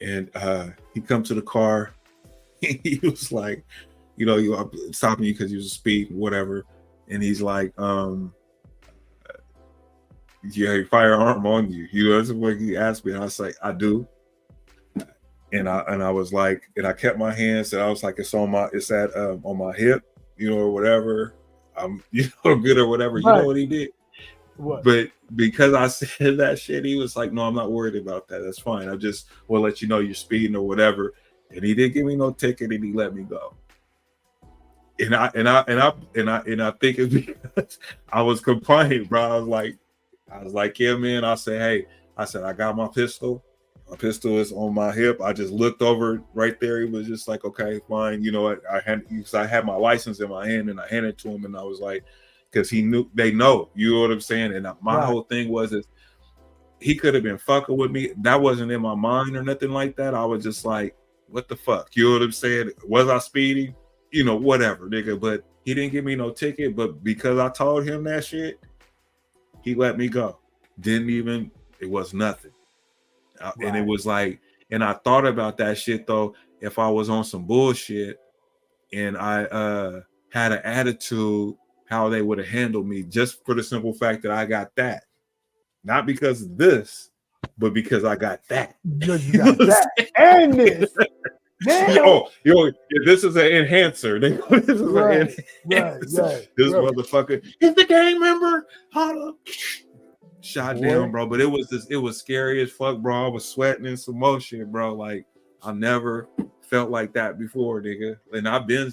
And he comes to the car. He was like, I'm stopping you because you was speeding, whatever. And he's like, you have a firearm on you. That's what he asked me. And I was like, I do. And I was like, and I kept my hands, and I was like, it's on my hip, or whatever. I'm, good or whatever. You know what he did? What? But because I said that shit, he was like, no, I'm not worried about that. That's fine. I just will let you know you're speeding or whatever. And he didn't give me no ticket, and he let me go. And I think it's because I was complaining, bro. I was like, yeah, man. I said, hey, I got my pistol. My pistol is on my hip. I just looked over right there. He was just like, okay, fine. You know, I had my license in my hand and I handed it to him, and I was like, because he knew they know, you know what I'm saying. And my whole thing was he could have been fucking with me. That wasn't in my mind or nothing like that. I was just like, what the fuck? You know what I'm saying? Was I speeding? You know, whatever, nigga. But he didn't give me no ticket. But because I told him that shit, he let me go. It was nothing. And it was like, and I thought about that shit though. If I was on some bullshit and I had an attitude, how they would have handled me, just for the simple fact that I got that. Not because of this, but because I got that. You got that and this. This is an enhancer. This is right. This motherfucker is the gang member. Shot down, bro. But it was scary as fuck, bro. I was sweating in some more shit, bro. Like, I never felt like that before, nigga. And I've been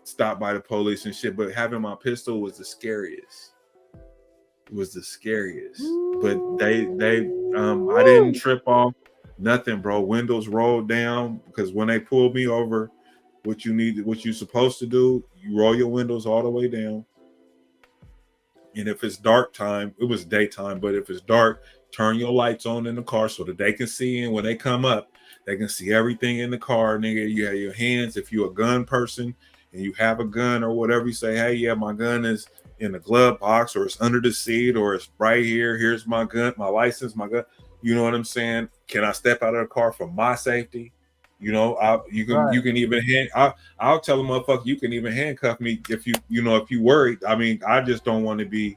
stopped by the police and shit, but having my pistol was the scariest. It was the scariest. But I didn't trip off nothing, bro. Windows rolled down, because when they pulled me over, what you're supposed to do, you roll your windows all the way down. And if it's dark time, it was daytime, but if it's dark, turn your lights on in the car so that they can see. And when they come up, they can see everything in the car, nigga. You have your hands. If you're a gun person and you have a gun or whatever, you say, hey, yeah, my gun is in the glove box, or it's under the seat, or it's right here. Here's my gun, my license, my gun. You know what I'm saying? Can I step out of the car for my safety? You know, you can even I'll tell a motherfucker, you can even handcuff me if you worried. I mean, I just don't want to be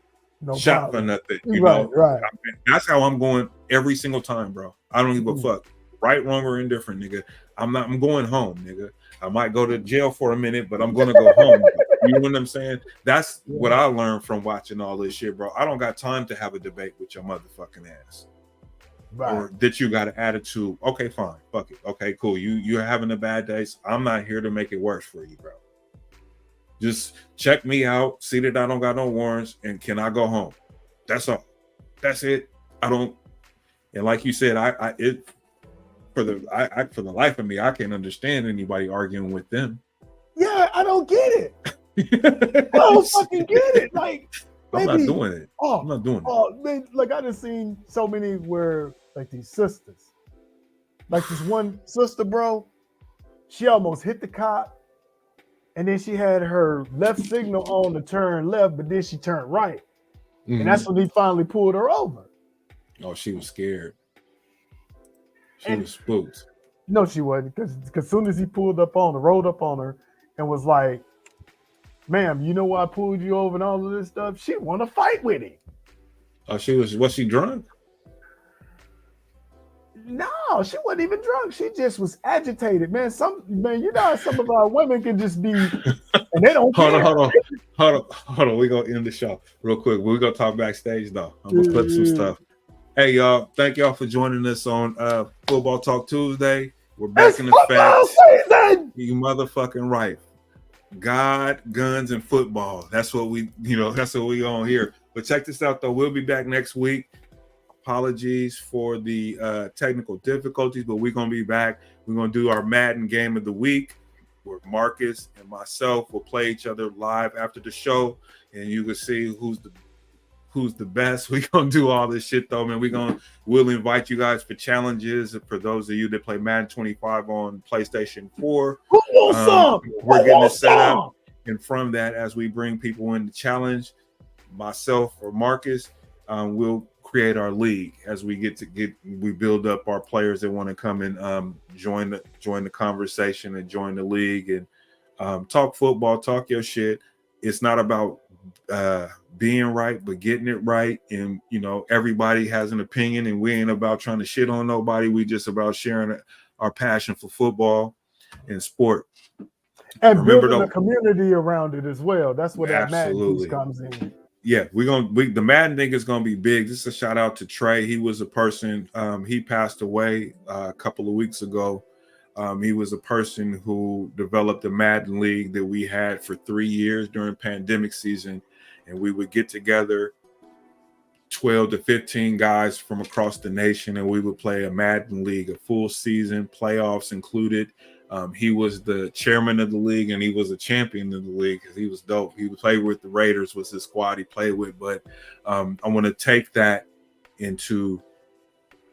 shot for nothing. You know, right. That's how I'm going every single time, bro. I don't give a fuck, right, wrong, or indifferent, nigga. I'm going home, nigga. I might go to jail for a minute, but I'm gonna go home. You know what I'm saying? That's what I learned from watching all this shit, bro. I don't got time to have a debate with your motherfucking ass. Right. Or that you got an attitude. Okay, fine, fuck it. Okay, cool. You're having a bad day. So I'm not here to make it worse for you, bro. Just check me out, see that I don't got no warrants, and can I go home? That's all. That's it. I don't. And like you said, for the life of me, I can't understand anybody arguing with them. Yeah, I don't get it. I don't fucking get it. Like, I'm not doing it. I'm not doing it. Oh, man, like I just seen so many where like these sisters, like this one sister, bro, she almost hit the cop, and then she had her left signal on to turn left, but then she turned right, and that's when he finally pulled her over. Oh, she was scared. She was spooked. No, she wasn't, because as soon as he rolled up on her, and was like, ma'am, you know why I pulled you over and all of this stuff? She want to fight with him. Oh, was she drunk? No, she wasn't even drunk. She just was agitated, man. You know how some of our women can just be, and they don't care. Hold on. We're gonna end the show real quick. We're gonna talk backstage though. I'm gonna clip some stuff. Hey y'all, thank y'all for joining us on Football Talk Tuesday. We're back in the facts. You motherfucking right. God, guns, and football. That's what we on here. But check this out though. We'll be back next week. Apologies for the technical difficulties, but we're gonna be back. We're gonna do our Madden game of the week, where Marcus and myself will play each other live after the show, and you can see who's the best. We're gonna do all this shit though, man. We'll invite you guys for challenges. For those of you that play Madden 25 on PlayStation 4, we're getting it set up. And from that, as we bring people in the challenge, myself or Marcus, we'll create our league as we we build up our players that want to come and join the conversation and join the league and talk football, talk your shit. It's not about being right, but getting it right. And everybody has an opinion, and we ain't about trying to shit on nobody. We just about sharing our passion for football and sport, and building a community around it as well. That's where that Madden piece comes in. Yeah, the Madden thing is gonna be big. Just a shout out to Trey. He was a person. He passed away a couple of weeks ago. He was a person who developed the Madden League that we had for 3 years during pandemic season, and we would get together 12 to 15 guys from across the nation, and we would play a Madden league, a full season, playoffs included. He was the chairman of the league, and he was a champion of the league because he was dope. He played with the Raiders, was his squad he played with. But I want to take that into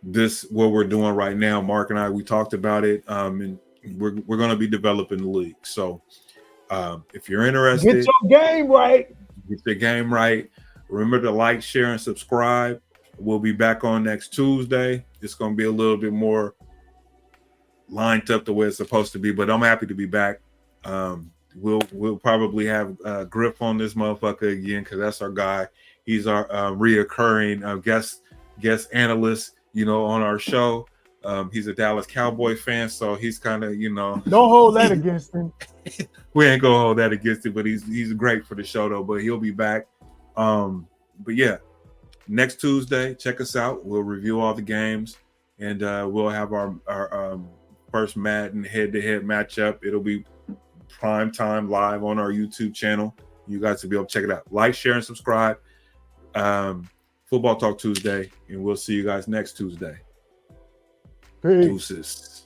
this, what we're doing right now. Mark and I, we talked about it, and we're going to be developing the league. So if you're interested, get your game right. Get your game right. Remember to like, share, and subscribe. We'll be back on next Tuesday. It's going to be a little bit more lined up the way it's supposed to be, but I'm happy to be back. We'll probably have Griff on this motherfucker again because that's our guy. He's our reoccurring guest analyst, on our show. He's a Dallas Cowboy fan, so he's kind of, Don't hold that against him. We ain't gonna hold that against him, but he's great for the show though. But he'll be back. But yeah, next Tuesday, check us out. We'll review all the games, and we'll have our first Madden head-to-head matchup. It'll be prime time live on our YouTube channel. You guys will be able to check it out. Like, share, and subscribe. Football Talk Tuesday, and we'll see you guys next Tuesday. Peace. Deuces.